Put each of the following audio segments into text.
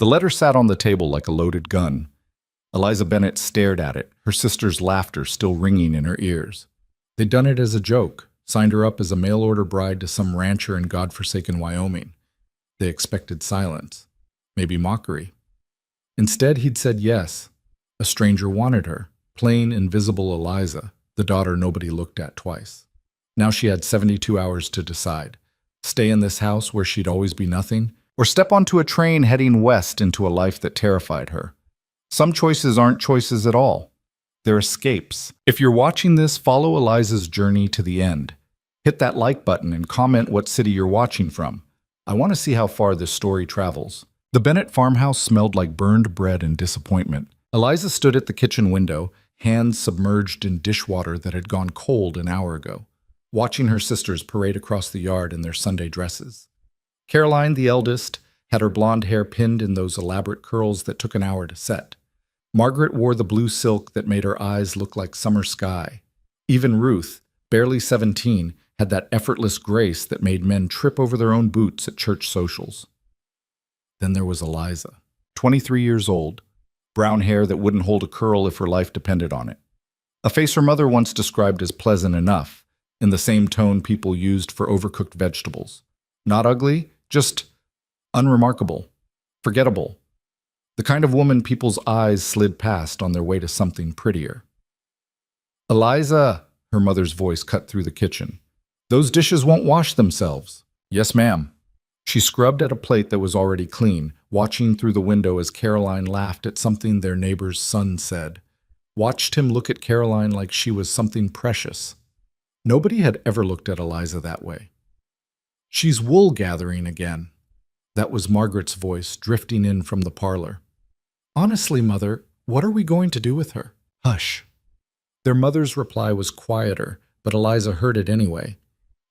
The letter sat on the table like a loaded gun. Eliza Bennett stared at it, her sister's laughter still ringing in her ears. They'd done it as a joke, signed her up as a mail-order bride to some rancher in godforsaken Wyoming. They expected silence, maybe mockery. Instead, he'd said yes. A stranger wanted her, plain, invisible Eliza, the daughter nobody looked at twice. Now she had 72 hours to decide. Stay in this house where she'd always be nothing, or step onto a train heading west into a life that terrified her. Some choices aren't choices at all. They're escapes. If you're watching this, follow Eliza's journey to the end. Hit that like button and comment what city you're watching from. I want to see how far this story travels. The Bennett farmhouse smelled like burned bread and disappointment. Eliza stood at the kitchen window, hands submerged in dishwater that had gone cold an hour ago, watching her sisters parade across the yard in their Sunday dresses. Caroline, the eldest, had her blonde hair pinned in those elaborate curls that took an hour to set. Margaret wore the blue silk that made her eyes look like summer sky. Even Ruth, barely 17, had that effortless grace that made men trip over their own boots at church socials. Then there was Eliza, 23 years old, brown hair that wouldn't hold a curl if her life depended on it. A face her mother once described as pleasant enough, in the same tone people used for overcooked vegetables. Not ugly, just unremarkable, forgettable. The kind of woman people's eyes slid past on their way to something prettier. "Eliza," her mother's voice cut through the kitchen. "Those dishes won't wash themselves." "Yes, ma'am." She scrubbed at a plate that was already clean, watching through the window as Caroline laughed at something their neighbor's son said. Watched him look at Caroline like she was something precious. Nobody had ever looked at Eliza that way. "She's wool gathering again." That was Margaret's voice, drifting in from the parlor. "Honestly, Mother, what are we going to do with her?" "Hush." Their mother's reply was quieter, but Eliza heard it anyway.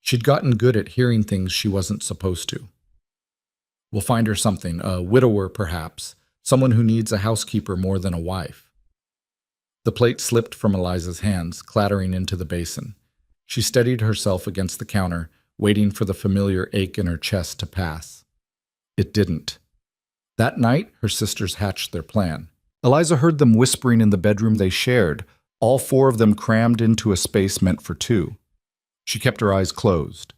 She'd gotten good at hearing things she wasn't supposed to. "We'll find her something, a widower perhaps, someone who needs a housekeeper more than a wife." The plate slipped from Eliza's hands, clattering into the basin. She steadied herself against the counter, waiting for the familiar ache in her chest to pass. It didn't. That night, her sisters hatched their plan. Eliza heard them whispering in the bedroom they shared, all four of them crammed into a space meant for two. She kept her eyes closed,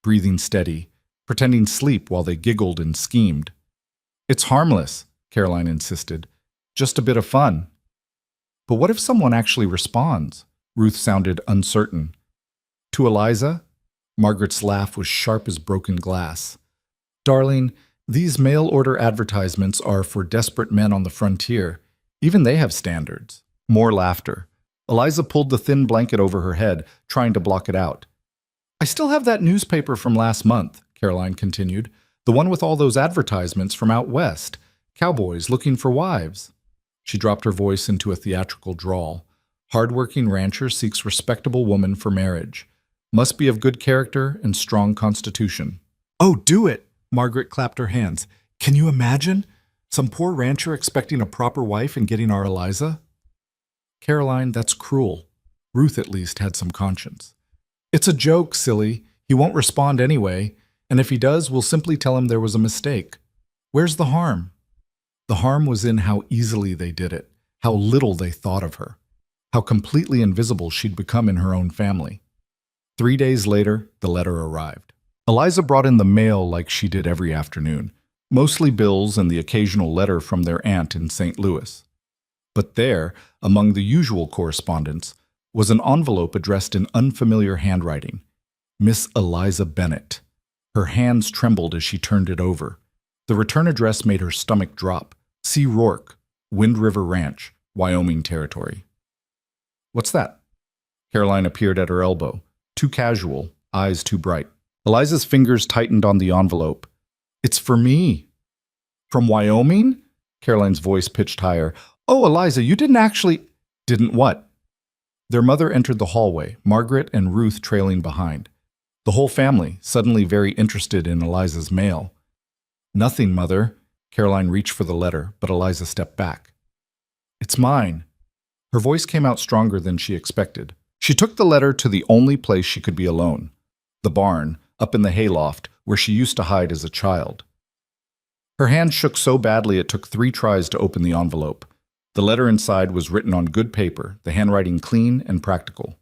breathing steady, pretending sleep while they giggled and schemed. "It's harmless," Caroline insisted. "Just a bit of fun." "But what if someone actually responds?" Ruth sounded uncertain. To Eliza, Margaret's laugh was sharp as broken glass. "Darling, these mail-order advertisements are for desperate men on the frontier. Even they have standards." More laughter. Eliza pulled the thin blanket over her head, trying to block it out. "I still have that newspaper from last month," Caroline continued. "The one with all those advertisements from out west. Cowboys looking for wives." She dropped her voice into a theatrical drawl. "Hard-working rancher seeks respectable woman for marriage. Must be of good character and strong constitution." "Oh, do it!" Margaret clapped her hands. "Can you imagine? Some poor rancher expecting a proper wife and getting our Eliza?" "Caroline, that's cruel." Ruth at least had some conscience. "It's a joke, silly. He won't respond anyway, and if he does, we'll simply tell him there was a mistake. Where's the harm?" The harm was in how easily they did it, how little they thought of her, how completely invisible she'd become in her own family. 3 days later, the letter arrived. Eliza brought in the mail like she did every afternoon, mostly bills and the occasional letter from their aunt in St. Louis. But there, among the usual correspondence, was an envelope addressed in unfamiliar handwriting. Miss Eliza Bennett. Her hands trembled as she turned it over. The return address made her stomach drop. C. Rourke, Wind River Ranch, Wyoming Territory. "What's that?" Caroline appeared at her elbow, too casual, eyes too bright. Eliza's fingers tightened on the envelope. "It's for me." "From Wyoming?" Caroline's voice pitched higher. "Oh, Eliza, you didn't actually—" "Didn't what?" Their mother entered the hallway, Margaret and Ruth trailing behind. The whole family, suddenly very interested in Eliza's mail. "Nothing, Mother." Caroline reached for the letter, but Eliza stepped back. "It's mine." Her voice came out stronger than she expected. She took the letter to the only place she could be alone, the barn, up in the hayloft, where she used to hide as a child. Her hand shook so badly it took 3 tries to open the envelope. The letter inside was written on good paper, the handwriting clean and practical.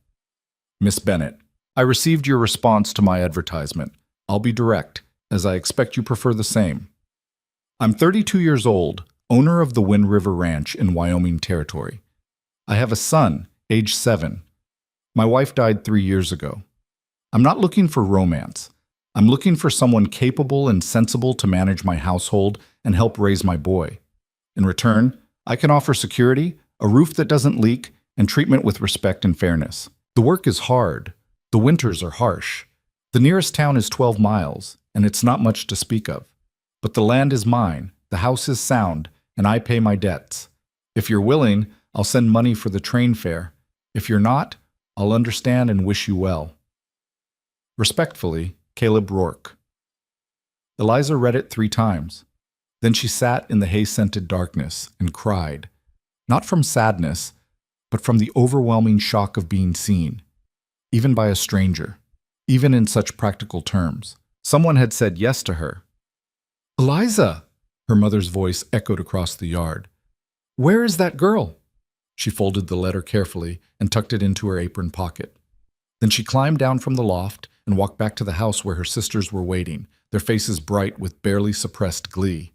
Miss Bennet, I received your response to my advertisement. I'll be direct, as I expect you prefer the same. I'm 32 years old, owner of the Wind River Ranch in Wyoming Territory. I have a son, age 7. My wife died 3 years ago. I'm not looking for romance. I'm looking for someone capable and sensible to manage my household and help raise my boy. In return, I can offer security, a roof that doesn't leak, and treatment with respect and fairness. The work is hard. The winters are harsh. The nearest town is 12 miles, and it's not much to speak of. But the land is mine, the house is sound, and I pay my debts. If you're willing, I'll send money for the train fare. If you're not, I'll understand and wish you well. Respectfully, Caleb Rourke. Eliza read it 3 times. Then she sat in the hay-scented darkness and cried, not from sadness, but from the overwhelming shock of being seen, even by a stranger, even in such practical terms. Someone had said yes to her. Eliza, her mother's voice echoed across the yard. Where is that girl? She folded the letter carefully and tucked it into her apron pocket. Then she climbed down from the loft and walked back to the house where her sisters were waiting, their faces bright with barely suppressed glee.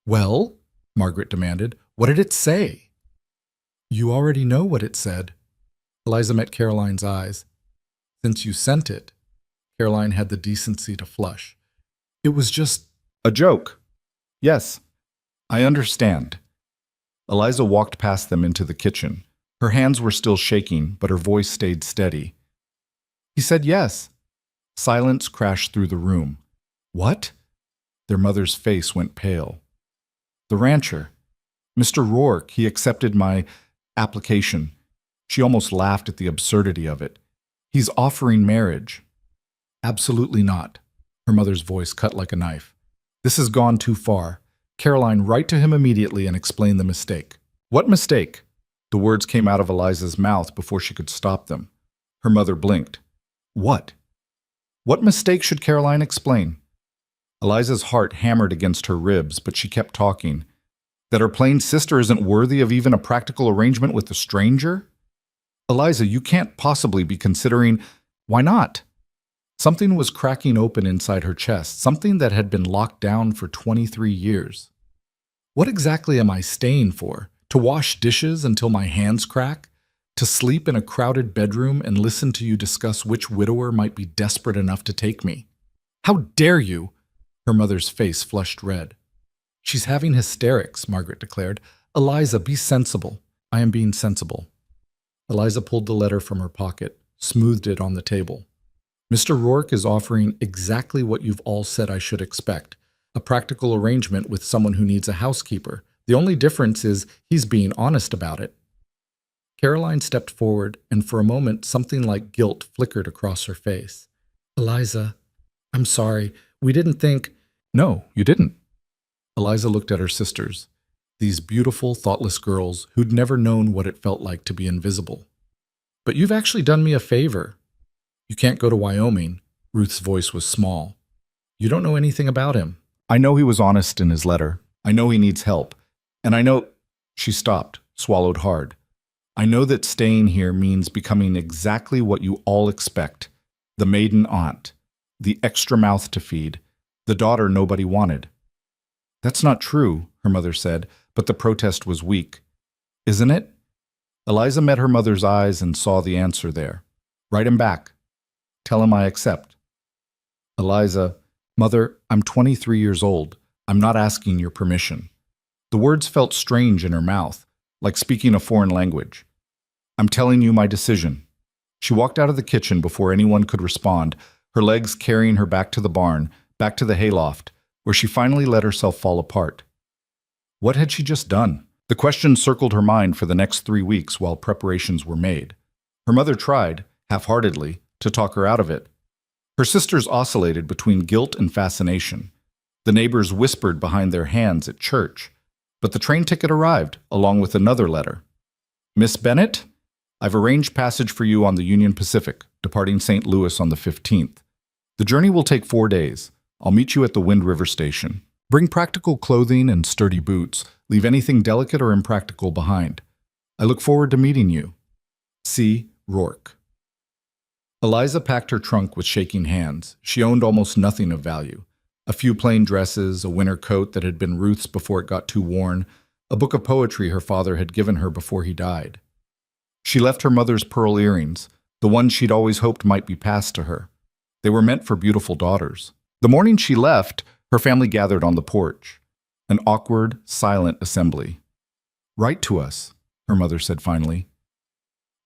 Well, Margaret demanded, what did it say? You already know what it said. Eliza met Caroline's eyes. Since you sent it, Caroline had the decency to flush. It was just a joke. Yes, I understand. Eliza walked past them into the kitchen. Her hands were still shaking, but her voice stayed steady. He said yes. Silence crashed through the room. What? Their mother's face went pale. The rancher. Mr. Rourke, he accepted my application. She almost laughed at the absurdity of it. He's offering marriage. Absolutely not. Her mother's voice cut like a knife. This has gone too far. Caroline, write to him immediately and explain the mistake. What mistake? The words came out of Eliza's mouth before she could stop them. Her mother blinked. What? What mistake should Caroline explain? Eliza's heart hammered against her ribs, but she kept talking. That her plain sister isn't worthy of even a practical arrangement with a stranger? Eliza, you can't possibly be considering… Why not? Something was cracking open inside her chest, something that had been locked down for 23 years. What exactly am I staying for? To wash dishes until my hands crack? To sleep in a crowded bedroom and listen to you discuss which widower might be desperate enough to take me? How dare you? Her mother's face flushed red. She's having hysterics, Margaret declared. Eliza, be sensible. I am being sensible. Eliza pulled the letter from her pocket, smoothed it on the table. Mr. Rourke is offering exactly what you've all said I should expect, a practical arrangement with someone who needs a housekeeper. The only difference is he's being honest about it. Caroline stepped forward, and for a moment something like guilt flickered across her face. Eliza, I'm sorry. We didn't think… No, you didn't. Eliza looked at her sisters, these beautiful, thoughtless girls who'd never known what it felt like to be invisible. But you've actually done me a favor. You can't go to Wyoming. Ruth's voice was small. You don't know anything about him. I know he was honest in his letter. I know he needs help. And I know… She stopped, swallowed hard. I know that staying here means becoming exactly what you all expect. The maiden aunt. The extra mouth to feed. The daughter nobody wanted. That's not true, her mother said, but the protest was weak. Isn't it? Eliza met her mother's eyes and saw the answer there. Write him back. Tell him I accept. Eliza, Mother, I'm 23 years old. I'm not asking your permission. The words felt strange in her mouth, like speaking a foreign language. I'm telling you my decision. She walked out of the kitchen before anyone could respond, her legs carrying her back to the barn, back to the hayloft, where she finally let herself fall apart. What had she just done? The question circled her mind for the next 3 weeks while preparations were made. Her mother tried, half-heartedly, to talk her out of it. Her sisters oscillated between guilt and fascination. The neighbors whispered behind their hands at church. But the train ticket arrived, along with another letter. Miss Bennet, I've arranged passage for you on the Union Pacific, departing St. Louis on the 15th. The journey will take 4 days. I'll meet you at the Wind River station. Bring practical clothing and sturdy boots. Leave anything delicate or impractical behind. I look forward to meeting you. C. Rourke. Eliza packed her trunk with shaking hands. She owned almost nothing of value. A few plain dresses, a winter coat that had been Ruth's before it got too worn, a book of poetry her father had given her before he died. She left her mother's pearl earrings, the ones she'd always hoped might be passed to her. They were meant for beautiful daughters. The morning she left, her family gathered on the porch. An awkward, silent assembly. "Write to us," her mother said finally.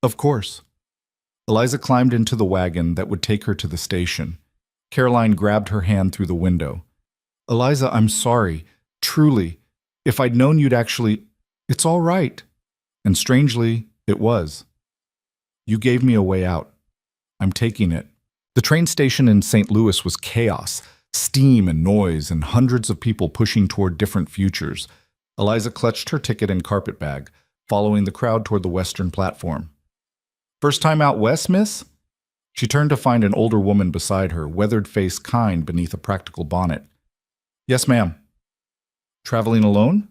"Of course." Eliza climbed into the wagon that would take her to the station. Caroline grabbed her hand through the window. "Eliza, I'm sorry. Truly. If I'd known you'd actually—" "It's all right." And strangely, it was. "You gave me a way out. I'm taking it." The train station in St. Louis was chaos, steam and noise, and hundreds of people pushing toward different futures. Eliza clutched her ticket and carpet bag, following the crowd toward the western platform. "First time out west, miss?" She turned to find an older woman beside her, weathered face kind beneath a practical bonnet. "Yes, ma'am." "Traveling alone?"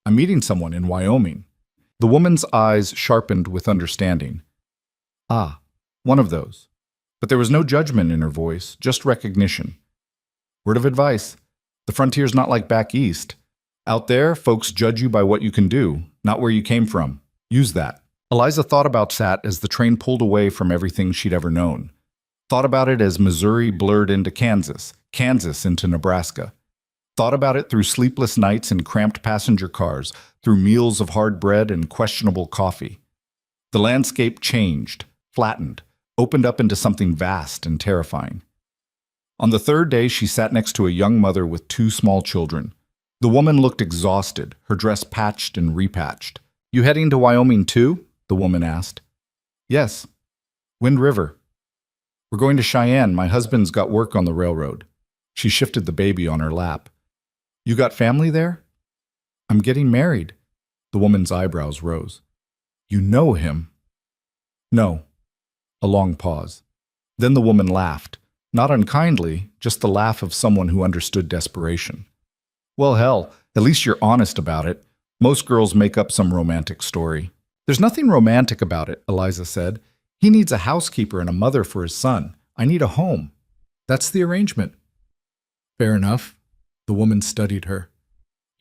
"I'm meeting someone in Wyoming." The woman's eyes sharpened with understanding. "Ah, one of those." But there was no judgment in her voice, just recognition. "Word of advice. The frontier's not like back east. Out there, folks judge you by what you can do, not where you came from. Use that." Eliza thought about that as the train pulled away from everything she'd ever known. Thought about it as Missouri blurred into Kansas, Kansas into Nebraska. Thought about it through sleepless nights in cramped passenger cars, through meals of hard bread and questionable coffee. The landscape changed, flattened, opened up into something vast and terrifying. On the third day, she sat next to a young mother with two small children. The woman looked exhausted, her dress patched and repatched. "You heading to Wyoming too?" the woman asked. "Yes. Wind River. We're going to Cheyenne. My husband's got work on the railroad." She shifted the baby on her lap. "You got family there?" "I'm getting married." The woman's eyebrows rose. "You know him?" "No." A long pause. Then the woman laughed. Not unkindly, just the laugh of someone who understood desperation. "Well, hell, at least you're honest about it. Most girls make up some romantic story." "There's nothing romantic about it," Eliza said. "He needs a housekeeper and a mother for his son. I need a home. That's the arrangement." "Fair enough." The woman studied her.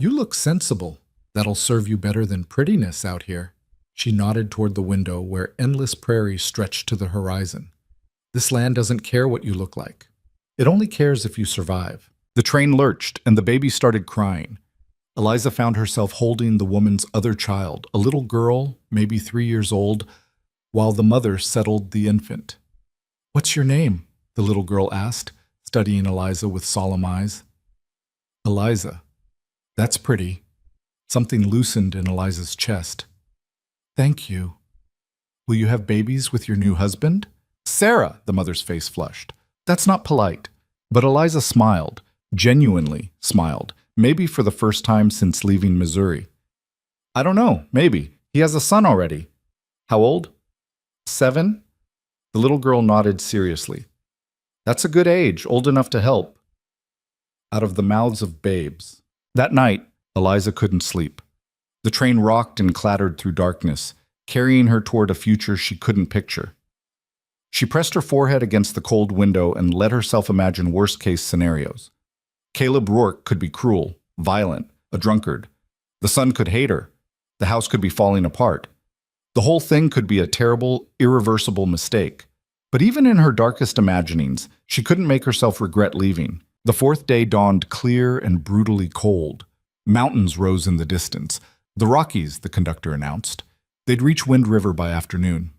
"You look sensible. That'll serve you better than prettiness out here." She nodded toward the window where endless prairie stretched to the horizon. "This land doesn't care what you look like. It only cares if you survive." The train lurched, and the baby started crying. Eliza found herself holding the woman's other child, a little girl, maybe 3 years old, while the mother settled the infant. "What's your name?" the little girl asked, studying Eliza with solemn eyes. "Eliza. That's pretty." Something loosened in Eliza's chest. "Thank you. Will you have babies with your new husband?" "Sarah!" the mother's face flushed. "That's not polite." But Eliza smiled, genuinely smiled, maybe for the first time since leaving Missouri. "I don't know, maybe. He has a son already." "How old?" 7. The little girl nodded seriously. "That's a good age, old enough to help." Out of the mouths of babes. That night, Eliza couldn't sleep. The train rocked and clattered through darkness, carrying her toward a future she couldn't picture. She pressed her forehead against the cold window and let herself imagine worst-case scenarios. Caleb Rourke could be cruel, violent, a drunkard. The son could hate her. The house could be falling apart. The whole thing could be a terrible, irreversible mistake. But even in her darkest imaginings, she couldn't make herself regret leaving. The fourth day dawned clear and brutally cold. Mountains rose in the distance. The Rockies, the conductor announced. They'd reach Wind River by afternoon.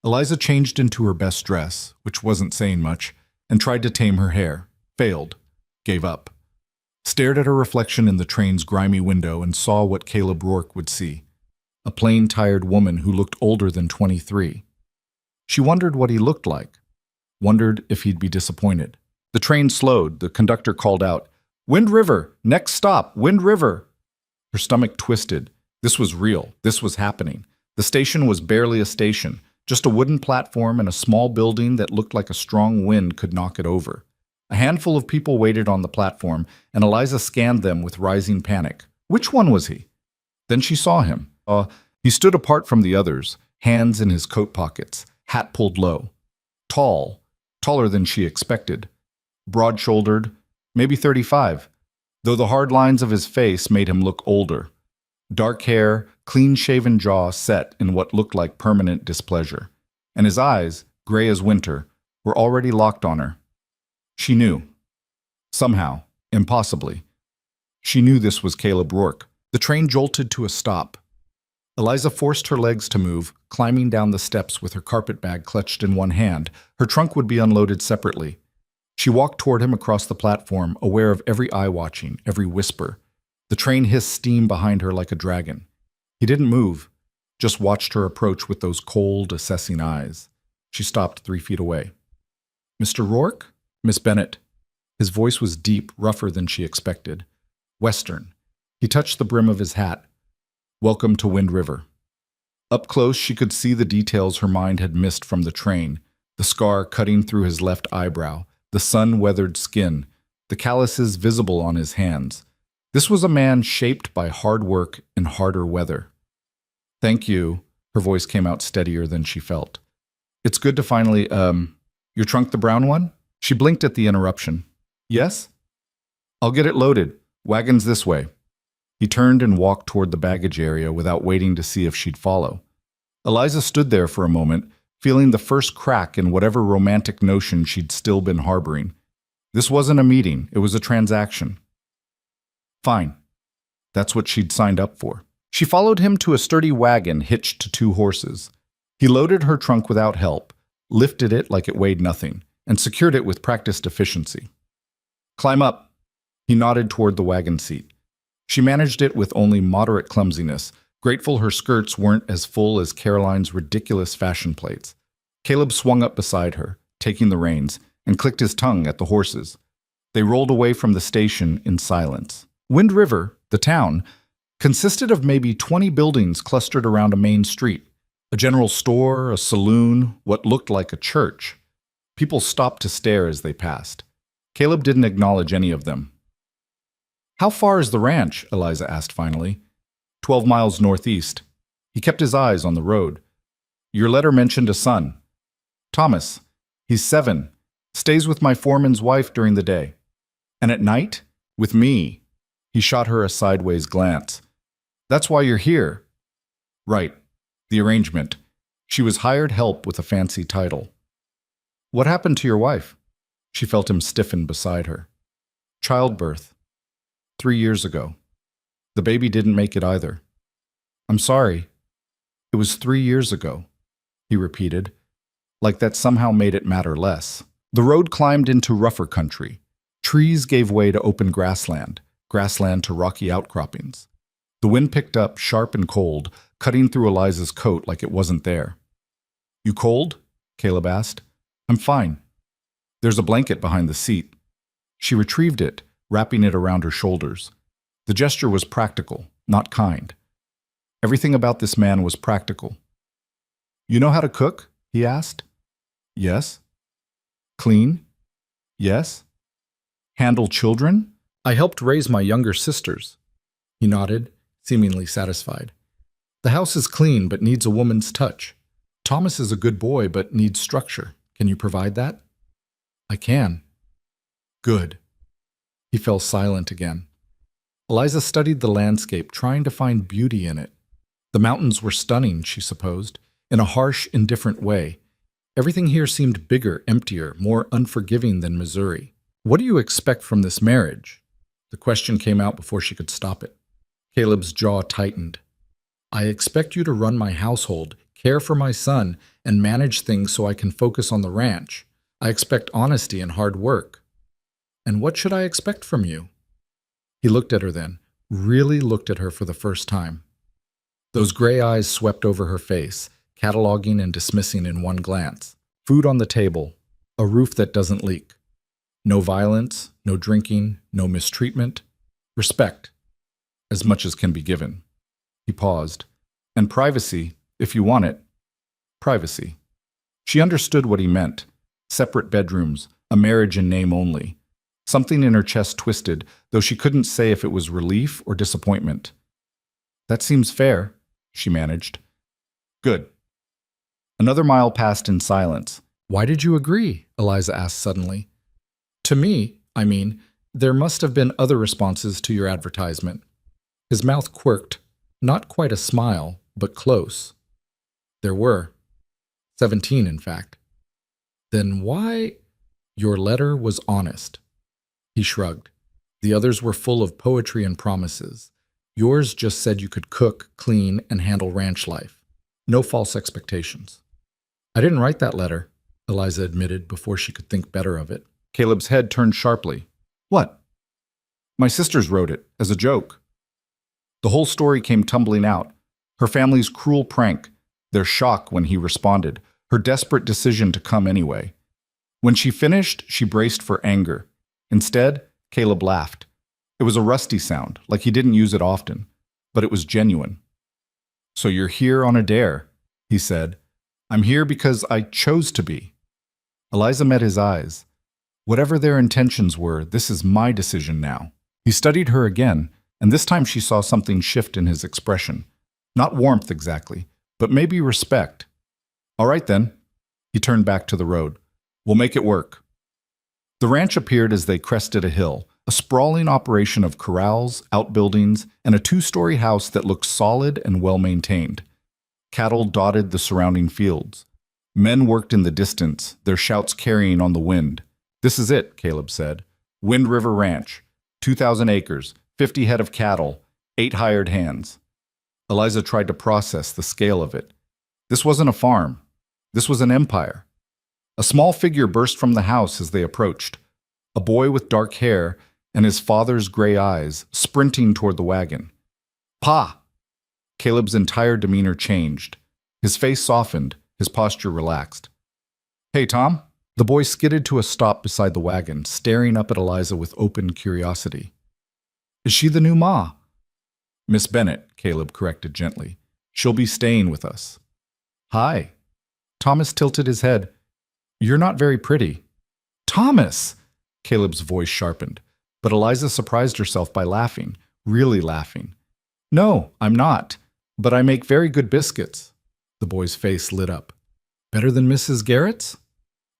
Eliza changed into her best dress, which wasn't saying much, and tried to tame her hair. Failed. Gave up. Stared at her reflection in the train's grimy window and saw what Caleb Rourke would see. A plain, tired woman who looked older than 23. She wondered what he looked like. Wondered if he'd be disappointed. The train slowed. The conductor called out, "Wind River! Next stop, Wind River!" Her stomach twisted. This was real. This was happening. The station was barely a station, just a wooden platform and a small building that looked like a strong wind could knock it over. A handful of people waited on the platform, and Eliza scanned them with rising panic. Which one was he? Then she saw him. He stood apart from the others, hands in his coat pockets, hat pulled low. Tall, taller than she expected. Broad-shouldered, maybe 35, though the hard lines of his face made him look older. Dark hair, clean-shaven jaw set in what looked like permanent displeasure. And his eyes, gray as winter, were already locked on her. She knew. Somehow, impossibly. She knew this was Caleb Rourke. The train jolted to a stop. Eliza forced her legs to move, climbing down the steps with her carpet bag clutched in one hand. Her trunk would be unloaded separately. She walked toward him across the platform, aware of every eye watching, every whisper. The train hissed steam behind her like a dragon. He didn't move, just watched her approach with those cold, assessing eyes. She stopped 3 feet away. "Mr. Rourke?" "Miss Bennett." His voice was deep, rougher than she expected. Western. He touched the brim of his hat. "Welcome to Wind River." Up close, she could see the details her mind had missed from the train. The scar cutting through his left eyebrow, the sun-weathered skin, the calluses visible on his hands. This was a man shaped by hard work and harder weather. "Thank you." Her voice came out steadier than she felt. "It's good to finally, your trunk the brown one?" She blinked at the interruption. "Yes?" "I'll get it loaded. Wagon's this way." He turned and walked toward the baggage area without waiting to see if she'd follow. Eliza stood there for a moment, feeling the first crack in whatever romantic notion she'd still been harboring. This wasn't a meeting, it was a transaction. Fine. That's what she'd signed up for. She followed him to a sturdy wagon hitched to 2 horses. He loaded her trunk without help, lifted it like it weighed nothing, and secured it with practiced efficiency. "Climb up." He nodded toward the wagon seat. She managed it with only moderate clumsiness, grateful her skirts weren't as full as Caroline's ridiculous fashion plates. Caleb swung up beside her, taking the reins, and clicked his tongue at the horses. They rolled away from the station in silence. Wind River, the town, consisted of maybe 20 buildings clustered around a main street. A general store, a saloon, what looked like a church. People stopped to stare as they passed. Caleb didn't acknowledge any of them. "How far is the ranch?" Eliza asked finally. 12 miles northeast. He kept his eyes on the road. "Your letter mentioned a son. Thomas. He's 7. Stays with my foreman's wife during the day. And at night? With me." He shot her a sideways glance. "That's why you're here." "Right. The arrangement. She was hired help with a fancy title." "What happened to your wife?" She felt him stiffen beside her. "Childbirth. 3 years ago. The baby didn't make it either." "I'm sorry." "It was 3 years ago," he repeated, like that somehow made it matter less. The road climbed into rougher country. Trees gave way to open grassland, grassland to rocky outcroppings. The wind picked up, sharp and cold, cutting through Eliza's coat like it wasn't there. "You cold?" Caleb asked. "I'm fine. There's a blanket behind the seat." She retrieved it, wrapping it around her shoulders. The gesture was practical, not kind. Everything about this man was practical. "You know how to cook?" he asked. "Yes." "Clean?" "Yes." "Handle children?" "I helped raise my younger sisters." He nodded, seemingly satisfied. "The house is clean but needs a woman's touch. Thomas is a good boy but needs structure. Can you provide that?" "I can." "Good." He fell silent again. Eliza studied the landscape, trying to find beauty in it. The mountains were stunning, she supposed, in a harsh, indifferent way. Everything here seemed bigger, emptier, more unforgiving than Missouri. "What do you expect from this marriage?" The question came out before she could stop it. Caleb's jaw tightened. "I expect you to run my household, care for my son, and manage things so I can focus on the ranch. I expect honesty and hard work." "And what should I expect from you?" He looked at her then, really looked at her for the first time. Those gray eyes swept over her face, cataloging and dismissing in one glance. Food on the table, a roof that doesn't leak. No violence, no drinking, no mistreatment. Respect, as much as can be given. He paused. "And privacy, if you want it." Privacy. She understood what he meant. Separate bedrooms, a marriage in name only. Something in her chest twisted, though she couldn't say if it was relief or disappointment. That seems fair, she managed. Good. Another mile passed in silence. Why did you agree? Eliza asked suddenly. To me, I mean, there must have been other responses to your advertisement. His mouth quirked, not quite a smile, but close. There were. 17, in fact. Then why? Your letter was honest. He shrugged. The others were full of poetry and promises. Yours just said you could cook, clean, and handle ranch life. No false expectations. I didn't write that letter, Eliza admitted before she could think better of it. Caleb's head turned sharply. What? My sisters wrote it, as a joke. The whole story came tumbling out. Her family's cruel prank, their shock when he responded, her desperate decision to come anyway. When she finished, she braced for anger. Instead, Caleb laughed. It was a rusty sound, like he didn't use it often, but it was genuine. So you're here on a dare, he said. I'm here because I chose to be. Eliza met his eyes. Whatever their intentions were, this is my decision now. He studied her again, and this time she saw something shift in his expression. Not warmth exactly, but maybe respect. All right then. He turned back to the road. We'll make it work. The ranch appeared as they crested a hill, a sprawling operation of corrals, outbuildings, and a two-story house that looked solid and well-maintained. Cattle dotted the surrounding fields. Men worked in the distance, their shouts carrying on the wind. This is it, Caleb said. Wind River Ranch, 2,000 acres, 50 head of cattle, 8 hired hands. Eliza tried to process the scale of it. This wasn't a farm. This was an empire. A small figure burst from the house as they approached. A boy with dark hair and his father's gray eyes, sprinting toward the wagon. Pa! Caleb's entire demeanor changed. His face softened, his posture relaxed. Hey, Tom. The boy skidded to a stop beside the wagon, staring up at Eliza with open curiosity. Is she the new Ma? Miss Bennett, Caleb corrected gently. She'll be staying with us. Hi. Thomas tilted his head. You're not very pretty. Thomas! Caleb's voice sharpened, but Eliza surprised herself by laughing, really laughing. No, I'm not, but I make very good biscuits. The boy's face lit up. Better than Mrs. Garrett's?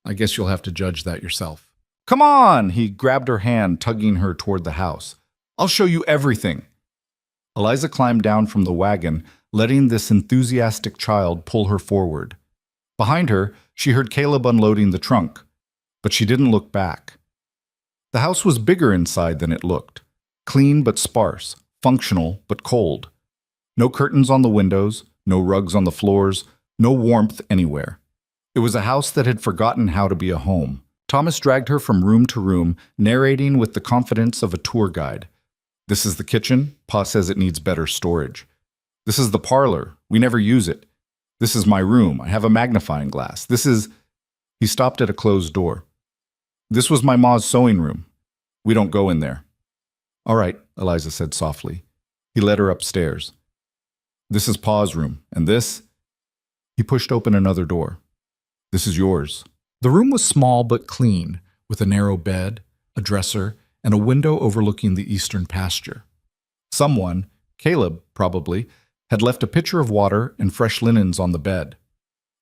I guess you'll have to judge that yourself. Come on! He grabbed her hand, tugging her toward the house. I'll show you everything. Eliza climbed down from the wagon, letting this enthusiastic child pull her forward. Behind her, she heard Caleb unloading the trunk, but she didn't look back. The house was bigger inside than it looked. Clean but sparse, functional but cold. No curtains on the windows, no rugs on the floors, no warmth anywhere. It was a house that had forgotten how to be a home. Thomas dragged her from room to room, narrating with the confidence of a tour guide. This is the kitchen. Pa says it needs better storage. This is the parlor. We never use it. This is my room. I have a magnifying glass. This is... He stopped at a closed door. This was my ma's sewing room. We don't go in there. All right, Eliza said softly. He led her upstairs. This is Pa's room, and this... He pushed open another door. This is yours. The room was small but clean, with a narrow bed, a dresser, and a window overlooking the eastern pasture. Someone, Caleb probably, had left a pitcher of water and fresh linens on the bed.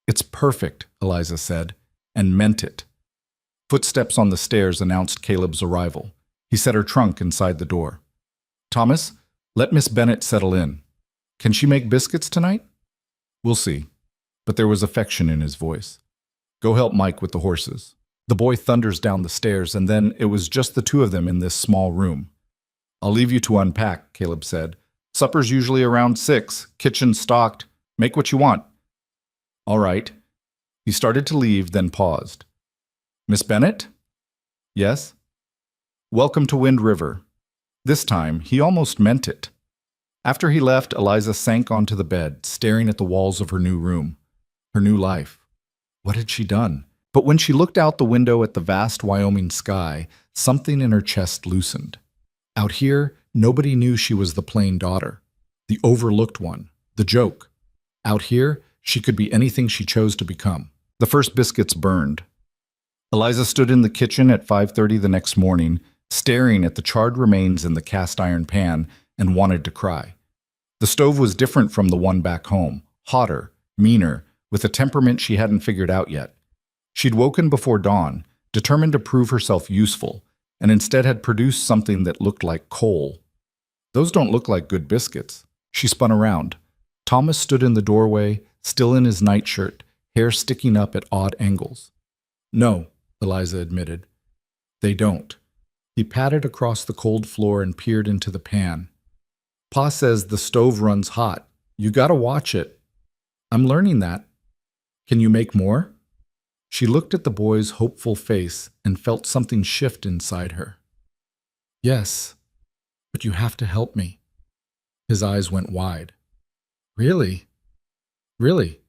It's perfect, Eliza said, and meant it. Footsteps on the stairs announced Caleb's arrival. He set her trunk inside the door. Thomas, let Miss Bennett settle in. Can she make biscuits tonight? We'll see. But there was affection in his voice. Go help Mike with the horses. The boy thunders down the stairs, and then it was just the two of them in this small room. I'll leave you to unpack, Caleb said. Supper's usually around 6, kitchen stocked. Make what you want. All right. He started to leave, then paused. Miss Bennett? Yes? Welcome to Wind River. This time, he almost meant it. After he left, Eliza sank onto the bed, staring at the walls of her new room. Her new life. What had she done? But when she looked out the window at the vast Wyoming sky, something in her chest loosened. Out here, nobody knew she was the plain daughter, the overlooked one, the joke. Out here, she could be anything she chose to become. The first biscuits burned. Eliza stood in the kitchen at 5:30 the next morning, staring at the charred remains in the cast iron pan, and wanted to cry. The stove was different from the one back home, hotter, meaner, with a temperament she hadn't figured out yet. She'd woken before dawn, determined to prove herself useful, and instead had produced something that looked like coal. Those don't look like good biscuits. She spun around. Thomas stood in the doorway, still in his nightshirt, hair sticking up at odd angles. No, Eliza admitted. They don't. He patted across the cold floor and peered into the pan. Pa says the stove runs hot. You gotta watch it. I'm learning that. Can you make more? She looked at the boy's hopeful face and felt something shift inside her. Yes, but you have to help me. His eyes went wide. Really? Really?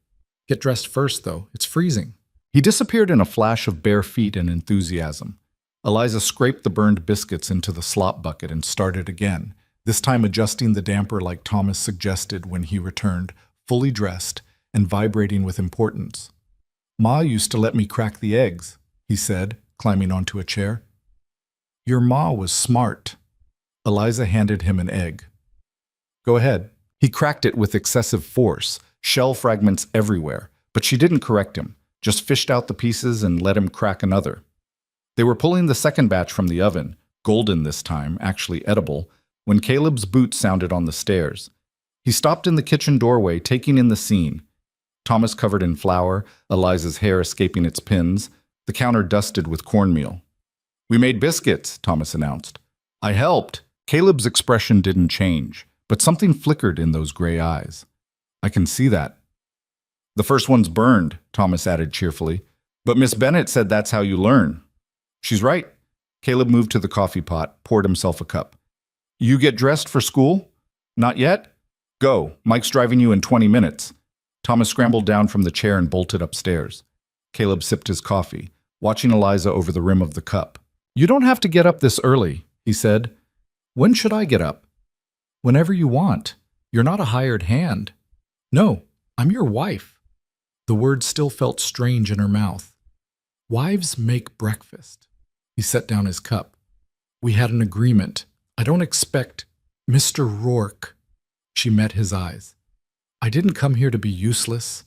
Get dressed first, though. It's freezing. He disappeared in a flash of bare feet and enthusiasm. Eliza scraped the burned biscuits into the slop bucket and started again, this time adjusting the damper like Thomas suggested when he returned, fully dressed and vibrating with importance. Ma used to let me crack the eggs, he said, climbing onto a chair. Your ma was smart. Eliza handed him an egg. Go ahead. He cracked it with excessive force, shell fragments everywhere, but she didn't correct him, just fished out the pieces and let him crack another. They were pulling the second batch from the oven, golden this time, actually edible, when Caleb's boot sounded on the stairs. He stopped in the kitchen doorway, taking in the scene. Thomas covered in flour, Eliza's hair escaping its pins, the counter dusted with cornmeal. We made biscuits, Thomas announced. I helped. Caleb's expression didn't change, but something flickered in those gray eyes. I can see that. The first one's burned, Thomas added cheerfully. But Miss Bennett said that's how you learn. She's right. Caleb moved to the coffee pot, poured himself a cup. You get dressed for school? Not yet? Go. Mike's driving you in 20 minutes. Thomas scrambled down from the chair and bolted upstairs. Caleb sipped his coffee, watching Eliza over the rim of the cup. You don't have to get up this early, he said. When should I get up? Whenever you want. You're not a hired hand. No, I'm your wife. The word still felt strange in her mouth. Wives make breakfast. He set down his cup. We had an agreement. I don't expect... Mr. Rourke. She met his eyes. I didn't come here to be useless.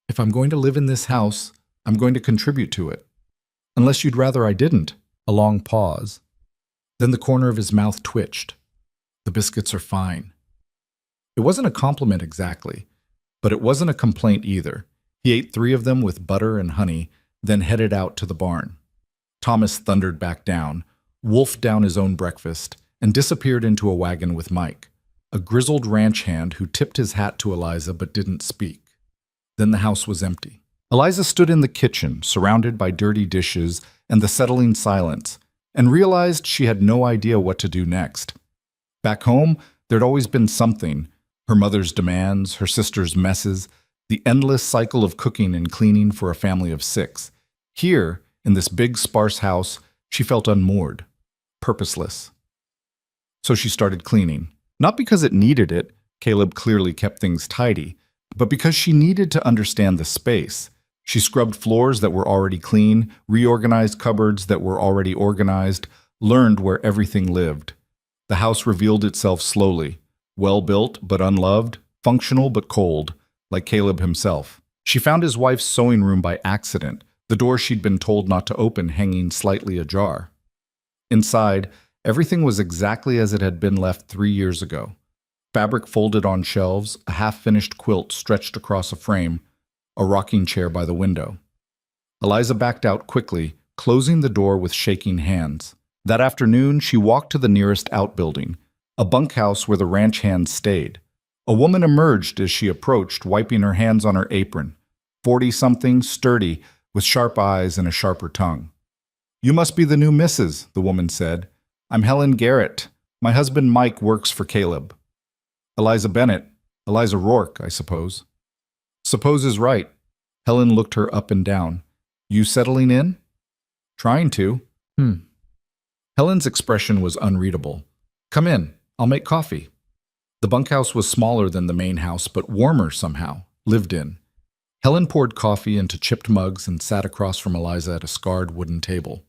If I'm going to live in this house, I'm going to contribute to it. Unless you'd rather I didn't. A long pause. Then the corner of his mouth twitched. The biscuits are fine. It wasn't a compliment exactly, but it wasn't a complaint either. He ate 3 of them with butter and honey, then headed out to the barn. Thomas thundered back down, wolfed down his own breakfast, and disappeared into a wagon with Mike, a grizzled ranch hand who tipped his hat to Eliza but didn't speak. Then the house was empty. Eliza stood in the kitchen, surrounded by dirty dishes and the settling silence, and realized she had no idea what to do next. Back home, there'd always been something: her mother's demands, her sister's messes, the endless cycle of cooking and cleaning for a family of 6. Here, in this big, sparse house, she felt unmoored, purposeless. So she started cleaning. Not because it needed it, Caleb clearly kept things tidy, but because she needed to understand the space. She scrubbed floors that were already clean, reorganized cupboards that were already organized, learned where everything lived. The house revealed itself slowly, well-built but unloved, functional but cold, like Caleb himself. She found his wife's sewing room by accident, the door she'd been told not to open hanging slightly ajar. Inside, everything was exactly as it had been left 3 years ago. Fabric folded on shelves, a half-finished quilt stretched across a frame, a rocking chair by the window. Eliza backed out quickly, closing the door with shaking hands. That afternoon, she walked to the nearest outbuilding, a bunkhouse where the ranch hands stayed. A woman emerged as she approached, wiping her hands on her apron. 40-something, sturdy, with sharp eyes and a sharper tongue. You must be the new Mrs., the woman said. I'm Helen Garrett. My husband Mike works for Caleb. Eliza Bennett. Eliza Rourke, I suppose. Suppose is right. Helen looked her up and down. You settling in? Trying to. Helen's expression was unreadable. Come in. I'll make coffee. The bunkhouse was smaller than the main house, but warmer somehow, lived in. Helen poured coffee into chipped mugs and sat across from Eliza at a scarred wooden table.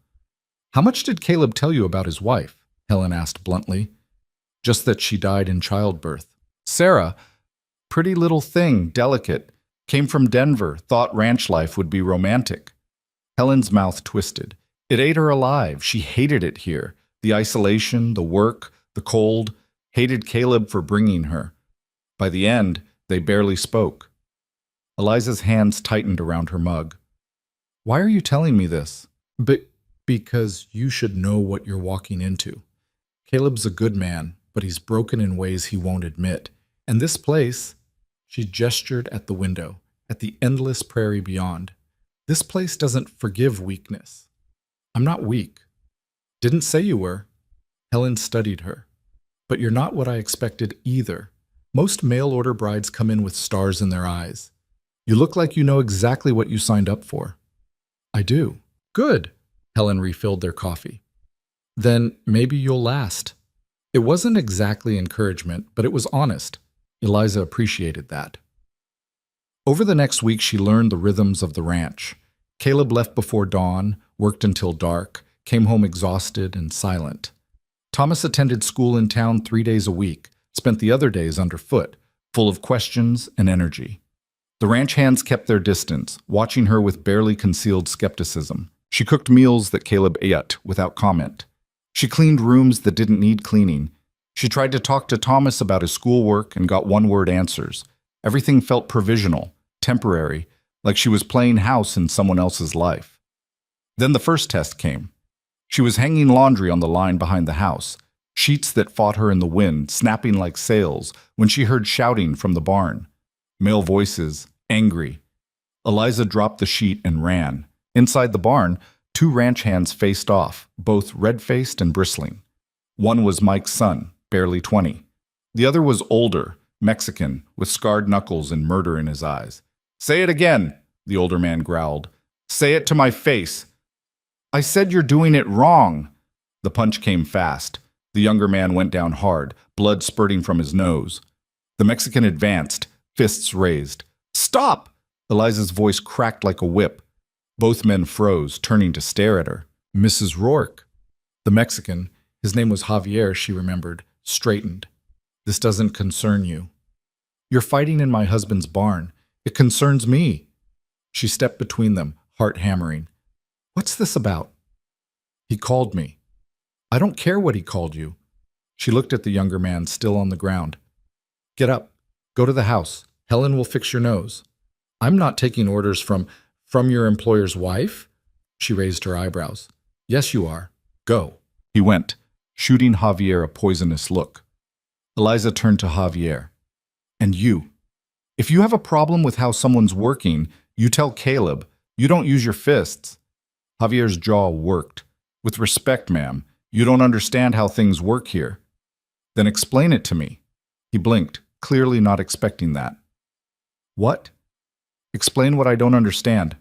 How much did Caleb tell you about his wife? Helen asked bluntly. Just that she died in childbirth. Sarah, pretty little thing, delicate, came from Denver, thought ranch life would be romantic. Helen's mouth twisted. It ate her alive. She hated it here. The isolation, the work, the cold. Hated Caleb for bringing her. By the end, they barely spoke. Eliza's hands tightened around her mug. Why are you telling me this? Because you should know what you're walking into. Caleb's a good man, but he's broken in ways he won't admit. And this place, she gestured at the window, at the endless prairie beyond. This place doesn't forgive weakness. I'm not weak. Didn't say you were. Helen studied her. But you're not what I expected either. Most mail-order brides come in with stars in their eyes. You look like you know exactly what you signed up for. I do. Good. Helen refilled their coffee. Then maybe you'll last. It wasn't exactly encouragement, but it was honest. Eliza appreciated that. Over the next week, she learned the rhythms of the ranch. Caleb left before dawn, worked until dark, came home exhausted and silent. Thomas attended school in town 3 days a week, spent the other days underfoot, full of questions and energy. The ranch hands kept their distance, watching her with barely concealed skepticism. She cooked meals that Caleb ate without comment. She cleaned rooms that didn't need cleaning. She tried to talk to Thomas about his schoolwork and got one-word answers. Everything felt provisional, temporary, like she was playing house in someone else's life. Then the first test came. She was hanging laundry on the line behind the house, sheets that fought her in the wind, snapping like sails, when she heard shouting from the barn. Male voices, angry. Eliza dropped the sheet and ran. Inside the barn, 2 ranch hands faced off, both red-faced and bristling. One was Mike's son, barely 20. The other was older, Mexican, with scarred knuckles and murder in his eyes. "Say it again," the older man growled. "Say it to my face." "I said you're doing it wrong." The punch came fast. The younger man went down hard, blood spurting from his nose. The Mexican advanced, fists raised. "Stop!" Eliza's voice cracked like a whip. Both men froze, turning to stare at her. Mrs. Rourke. The Mexican, his name was Javier, she remembered, straightened. "This doesn't concern you. You're fighting in my husband's barn. It concerns me." She stepped between them, heart hammering. "What's this about?" "He called me." "I don't care what he called you." She looked at the younger man, still on the ground. "Get up. Go to the house. Helen will fix your nose." "I'm not taking orders from your employer's wife?" She raised her eyebrows. "Yes, you are. Go." He went, shooting Javier a poisonous look. Eliza turned to Javier. "And you. If you have a problem with how someone's working, you tell Caleb. You don't use your fists." Javier's jaw worked. "With respect, ma'am, you don't understand how things work here." "Then explain it to me." He blinked, clearly not expecting that. "What?" "Explain what I don't understand."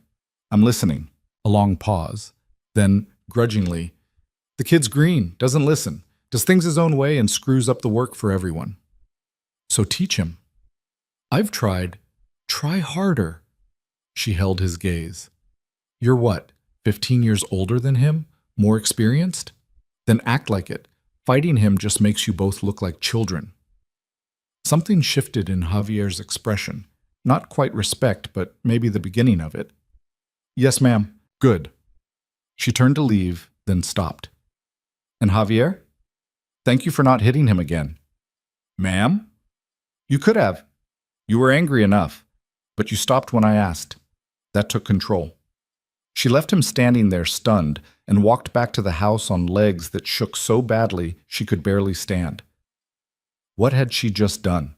"I'm listening." A long pause. Then, grudgingly, "The kid's green, doesn't listen, does things his own way and screws up the work for everyone." "So teach him." "I've tried. Try harder." She held his gaze. "You're what, 15 years older than him? More experienced? Then act like it. Fighting him just makes you both look like children." Something shifted in Javier's expression. Not quite respect, but maybe the beginning of it. "Yes, ma'am. Good." She turned to leave, then stopped. "And Javier? Thank you for not hitting him again." "Ma'am?" "You could have. You were angry enough, but you stopped when I asked. That took control." She left him standing there stunned and walked back to the house on legs that shook so badly she could barely stand. What had she just done?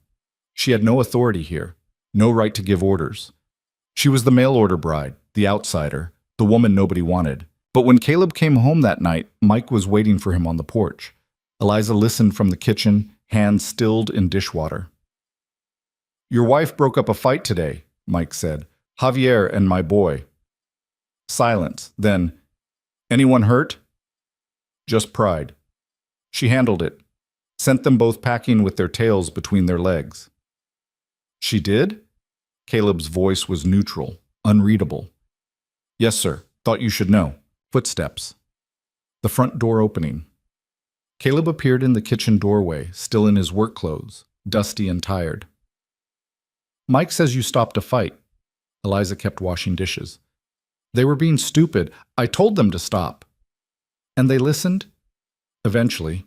She had no authority here, no right to give orders. She was the mail-order bride, the outsider, the woman nobody wanted. But when Caleb came home that night, Mike was waiting for him on the porch. Eliza listened from the kitchen, hands stilled in dishwater. "Your wife broke up a fight today," Mike said. "Javier and my boy." Silence. Then, "Anyone hurt?" "Just pride." She handled it. Sent them both packing with their tails between their legs. "She did?" Caleb's voice was neutral, unreadable. "Yes, sir. Thought you should know." Footsteps. The front door opening. Caleb appeared in the kitchen doorway, still in his work clothes, dusty and tired. Mike says you stopped a fight. Eliza kept washing dishes. They were being stupid. I told them to stop. And they listened? Eventually.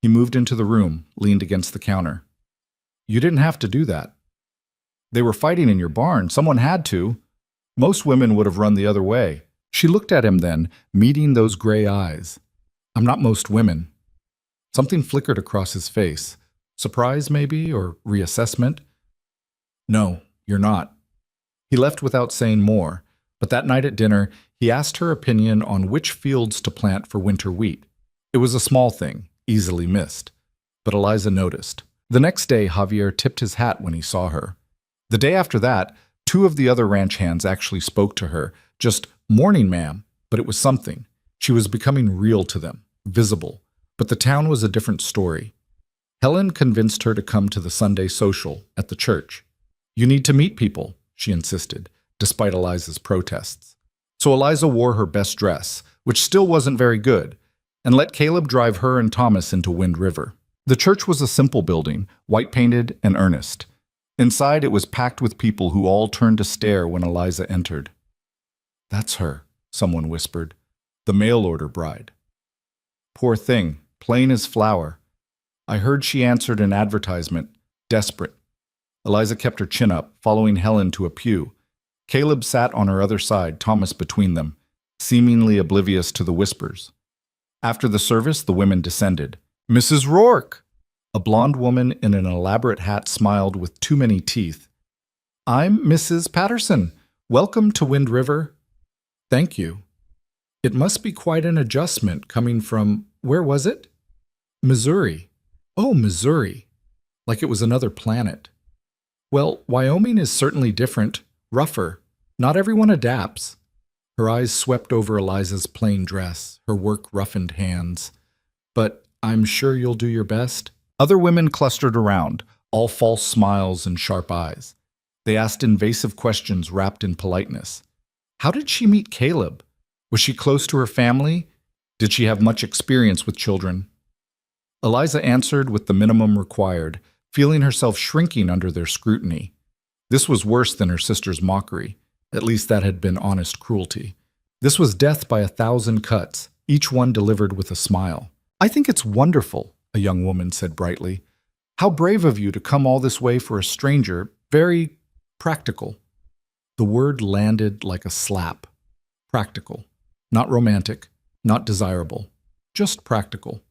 He moved into the room, leaned against the counter. You didn't have to do that. They were fighting in your barn. Someone had to. Most women would have run the other way. She looked at him then, meeting those gray eyes. I'm not most women. Something flickered across his face. Surprise, maybe, or reassessment? No, you're not. He left without saying more, but that night at dinner, he asked her opinion on which fields to plant for winter wheat. It was a small thing, easily missed, but Eliza noticed. The next day, Javier tipped his hat when he saw her. The day after that, 2 of the other ranch hands actually spoke to her, just, "Morning, ma'am," but it was something. She was becoming real to them, visible. But the town was a different story. Helen convinced her to come to the Sunday social at the church. You need to meet people, she insisted, despite Eliza's protests. So Eliza wore her best dress, which still wasn't very good, and let Caleb drive her and Thomas into Wind River. The church was a simple building, white-painted and earnest. Inside, it was packed with people who all turned to stare when Eliza entered. That's her, someone whispered. The mail-order bride. Poor thing, plain as flour. I heard she answered an advertisement, desperate. Eliza kept her chin up, following Helen to a pew. Caleb sat on her other side, Thomas between them, seemingly oblivious to the whispers. After the service, the women descended. Mrs. Rourke! A blonde woman in an elaborate hat smiled with too many teeth. I'm Mrs. Patterson. Welcome to Wind River. Thank you. It must be quite an adjustment coming from, where was it? Missouri. Oh, Missouri. Like it was another planet. Well, Wyoming is certainly different, rougher. Not everyone adapts. Her eyes swept over Eliza's plain dress, her work-roughened hands. But I'm sure you'll do your best. Other women clustered around, all false smiles and sharp eyes. They asked invasive questions wrapped in politeness. How did she meet Caleb? Was she close to her family? Did she have much experience with children? Eliza answered with the minimum required, feeling herself shrinking under their scrutiny. This was worse than her sister's mockery. At least that had been honest cruelty. This was death by 1,000 cuts, each one delivered with a smile. I think it's wonderful, a young woman said brightly. How brave of you to come all this way for a stranger, very practical. The word landed like a slap. Practical. Not romantic, not desirable, just practical.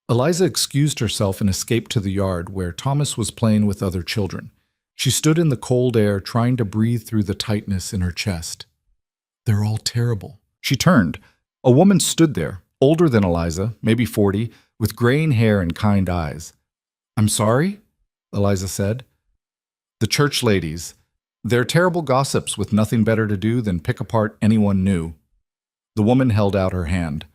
Eliza excused herself and escaped to the yard where Thomas was playing with other children. She stood in the cold air, trying to breathe through the tightness in her chest. They're all terrible. She turned. A woman stood there, older than Eliza, maybe 40, with graying hair and kind eyes. I'm sorry, Eliza said. The church ladies. They're terrible gossips with nothing better to do than pick apart anyone new. The woman held out her hand.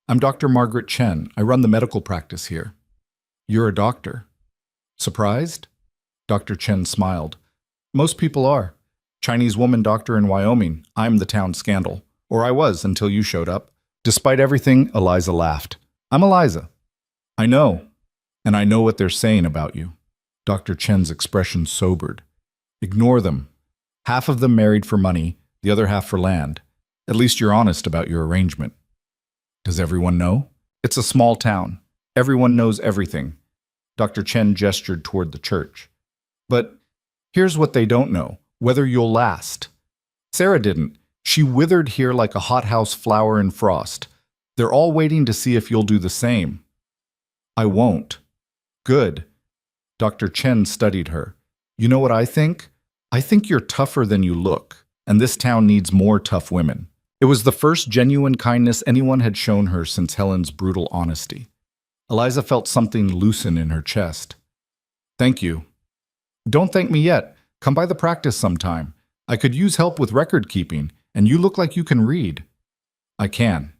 I'm Dr. Margaret Chen. I run the medical practice here. You're a doctor. Surprised? Dr. Chen smiled. Most people are. Chinese woman doctor in Wyoming. I'm the town scandal. Or I was until you showed up. Despite everything, Eliza laughed. I'm Eliza. I know. And I know what they're saying about you. Dr. Chen's expression sobered. Ignore them. Half of them married for money, the other half for land. At least you're honest about your arrangement. Does everyone know? It's a small town. Everyone knows everything. Dr. Chen gestured toward the church. But here's what they don't know, whether you'll last. Sarah didn't. She withered here like a hothouse flower in frost. They're all waiting to see if you'll do the same. I won't. Good. Dr. Chen studied her. You know what I think? I think you're tougher than you look, and this town needs more tough women. It was the first genuine kindness anyone had shown her since Helen's brutal honesty. Eliza felt something loosen in her chest. Thank you. Don't thank me yet. Come by the practice sometime. I could use help with record keeping, and you look like you can read. I can.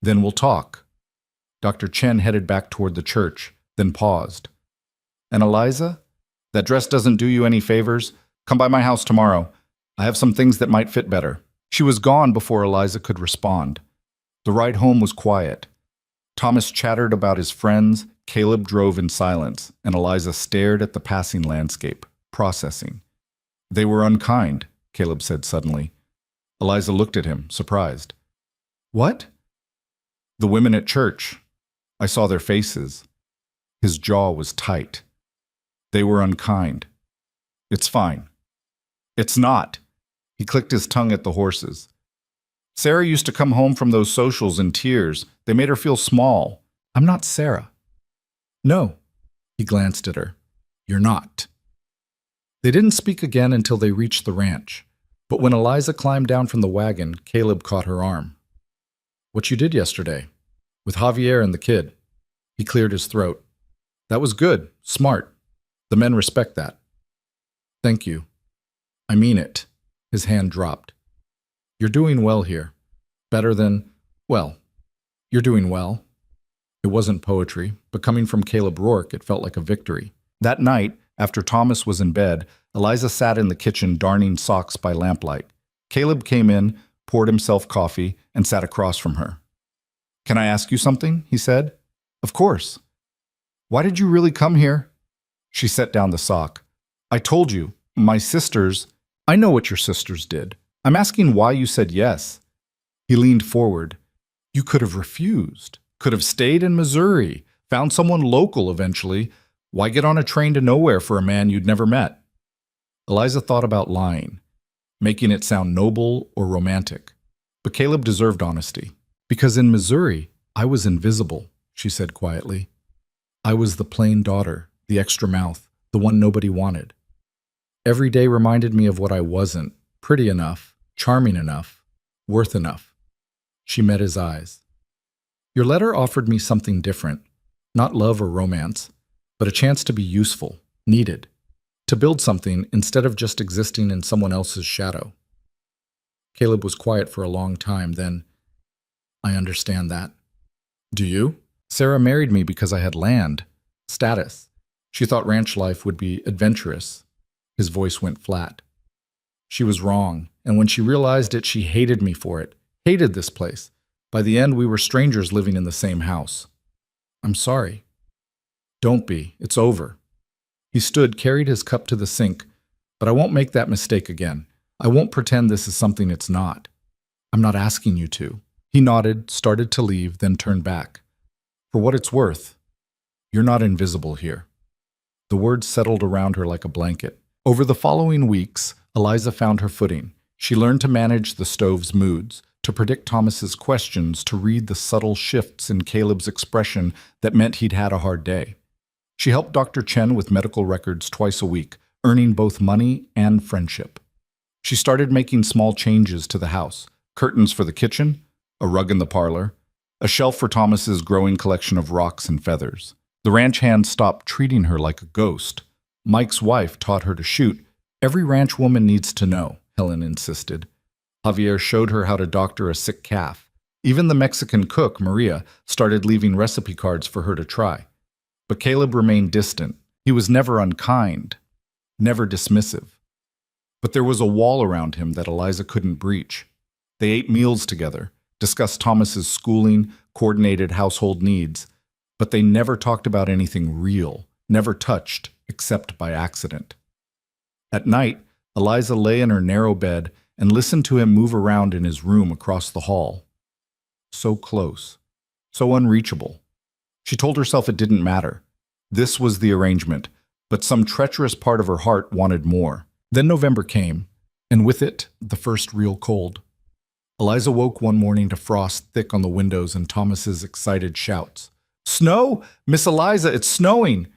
Then we'll talk. Dr. Chen headed back toward the church, then paused. And Eliza? That dress doesn't do you any favors. Come by my house tomorrow. I have some things that might fit better. She was gone before Eliza could respond. The ride home was quiet. Thomas chattered about his friends, Caleb drove in silence, and Eliza stared at the passing landscape, processing. They were unkind, Caleb said suddenly. Eliza looked at him, surprised. What? The women at church. I saw their faces. His jaw was tight. They were unkind. It's fine. It's not. He clicked his tongue at the horses. Sarah used to come home from those socials in tears. They made her feel small. I'm not Sarah. No. He glanced at her. You're not. They didn't speak again until they reached the ranch. But when Eliza climbed down from the wagon, Caleb caught her arm. What you did yesterday? With Javier and the kid. He cleared his throat. That was good. Smart. The men respect that. Thank you. I mean it. His hand dropped. You're doing well here. Better than, well, you're doing well. It wasn't poetry, but coming from Caleb Rourke, it felt like a victory. That night, after Thomas was in bed, Eliza sat in the kitchen darning socks by lamplight. Caleb came in, poured himself coffee, and sat across from her. Can I ask you something? He said. Of course. Why did you really come here? She set down the sock. I told you, my sisters. I know what your sisters did. I'm asking why you said yes. He leaned forward. You could have refused. Could have stayed in Missouri. Found someone local eventually. Why get on a train to nowhere for a man you'd never met? Eliza thought about lying, making it sound noble or romantic. But Caleb deserved honesty. Because in Missouri, I was invisible, she said quietly. I was the plain daughter, the extra mouth, the one nobody wanted. Every day reminded me of what I wasn't, pretty enough, charming enough, worth enough. She met his eyes. Your letter offered me something different, not love or romance, but a chance to be useful, needed, to build something instead of just existing in someone else's shadow. Caleb was quiet for a long time, then, I understand that. Do you? Sarah married me because I had land, status. She thought ranch life would be adventurous. His voice went flat. She was wrong, and when she realized it, she hated me for it, hated this place. By the end, we were strangers living in the same house. I'm sorry. Don't be. It's over. He stood, carried his cup to the sink, but I won't make that mistake again. I won't pretend this is something it's not. I'm not asking you to. He nodded, started to leave, then turned back. For what it's worth, you're not invisible here. The words settled around her like a blanket. Over the following weeks, Eliza found her footing. She learned to manage the stove's moods, to predict Thomas's questions, to read the subtle shifts in Caleb's expression that meant he'd had a hard day. She helped Dr. Chen with medical records twice a week, earning both money and friendship. She started making small changes to the house, curtains for the kitchen, a rug in the parlor, a shelf for Thomas's growing collection of rocks and feathers. The ranch hand stopped treating her like a ghost. Mike's wife taught her to shoot. Every ranch woman needs to know, Helen insisted. Javier showed her how to doctor a sick calf. Even the Mexican cook, Maria, started leaving recipe cards for her to try. But Caleb remained distant. He was never unkind, never dismissive. But there was a wall around him that Eliza couldn't breach. They ate meals together, discussed Thomas's schooling, coordinated household needs, but they never talked about anything real, never touched, except by accident. At night, Eliza lay in her narrow bed and listened to him move around in his room across the hall. So close, so unreachable. She told herself it didn't matter. This was the arrangement, but some treacherous part of her heart wanted more. Then November came, and with it, the first real cold. Eliza woke one morning to frost thick on the windows and Thomas's excited shouts. Snow! Miss Eliza, it's snowing!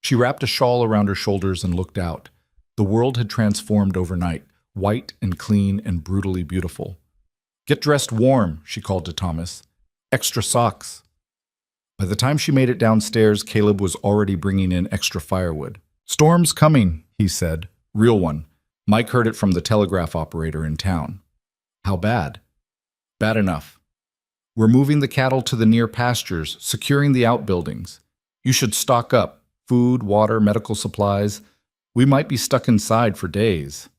She wrapped a shawl around her shoulders and looked out. The world had transformed overnight, white and clean and brutally beautiful. Get dressed warm, she called to Thomas. Extra socks. By the time she made it downstairs, Caleb was already bringing in extra firewood. Storm's coming, he said. Real one. Mike heard it from the telegraph operator in town. How bad? Bad enough. We're moving the cattle to the near pastures, securing the outbuildings. You should stock up. Food, water, medical supplies. We might be stuck inside for days.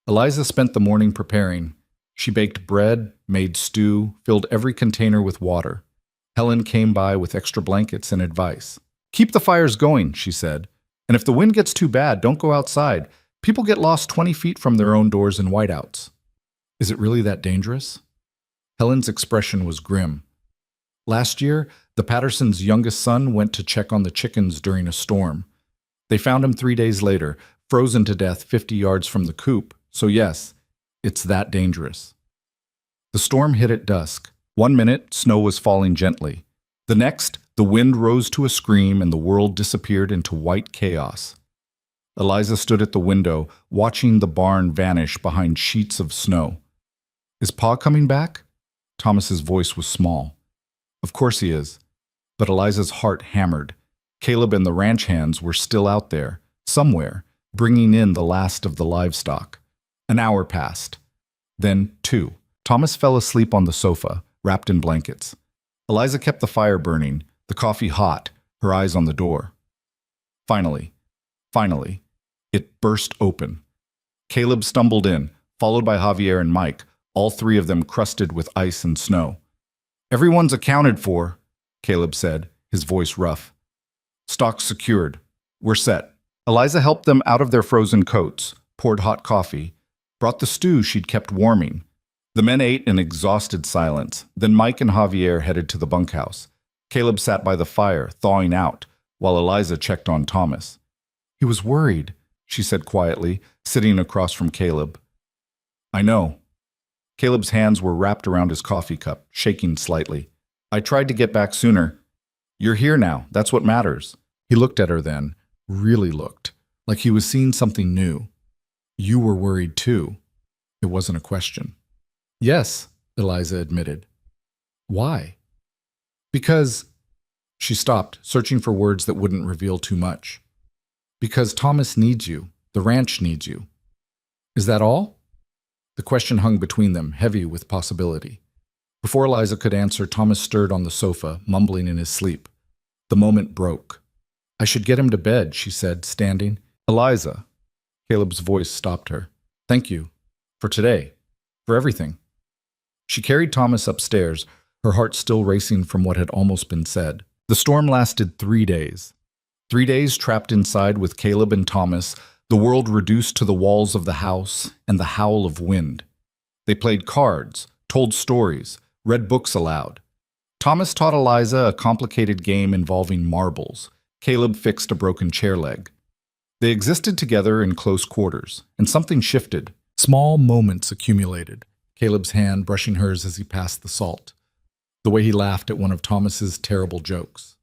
Eliza spent the morning preparing. She baked bread, made stew, filled every container with water. Helen came by with extra blankets and advice. Keep the fires going, she said. And if the wind gets too bad, don't go outside. People get lost 20 feet from their own doors in whiteouts. Is it really that dangerous? Helen's expression was grim. Last year, the Pattersons' youngest son went to check on the chickens during a storm. They found him 3 days later, frozen to death 50 yards from the coop. So yes, it's that dangerous. The storm hit at dusk. 1 minute, snow was falling gently. The next, the wind rose to a scream and the world disappeared into white chaos. Eliza stood at the window, watching the barn vanish behind sheets of snow. Is Pa coming back? Thomas's voice was small. Of course he is. But Eliza's heart hammered. Caleb and the ranch hands were still out there, somewhere, bringing in the last of the livestock. An hour passed. Then 2. Thomas fell asleep on the sofa, wrapped in blankets. Eliza kept the fire burning, the coffee hot, her eyes on the door. Finally, it burst open. Caleb stumbled in, followed by Javier and Mike, all 3 of them crusted with ice and snow. Everyone's accounted for, Caleb said, his voice rough. Stock secured. We're set. Eliza helped them out of their frozen coats, poured hot coffee, brought the stew she'd kept warming. The men ate in exhausted silence. Then Mike and Javier headed to the bunkhouse. Caleb sat by the fire, thawing out, while Eliza checked on Thomas. He was worried, she said quietly, sitting across from Caleb. I know. Caleb's hands were wrapped around his coffee cup, shaking slightly. I tried to get back sooner. You're here now. That's what matters. He looked at her then, really looked, like he was seeing something new. You were worried too. It wasn't a question. Yes, Eliza admitted. Why? Because... She stopped, searching for words that wouldn't reveal too much. Because Thomas needs you. The ranch needs you. Is that all? The question hung between them, heavy with possibility. Before Eliza could answer, Thomas stirred on the sofa, mumbling in his sleep. The moment broke. I should get him to bed, she said, standing. Eliza. Caleb's voice stopped her. Thank you. For today. For everything. She carried Thomas upstairs, her heart still racing from what had almost been said. The storm lasted 3 days. 3 days trapped inside with Caleb and Thomas, the world reduced to the walls of the house and the howl of wind. They played cards, told stories, read books aloud. Thomas taught Eliza a complicated game involving marbles. Caleb fixed a broken chair leg. They existed together in close quarters, and something shifted. Small moments accumulated, Caleb's hand brushing hers as he passed the salt. The way he laughed at one of Thomas's terrible jokes.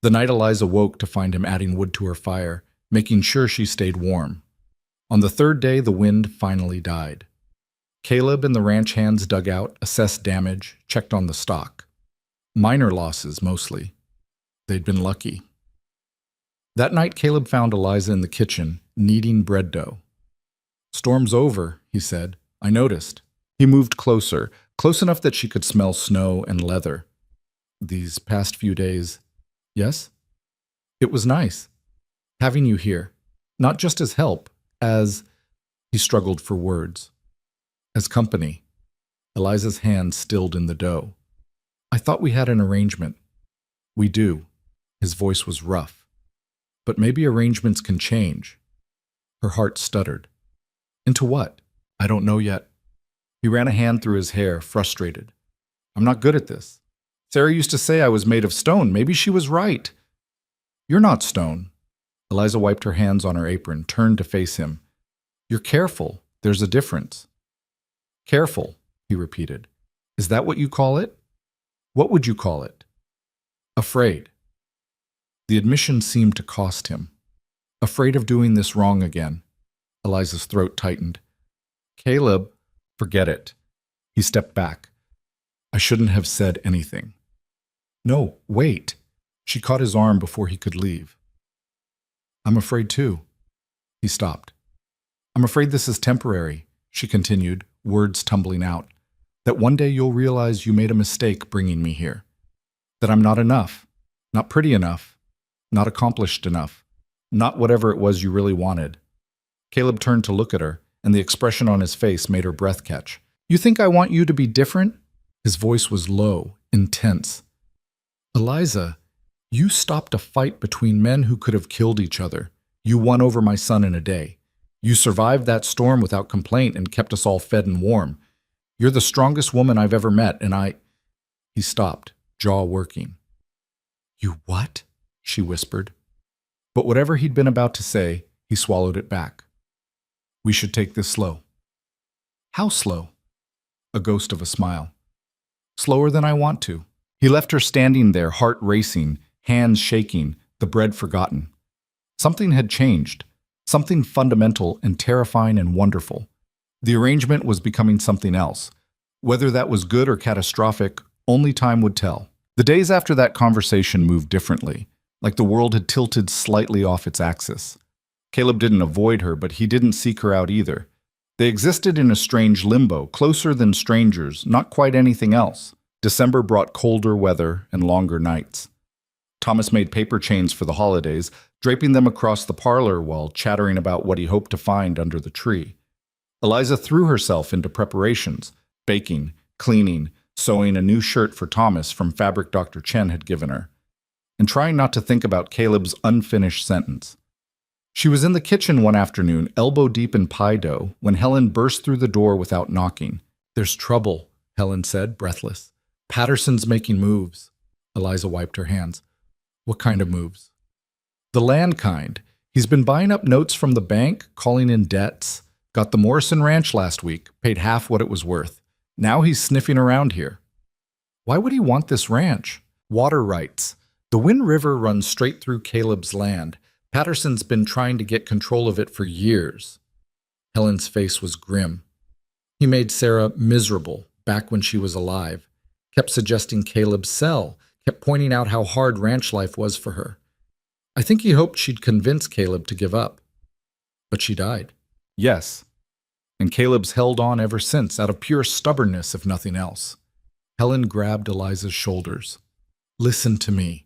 The night Eliza woke to find him adding wood to her fire, making sure she stayed warm. On the 3rd day, the wind finally died. Caleb and the ranch hands dug out, assessed damage, checked on the stock. Minor losses, mostly. They'd been lucky. That night, Caleb found Eliza in the kitchen, kneading bread dough. Storm's over, he said. I noticed. He moved closer, close enough that she could smell snow and leather. These past few days, yes? It was nice. Having you here, not just as help, as, he struggled for words, as company. Eliza's hand stilled in the dough. I thought we had an arrangement. We do. His voice was rough. But maybe arrangements can change. Her heart stuttered. Into what? I don't know yet. He ran a hand through his hair, frustrated. I'm not good at this. Sarah used to say I was made of stone. Maybe she was right. You're not stone. Eliza wiped her hands on her apron, turned to face him. You're careful. There's a difference. Careful, he repeated. Is that what you call it? What would you call it? Afraid. The admission seemed to cost him. Afraid of doing this wrong again. Eliza's throat tightened. Caleb, forget it. He stepped back. I shouldn't have said anything. No, wait. She caught his arm before he could leave. I'm afraid too. He stopped. I'm afraid this is temporary, she continued, words tumbling out. That one day you'll realize you made a mistake bringing me here. That I'm not enough, not pretty enough, not accomplished enough, not whatever it was you really wanted. Caleb turned to look at her, and the expression on his face made her breath catch. You think I want you to be different? His voice was low, intense. Eliza, you stopped a fight between men who could have killed each other. You won over my son in a day. You survived that storm without complaint and kept us all fed and warm. You're the strongest woman I've ever met, and I... He stopped, jaw working. You what? She whispered. But whatever he'd been about to say, he swallowed it back. We should take this slow. How slow? A ghost of a smile. Slower than I want to. He left her standing there, heart racing, hands shaking, the bread forgotten. Something had changed, something fundamental and terrifying and wonderful. The arrangement was becoming something else. Whether that was good or catastrophic, only time would tell. The days after that conversation moved differently, like the world had tilted slightly off its axis. Caleb didn't avoid her, but he didn't seek her out either. They existed in a strange limbo, closer than strangers, not quite anything else. December brought colder weather and longer nights. Thomas made paper chains for the holidays, draping them across the parlor while chattering about what he hoped to find under the tree. Eliza threw herself into preparations, baking, cleaning, sewing a new shirt for Thomas from fabric Dr. Chen had given her, and trying not to think about Caleb's unfinished sentence. She was in the kitchen one afternoon, elbow deep in pie dough, when Helen burst through the door without knocking. There's trouble, Helen said, breathless. Patterson's making moves. Eliza wiped her hands. What kind of moves? The land kind. He's been buying up notes from the bank, calling in debts. Got the Morrison Ranch last week, paid half what it was worth. Now he's sniffing around here. Why would he want this ranch? Water rights. The Wind River runs straight through Caleb's land. Patterson's been trying to get control of it for years. Helen's face was grim. He made Sarah miserable back when she was alive. Kept suggesting Caleb sell, kept pointing out how hard ranch life was for her. I think he hoped she'd convince Caleb to give up. But she died. Yes. And Caleb's held on ever since, out of pure stubbornness, if nothing else. Helen grabbed Eliza's shoulders. Listen to me.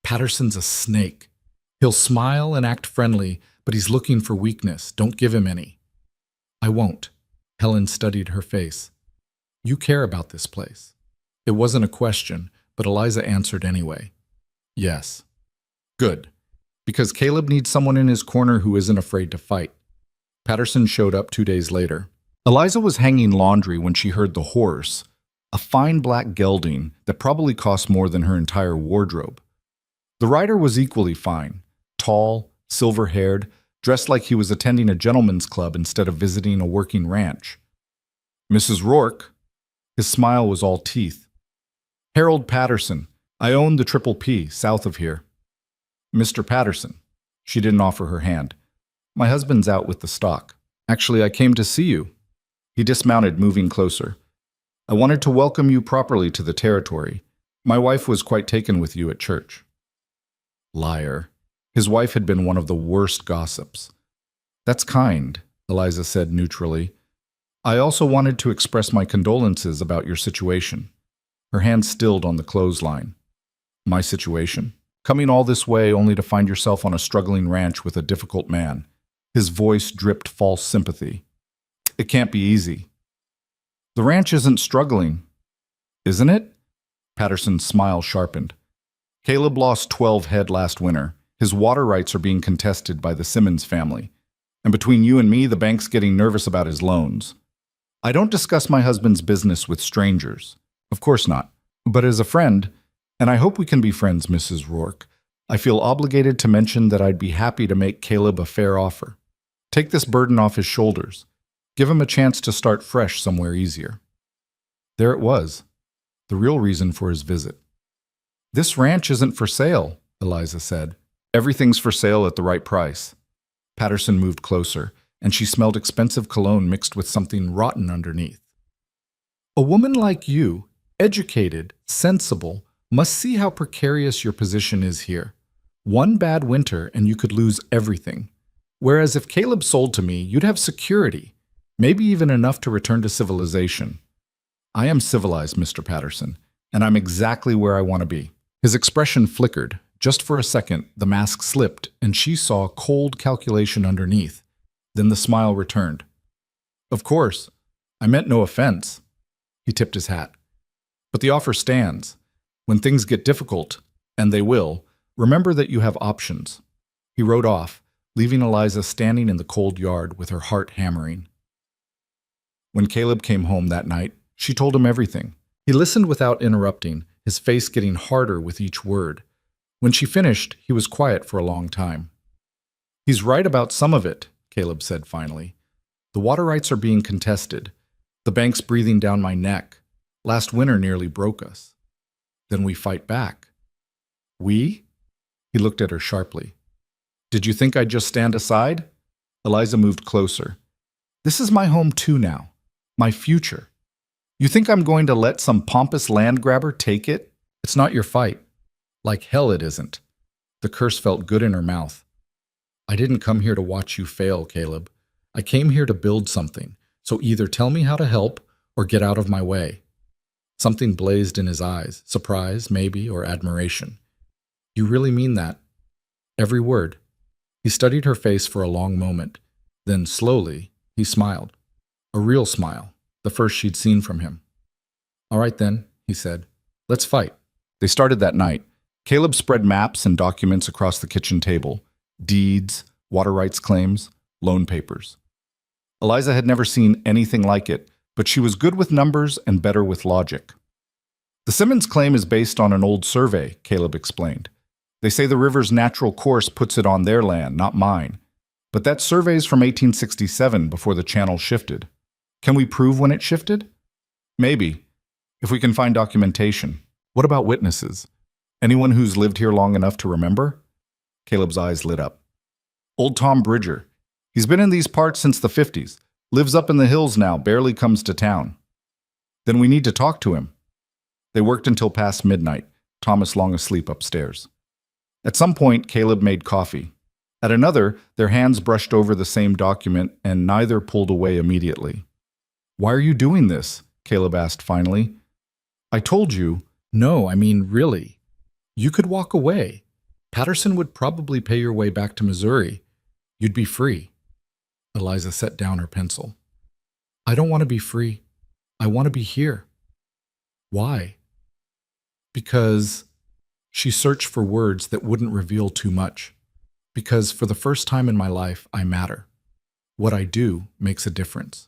Patterson's a snake. He'll smile and act friendly, but he's looking for weakness. Don't give him any. I won't. Helen studied her face. You care about this place. It wasn't a question, but Eliza answered anyway. Yes. Good. Because Caleb needs someone in his corner who isn't afraid to fight. Patterson showed up 2 days later. Eliza was hanging laundry when she heard the horse, a fine black gelding that probably cost more than her entire wardrobe. The rider was equally fine, tall, silver-haired, dressed like he was attending a gentleman's club instead of visiting a working ranch. Mrs. Rourke. His smile was all teeth. Harold Patterson. I own the Triple P, south of here. Mr. Patterson. She didn't offer her hand. My husband's out with the stock. Actually, I came to see you. He dismounted, moving closer. I wanted to welcome you properly to the territory. My wife was quite taken with you at church. Liar. His wife had been one of the worst gossips. That's kind, Eliza said neutrally. I also wanted to express my condolences about your situation. Her hand stilled on the clothesline. My situation? Coming all this way only to find yourself on a struggling ranch with a difficult man. His voice dripped false sympathy. It can't be easy. The ranch isn't struggling, isn't it? Patterson's smile sharpened. Caleb lost 12 head last winter. His water rights are being contested by the Simmons family. And between you and me, the bank's getting nervous about his loans. I don't discuss my husband's business with strangers. Of course not. But as a friend, and I hope we can be friends, Mrs. Rourke, I feel obligated to mention that I'd be happy to make Caleb a fair offer. Take this burden off his shoulders. Give him a chance to start fresh somewhere easier. There it was, the real reason for his visit. This ranch isn't for sale, Eliza said. Everything's for sale at the right price. Patterson moved closer, and she smelled expensive cologne mixed with something rotten underneath. A woman like you, educated, sensible, must see how precarious your position is here. One bad winter and you could lose everything. Whereas if Caleb sold to me, you'd have security, maybe even enough to return to civilization. I am civilized, Mr. Patterson, and I'm exactly where I want to be. His expression flickered. Just for a second, the mask slipped, and she saw cold calculation underneath. Then the smile returned. Of course. I meant no offense. He tipped his hat. But the offer stands. When things get difficult, and they will, remember that you have options. He rode off, leaving Eliza standing in the cold yard with her heart hammering. When Caleb came home that night, she told him everything. He listened without interrupting, his face getting harder with each word. When she finished, he was quiet for a long time. "He's right about some of it," Caleb said finally. "The water rights are being contested. The bank's breathing down my neck. Last winter nearly broke us. Then we fight back." "We?" He looked at her sharply. "Did you think I'd just stand aside?" Eliza moved closer. "This is my home too now. My future. You think I'm going to let some pompous land grabber take it? It's not your fight. Like hell it isn't." The curse felt good in her mouth. "I didn't come here to watch you fail, Caleb. I came here to build something, so either tell me how to help or get out of my way." Something blazed in his eyes, surprise, maybe, or admiration. "You really mean that?" "Every word." He studied her face for a long moment. Then, slowly, he smiled. A real smile, the first she'd seen from him. "All right then," he said. "Let's fight." They started that night. Caleb spread maps and documents across the kitchen table. Deeds, water rights claims, loan papers. Eliza had never seen anything like it, but she was good with numbers and better with logic. "The Simmons claim is based on an old survey," Caleb explained. "They say the river's natural course puts it on their land, not mine. But that survey's from 1867, before the channel shifted. Can we prove when it shifted?" "Maybe, if we can find documentation." "What about witnesses? Anyone who's lived here long enough to remember?" Caleb's eyes lit up. "Old Tom Bridger. He's been in these parts since the 50s. Lives up in the hills now, barely comes to town." "Then we need to talk to him." They worked until past midnight, Thomas long asleep upstairs. At some point, Caleb made coffee. At another, their hands brushed over the same document, and neither pulled away immediately. "Why are you doing this?" Caleb asked finally. "I told you." "No, I mean really. You could walk away. Patterson would probably pay your way back to Missouri. You'd be free." Eliza set down her pencil. "I don't want to be free. I want to be here." "Why?" "Because..." She searched for words that wouldn't reveal too much. "Because for the first time in my life, I matter. What I do makes a difference.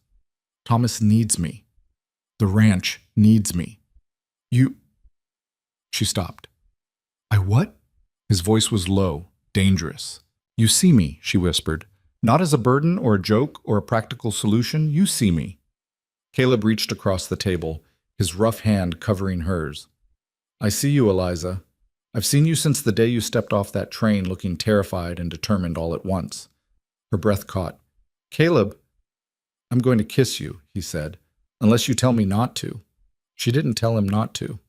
Thomas needs me. The ranch needs me. You..." She stopped. "I what?" His voice was low, dangerous. "You see me," she whispered. "Not as a burden or a joke or a practical solution. You see me." Caleb reached across the table, his rough hand covering hers. "I see you, Eliza. I've seen you since the day you stepped off that train looking terrified and determined all at once." Her breath caught. "Caleb..." "I'm going to kiss you," he said, "unless you tell me not to." She didn't tell him not to.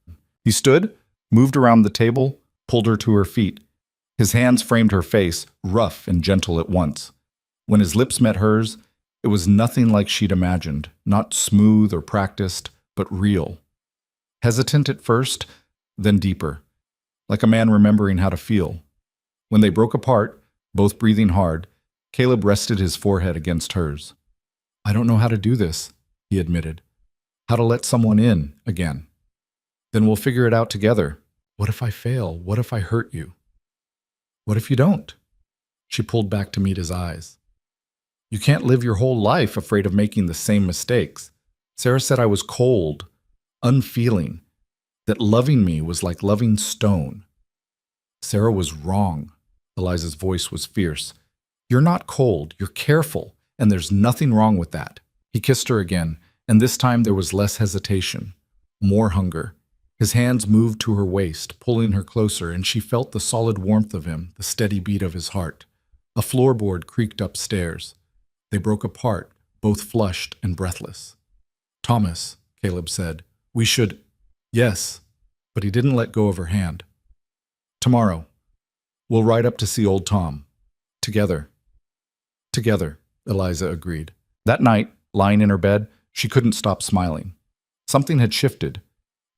He stood, moved around the table, pulled her to her feet. His hands framed her face, rough and gentle at once. When his lips met hers, it was nothing like she'd imagined, not smooth or practiced, but real. Hesitant at first, then deeper, like a man remembering how to feel. When they broke apart, both breathing hard, Caleb rested his forehead against hers. "I don't know how to do this," he admitted. "How to let someone in again. Then we'll figure it out together. What if I fail? What if I hurt you? What if you don't?" She pulled back to meet his eyes. "You can't live your whole life afraid of making the same mistakes. Sarah said I was cold, unfeeling, that loving me was like loving stone." "Sarah was wrong." Eliza's voice was fierce. "You're not cold, you're careful, and there's nothing wrong with that." He kissed her again, and this time there was less hesitation, more hunger. His hands moved to her waist, pulling her closer, and she felt the solid warmth of him, the steady beat of his heart. A floorboard creaked upstairs. They broke apart, both flushed and breathless. "Thomas," Caleb said, "we should..." "Yes," but he didn't let go of her hand. "Tomorrow. We'll ride up to see old Tom. Together." "Together," Eliza agreed. That night, lying in her bed, she couldn't stop smiling. Something had shifted.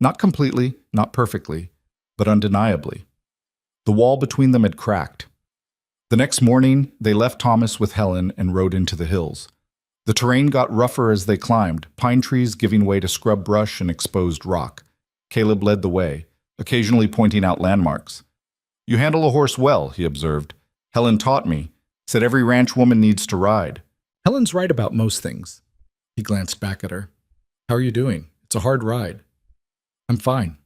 Not completely, not perfectly, but undeniably. The wall between them had cracked. The next morning, they left Thomas with Helen and rode into the hills. The terrain got rougher as they climbed, pine trees giving way to scrub brush and exposed rock. Caleb led the way, occasionally pointing out landmarks. "You handle a horse well," he observed. "Helen taught me. Said every ranch woman needs to ride." "Helen's right about most things." He glanced back at her. "How are you doing? It's a hard ride." "I'm fine."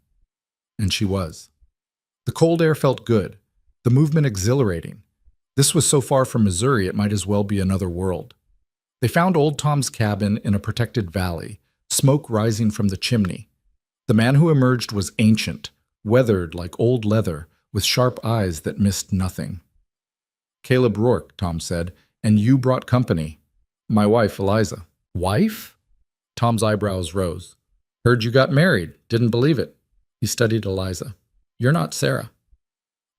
And she was. The cold air felt good, the movement exhilarating. This was so far from Missouri it might as well be another world. They found old Tom's cabin in a protected valley, smoke rising from the chimney. The man who emerged was ancient, weathered like old leather, with sharp eyes that missed nothing. "Caleb Rourke," Tom said, "and you brought company." "My wife, Eliza." "Wife?" Tom's eyebrows rose. "Heard you got married. Didn't believe it." He studied Eliza. "You're not Sarah."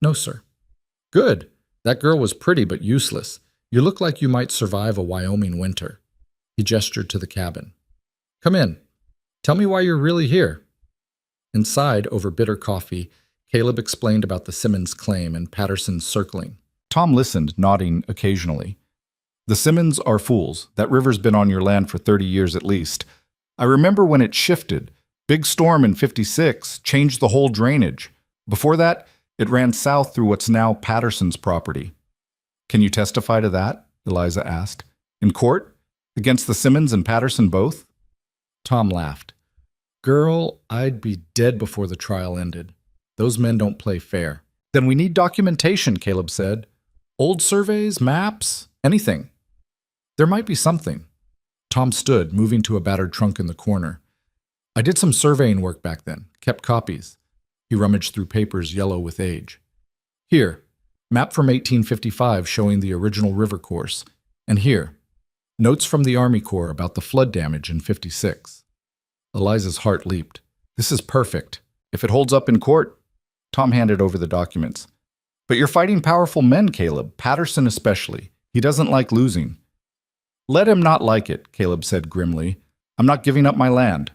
"No, sir." "Good. That girl was pretty but useless. You look like you might survive a Wyoming winter." He gestured to the cabin. "Come in. Tell me why you're really here." Inside, over bitter coffee, Caleb explained about the Simmons claim and Patterson's circling. Tom listened, nodding occasionally. "The Simmons are fools. That river's been on your land for 30 years at least. I remember when it shifted. Big storm in '56 changed the whole drainage. Before that, it ran south through what's now Patterson's property." "Can you testify to that?" Eliza asked. "In court? Against the Simmons and Patterson both?" Tom laughed. "Girl, I'd be dead before the trial ended. Those men don't play fair." "Then we need documentation," Caleb said. "Old surveys, maps, anything." "There might be something." Tom stood, moving to a battered trunk in the corner. "I did some surveying work back then, kept copies." He rummaged through papers yellow with age. "Here, map from 1855 showing the original river course. And here, notes from the Army Corps about the flood damage in '56. Eliza's heart leaped. "This is perfect. If it holds up in court." Tom handed over the documents. "But you're fighting powerful men, Caleb, Patterson especially. He doesn't like losing." "Let him not like it," Caleb said grimly. "I'm not giving up my land."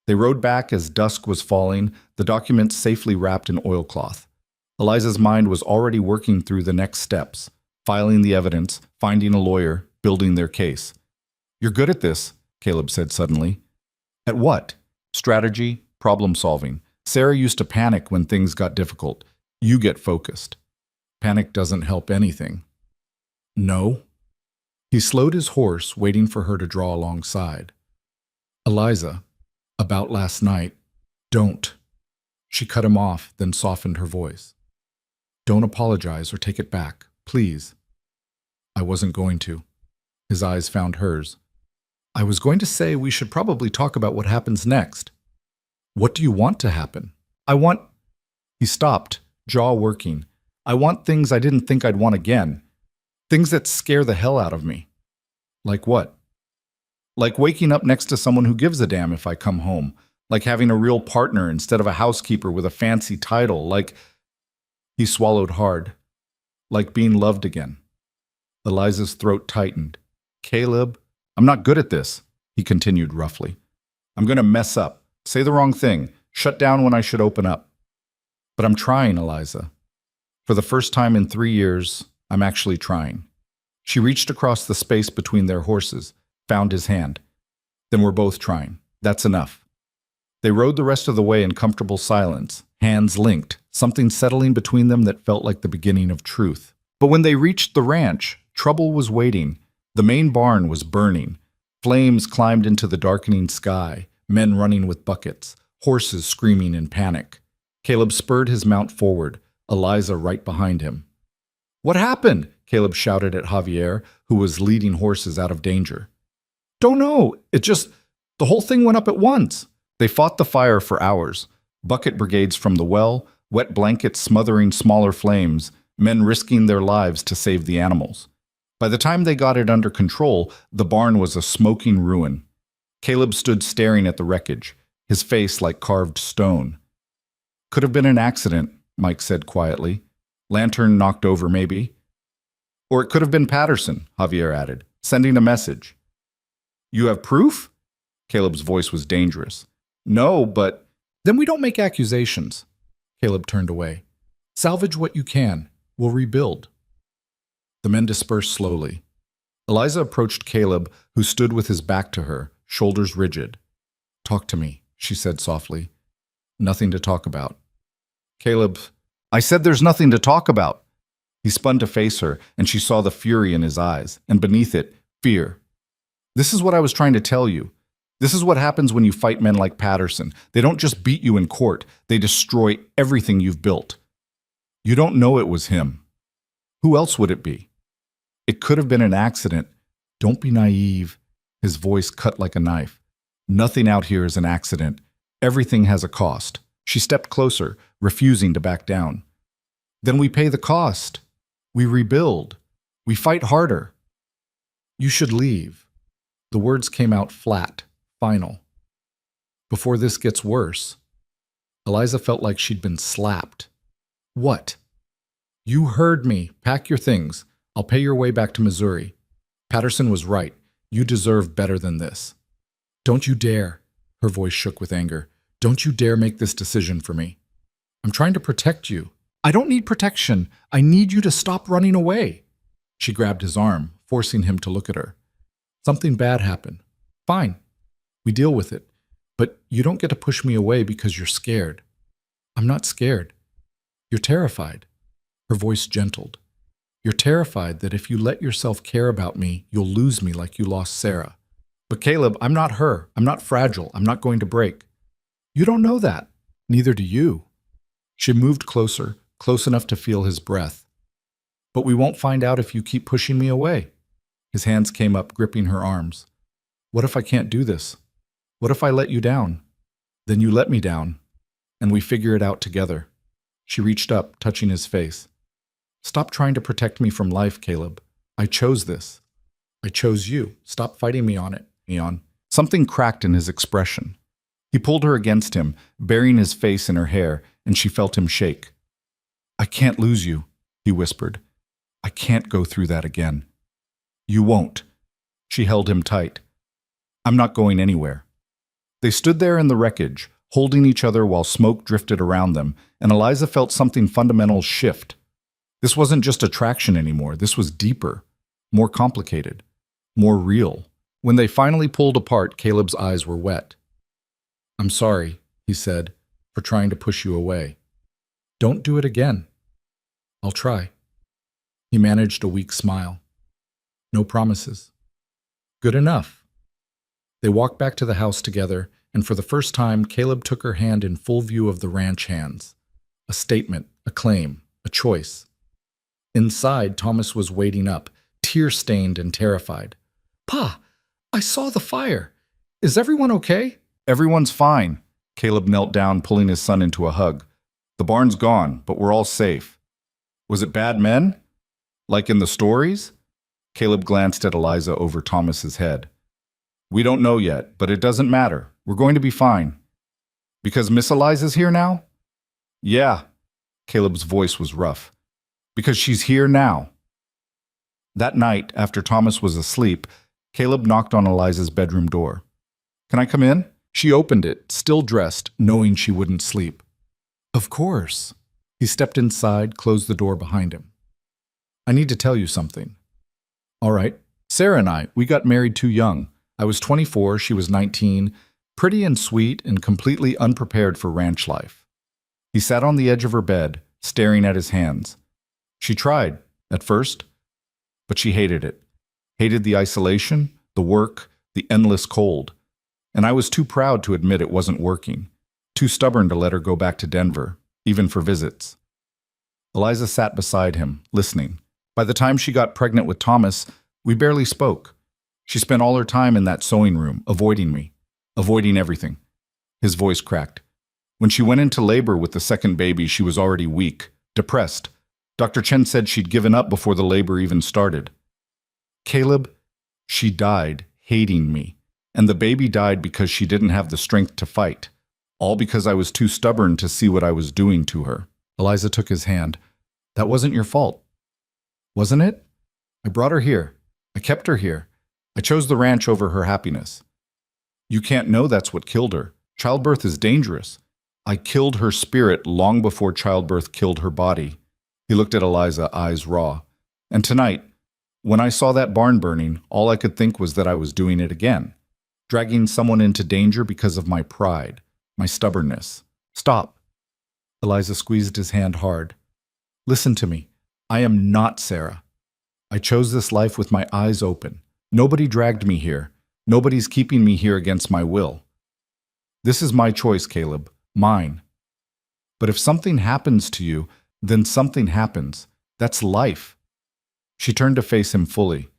They rode back as dusk was falling, the documents safely wrapped in oilcloth. Eliza's mind was already working through the next steps, filing the evidence, finding a lawyer, building their case. "You're good at this," Caleb said suddenly. "At what?" "Strategy, problem solving. Sarah used to panic when things got difficult. You get focused." "Panic doesn't help anything." "No." He slowed his horse, waiting for her to draw alongside. "Eliza, about last night, don't." She cut him off, then softened her voice. "Don't apologize or take it back, please." "I wasn't going to." His eyes found hers. "I was going to say we should probably talk about what happens next." "What do you want to happen?" "I want—" He stopped, jaw working. "I want things I didn't think I'd want again. Things that scare the hell out of me." "Like what?" "Like waking up next to someone who gives a damn if I come home. Like having a real partner instead of a housekeeper with a fancy title. Like—" He swallowed hard. "Like being loved again." Eliza's throat tightened. "Caleb, I'm not good at this," he continued roughly. "I'm going to mess up, say the wrong thing, shut down when I should open up. But I'm trying, Eliza. For the first time in 3 years, I'm actually trying." She reached across the space between their horses, found his hand. "Then we're both trying. That's enough." They rode the rest of the way in comfortable silence, hands linked, something settling between them that felt like the beginning of truth. But when they reached the ranch, trouble was waiting. The main barn was burning. Flames climbed into the darkening sky, men running with buckets, horses screaming in panic. Caleb spurred his mount forward, Eliza right behind him. "What happened?" Caleb shouted at Javier, who was leading horses out of danger. "Don't know. The whole thing went up at once." They fought the fire for hours. Bucket brigades from the well, wet blankets smothering smaller flames, men risking their lives to save the animals. By the time they got it under control, the barn was a smoking ruin. Caleb stood staring at the wreckage, his face like carved stone. "Could have been an accident," Mike said quietly. "Lantern knocked over, maybe." "Or it could have been Patterson," Javier added, "sending a message." "You have proof?" Caleb's voice was dangerous. "No, but—" "Then we don't make accusations." Caleb turned away. "Salvage what you can. We'll rebuild." The men dispersed slowly. Eliza approached Caleb, who stood with his back to her, shoulders rigid. "Talk to me," she said softly. "Nothing to talk about." Caleb, "I said there's nothing to talk about." He spun to face her, and she saw the fury in his eyes, and beneath it, fear. "This is what I was trying to tell you. This is what happens when you fight men like Patterson. They don't just beat you in court, they destroy everything you've built. You don't know it was him. Who else would it be? It could have been an accident. Don't be naive." His voice cut like a knife. "Nothing out here is an accident. Everything has a cost." She stepped closer, refusing to back down. "Then we pay the cost. We rebuild. We fight harder. You should leave." The words came out flat, final. "Before this gets worse." Eliza felt like she'd been slapped. "What?" "You heard me. Pack your things. I'll pay your way back to Missouri. Patterson was right. You deserve better than this." "Don't you dare." Her voice shook with anger. "Don't you dare make this decision for me. I'm trying to protect you." "I don't need protection. I need you to stop running away." She grabbed his arm, forcing him to look at her. "Something bad happened. Fine. We deal with it. But you don't get to push me away because you're scared." "I'm not scared. You're terrified." Her voice gentled. "You're terrified that if you let yourself care about me, you'll lose me like you lost Sarah." "But Caleb, I'm not her. I'm not fragile. I'm not going to break." "You don't know that. Neither do you." She moved closer, close enough to feel his breath. "But we won't find out if you keep pushing me away." His hands came up, gripping her arms. "What if I can't do this? What if I let you down?" "Then you let me down, and we figure it out together." She reached up, touching his face. "Stop trying to protect me from life, Caleb. I chose this. I chose you. Stop fighting me on it, Eon." Something cracked in his expression. He pulled her against him, burying his face in her hair, and she felt him shake. "I can't lose you," he whispered. "I can't go through that again." "You won't." She held him tight. "I'm not going anywhere." They stood there in the wreckage, holding each other while smoke drifted around them, and Eliza felt something fundamental shift. This wasn't just attraction anymore. This was deeper, more complicated, more real. When they finally pulled apart, Caleb's eyes were wet. "I'm sorry," he said, "for trying to push you away. Don't do it again." "I'll try." He managed a weak smile. "No promises." "Good enough." They walked back to the house together, and for the first time, Caleb took her hand in full view of the ranch hands. A statement, a claim, a choice. Inside, Thomas was waiting up, tear-stained and terrified. "Pa, I saw the fire. Is everyone okay?" "Everyone's fine." Caleb knelt down, pulling his son into a hug. "The barn's gone, but we're all safe." "Was it bad men? Like in the stories?" Caleb glanced at Eliza over Thomas's head. "We don't know yet, but it doesn't matter. We're going to be fine." "Because Miss Eliza's here now?" "Yeah." Caleb's voice was rough. "Because she's here now." That night, after Thomas was asleep, Caleb knocked on Eliza's bedroom door. "Can I come in?" She opened it, still dressed, knowing she wouldn't sleep. "Of course." He stepped inside, closed the door behind him. "I need to tell you something." "All right. Sarah and we got married too young. I was 24, she was 19, pretty and sweet and completely unprepared for ranch life." He sat on the edge of her bed, staring at his hands. She tried, at first, but she hated it. Hated the isolation, the work, the endless cold. And I was too proud to admit it wasn't working. Too stubborn to let her go back to Denver, even for visits. Eliza sat beside him, listening. By the time she got pregnant with Thomas, we barely spoke. She spent all her time in that sewing room, avoiding me, avoiding everything. His voice cracked. When she went into labor with the second baby, she was already weak, depressed. Dr. Chen said she'd given up before the labor even started. "Caleb, she died, hating me. And the baby died because she didn't have the strength to fight. All because I was too stubborn to see what I was doing to her." Eliza took his hand. "That wasn't your fault. Wasn't it? I brought her here. I kept her here. I chose the ranch over her happiness. You can't know that's what killed her. Childbirth is dangerous. I killed her spirit long before childbirth killed her body." He looked at Eliza, eyes raw. "And tonight, When I saw that barn burning, all I could think was that I was doing it again, dragging someone into danger because of my pride, my stubbornness. Stop. Eliza squeezed his hand hard. Listen to me. I am not Sarah. I chose this life with my eyes open. Nobody dragged me here. Nobody's keeping me here against my will. This is my choice, Caleb. Mine. But if something happens to you, then something happens. That's life. She turned to face him fully.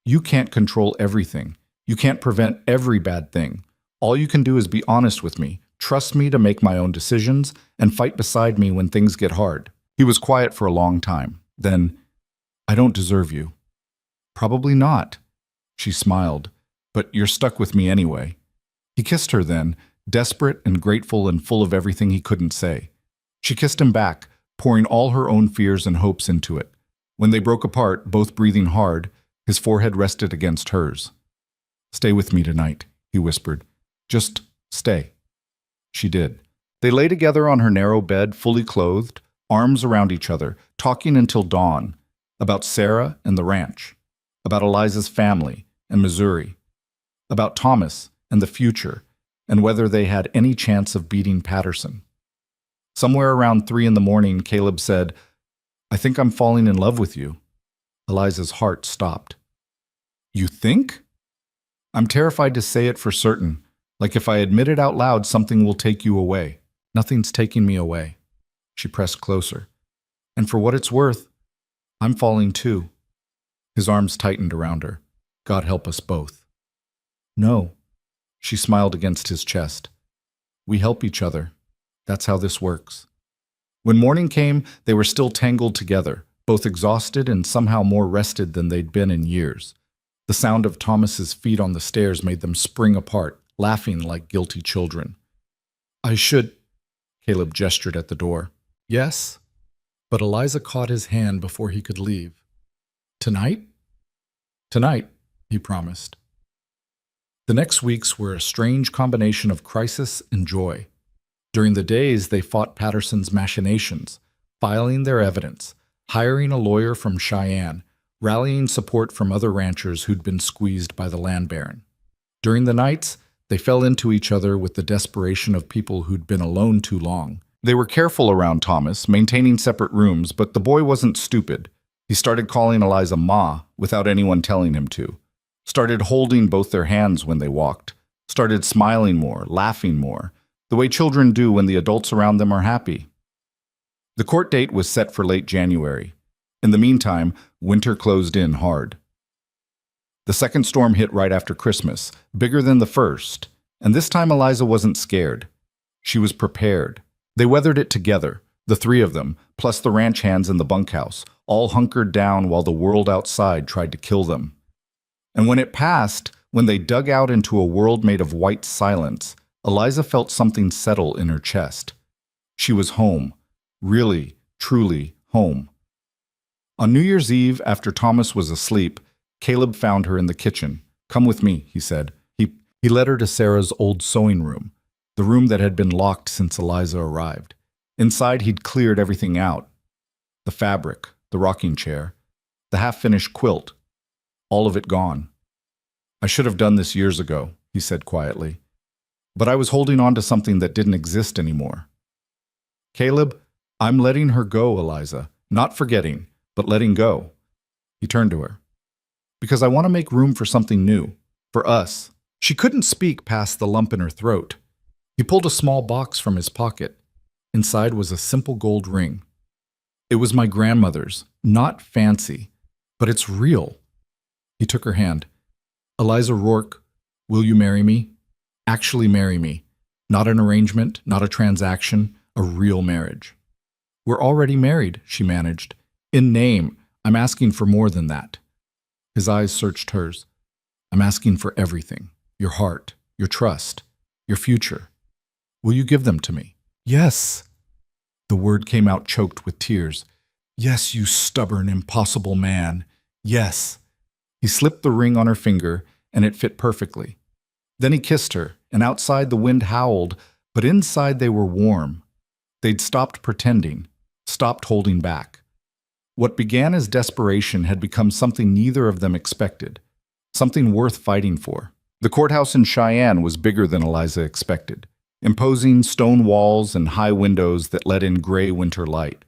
You can't control everything. You can't prevent every bad thing. All you can do is be honest with me, trust me to make my own decisions, and fight beside me when things get hard. He was quiet for a long time. Then, I don't deserve you. Probably not. She smiled. But you're stuck with me anyway. He kissed her then, desperate and grateful and full of everything he couldn't say. She kissed him back, pouring all her own fears and hopes into it. When they broke apart, both breathing hard, his forehead rested against hers. Stay with me tonight, he whispered. Just stay. She did. They lay together on her narrow bed, fully clothed, arms around each other, talking until dawn, about Sarah and the ranch, about Eliza's family and Missouri, about Thomas and the future, and whether they had any chance of beating Patterson. Somewhere around 3 a.m, Caleb said, I think I'm falling in love with you. Eliza's heart stopped. You think? I'm terrified to say it for certain. Like if I admit it out loud, something will take you away. Nothing's taking me away. She pressed closer. And for what it's worth, I'm falling too. His arms tightened around her. God help us both. No. She smiled against his chest. We help each other. That's how this works. When morning came, they were still tangled together, both exhausted and somehow more rested than they'd been in years. The sound of Thomas's feet on the stairs made them spring apart, laughing like guilty children. I should... Caleb gestured at the door. Yes? But Eliza caught his hand before he could leave. Tonight? Tonight, he promised. The next weeks were a strange combination of crisis and joy. During the days, they fought Patterson's machinations, filing their evidence, hiring a lawyer from Cheyenne, rallying support from other ranchers who'd been squeezed by the land baron. During the nights, they fell into each other with the desperation of people who'd been alone too long. They were careful around Thomas, maintaining separate rooms, but the boy wasn't stupid. He started calling Eliza Ma without anyone telling him to. Started holding both their hands when they walked. Started smiling more, laughing more, the way children do when the adults around them are happy. The court date was set for late January. In the meantime, winter closed in hard. The second storm hit right after Christmas, bigger than the first, and this time Eliza wasn't scared. She was prepared. They weathered it together, the three of them, plus the ranch hands in the bunkhouse, all hunkered down while the world outside tried to kill them. And when it passed, when they dug out into a world made of white silence, Eliza felt something settle in her chest. She was home. Really, truly home. On New Year's Eve, after Thomas was asleep, Caleb found her in the kitchen. Come with me, he said. He led her to Sarah's old sewing room, the room that had been locked since Eliza arrived. Inside, he'd cleared everything out. The fabric, the rocking chair, the half-finished quilt, all of it gone. I should have done this years ago, he said quietly. But I was holding on to something that didn't exist anymore. Caleb, I'm letting her go, Eliza. Not forgetting, but letting go. He turned to her. Because I want to make room for something new. For us. She couldn't speak past the lump in her throat. He pulled a small box from his pocket. Inside was a simple gold ring. It was my grandmother's, not fancy, but it's real. He took her hand. Eliza Rourke, will you marry me? Actually marry me. Not an arrangement, not a transaction, a real marriage. We're already married, she managed. In name, I'm asking for more than that. His eyes searched hers. I'm asking for everything. Your heart, your trust, your future. Will you give them to me? Yes. The word came out choked with tears. Yes, you stubborn, impossible man. Yes. He slipped the ring on her finger, and it fit perfectly. Then he kissed her, and outside the wind howled, but inside they were warm. They'd stopped pretending, stopped holding back. What began as desperation had become something neither of them expected, something worth fighting for. The courthouse in Cheyenne was bigger than Eliza expected, imposing stone walls and high windows that let in gray winter light.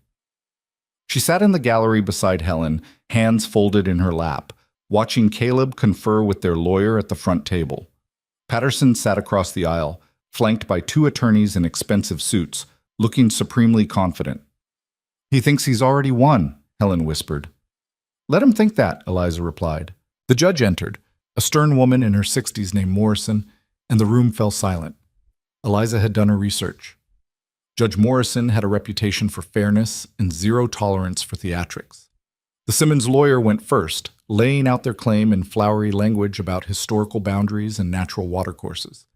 She sat in the gallery beside Helen, hands folded in her lap, watching Caleb confer with their lawyer at the front table. Patterson sat across the aisle, flanked by two attorneys in expensive suits, looking supremely confident. "He thinks he's already won," Helen whispered. "Let him think that," Eliza replied. The judge entered, a stern woman in her 60s named Morrison, and the room fell silent. Eliza had done her research. Judge Morrison had a reputation for fairness and zero tolerance for theatrics. The Simmons lawyer went first, laying out their claim in flowery language about historical boundaries and natural watercourses.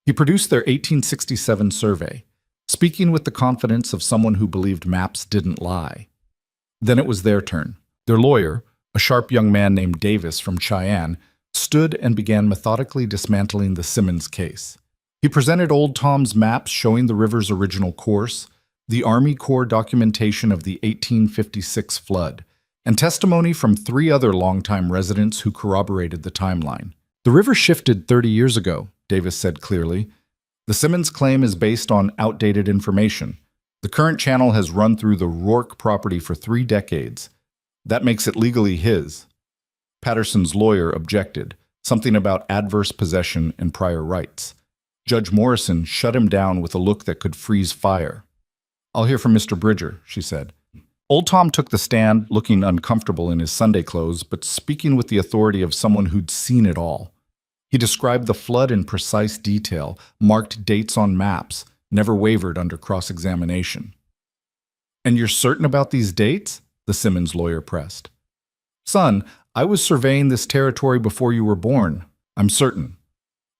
He produced their 1867 survey, speaking with the confidence of someone who believed maps didn't lie. Then it was their turn. Their lawyer, a sharp young man named Davis from Cheyenne, stood and began methodically dismantling the Simmons case. He presented Old Tom's maps showing the river's original course, the Army Corps documentation of the 1856 flood, and testimony from 3 other longtime residents who corroborated the timeline. "The river shifted 30 years ago," Davis said clearly. "The Simmons claim is based on outdated information. The current channel has run through the Rourke property for 3 decades. That makes it legally his." Patterson's lawyer objected, something about adverse possession and prior rights. Judge Morrison shut him down with a look that could freeze fire. "I'll hear from Mr. Bridger," she said. Old Tom took the stand, looking uncomfortable in his Sunday clothes, but speaking with the authority of someone who'd seen it all. He described the flood in precise detail, marked dates on maps, never wavered under cross-examination. "And you're certain about these dates?" the Simmons lawyer pressed. "Son, I was surveying this territory before you were born. I'm certain."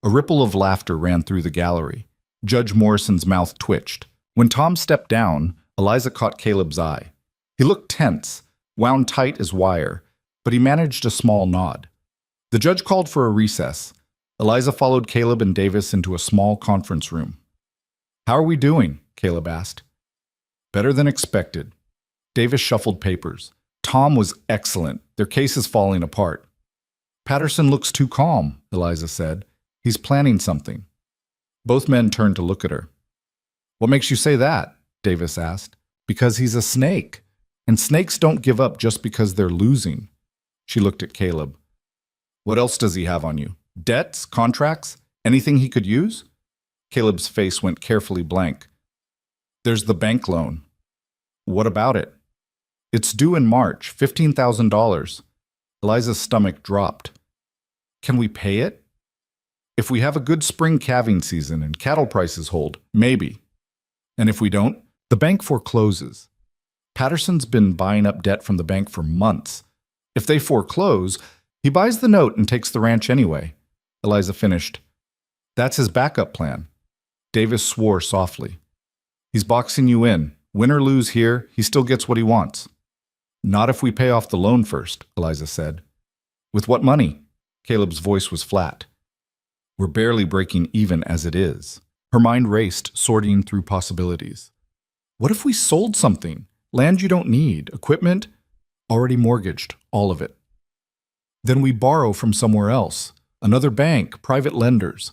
A ripple of laughter ran through the gallery. Judge Morrison's mouth twitched. When Tom stepped down, Eliza caught Caleb's eye. He looked tense, wound tight as wire, but he managed a small nod. The judge called for a recess. Eliza followed Caleb and Davis into a small conference room. "How are we doing?" Caleb asked. "Better than expected." Davis shuffled papers. "Tom was excellent. Their case is falling apart." "Patterson looks too calm," Eliza said. "He's planning something." Both men turned to look at her. "What makes you say that?" Davis asked. "Because he's a snake. And snakes don't give up just because they're losing." She looked at Caleb. "What else does he have on you? Debts? Contracts? Anything he could use?" Caleb's face went carefully blank. "There's the bank loan." "What about it?" "It's due in March, $15,000. Eliza's stomach dropped. "Can we pay it?" "If we have a good spring calving season and cattle prices hold, maybe. And if we don't, the bank forecloses. Patterson's been buying up debt from the bank for months. If they foreclose, he buys the note and takes the ranch anyway." Eliza finished. "That's his backup plan." Davis swore softly. "He's boxing you in. Win or lose here, he still gets what he wants." "Not if we pay off the loan first," Eliza said. "With what money?" Caleb's voice was flat. "We're barely breaking even as it is." Her mind raced, sorting through possibilities. "What if we sold something? Land you don't need, equipment, already mortgaged, all of it. Then we borrow from somewhere else, another bank, private lenders.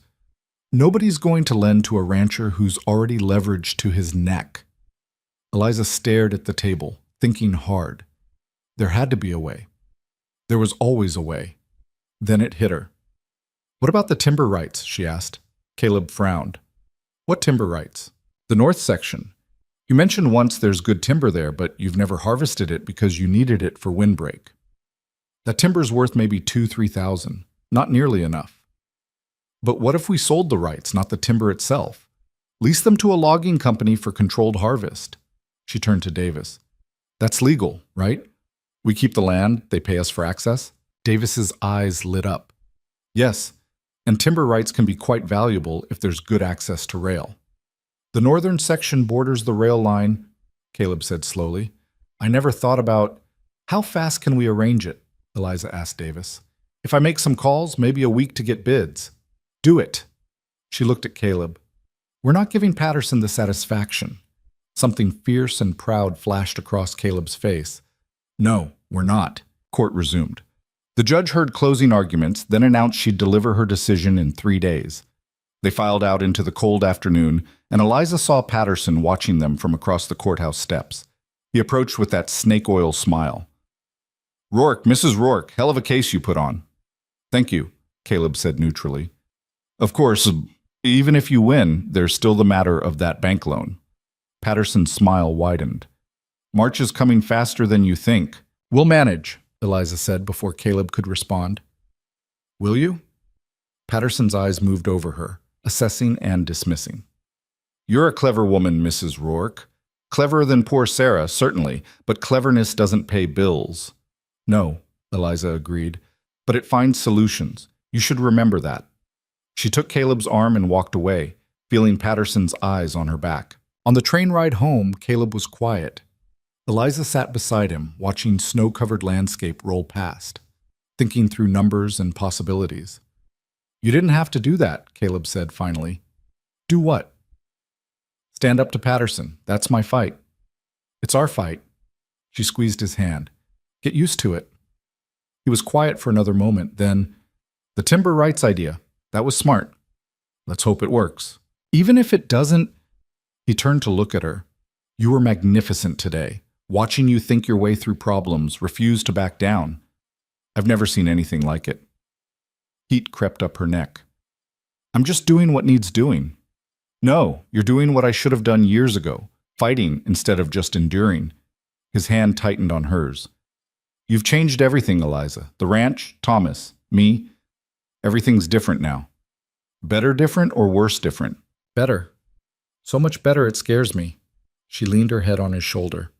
Nobody's going to lend to a rancher who's already leveraged to his neck." Eliza stared at the table, thinking hard. There had to be a way. There was always a way. Then it hit her. "What about the timber rights?" she asked. Caleb frowned. "What timber rights?" "The north section. You mentioned once there's good timber there, but you've never harvested it because you needed it for windbreak. That timber's worth maybe $2,000-3,000. Not nearly enough." "But what if we sold the rights, not the timber itself? Lease them to a logging company for controlled harvest." She turned to Davis. "That's legal, right? We keep the land, they pay us for access?" Davis's eyes lit up. "Yes, and timber rights can be quite valuable if there's good access to rail." "The northern section borders the rail line," Caleb said slowly. "I never thought about—" "How fast can we arrange it?" Eliza asked Davis. "If I make some calls, maybe a week to get bids." "Do it." She looked at Caleb. "We're not giving Patterson the satisfaction." Something fierce and proud flashed across Caleb's face. No, we're not, court resumed. The judge heard closing arguments, then announced she'd deliver her decision in 3 days. They filed out into the cold afternoon, and Eliza saw Patterson watching them from across the courthouse steps. He approached with that snake oil smile. Rourke, Mrs. Rourke, hell of a case you put on. Thank you, Caleb said neutrally. Of course, even if you win, there's still the matter of that bank loan. Patterson's smile widened. March is coming faster than you think. We'll manage, Eliza said before Caleb could respond. Will you? Patterson's eyes moved over her, assessing and dismissing. You're a clever woman, Mrs. Rourke. Cleverer than poor Sarah, certainly, but cleverness doesn't pay bills. No, Eliza agreed, but it finds solutions. You should remember that. She took Caleb's arm and walked away, feeling Patterson's eyes on her back. On the train ride home, Caleb was quiet. Eliza sat beside him, watching snow-covered landscape roll past, thinking through numbers and possibilities. You didn't have to do that, Caleb said finally. Do what? Stand up to Patterson. That's my fight. It's our fight. She squeezed his hand. Get used to it. He was quiet for another moment, then, the timber rights idea. That was smart. Let's hope it works. Even if it doesn't, he turned to look at her. You were magnificent today. Watching you think your way through problems, refuse to back down. I've never seen anything like it. Heat crept up her neck. I'm just doing what needs doing. No, you're doing what I should have done years ago, fighting instead of just enduring. His hand tightened on hers. You've changed everything, Eliza. The ranch, Thomas, me. Everything's different now. Better different or worse different? Better. So much better it scares me. She leaned her head on his shoulder.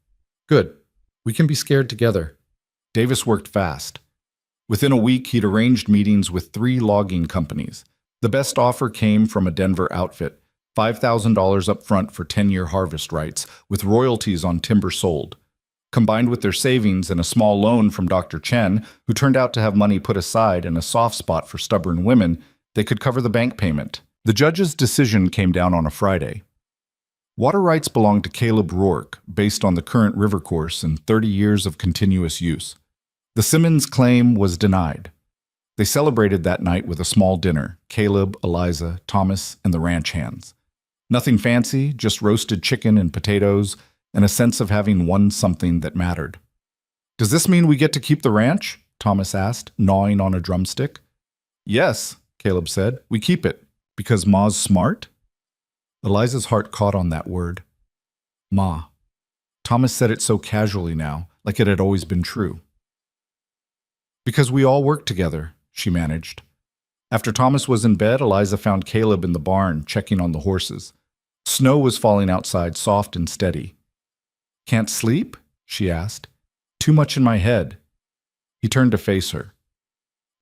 Good. We can be scared together. Davis worked fast. Within a week, he'd arranged meetings with 3 logging companies. The best offer came from a Denver outfit, $5,000 up front for 10-year harvest rights, with royalties on timber sold. Combined with their savings and a small loan from Dr. Chen, who turned out to have money put aside and a soft spot for stubborn women, they could cover the bank payment. The judge's decision came down on a Friday. Water rights belonged to Caleb Rourke, based on the current river course and 30 years of continuous use. The Simmons claim was denied. They celebrated that night with a small dinner, Caleb, Eliza, Thomas, and the ranch hands. Nothing fancy, just roasted chicken and potatoes, and a sense of having won something that mattered. Does this mean we get to keep the ranch? Thomas asked, gnawing on a drumstick. Yes, Caleb said, we keep it. Because Ma's smart? Eliza's heart caught on that word. Ma. Thomas said it so casually now, like it had always been true. Because we all work together, she managed. After Thomas was in bed, Eliza found Caleb in the barn, checking on the horses. Snow was falling outside, soft and steady. Can't sleep? She asked. Too much in my head. He turned to face her.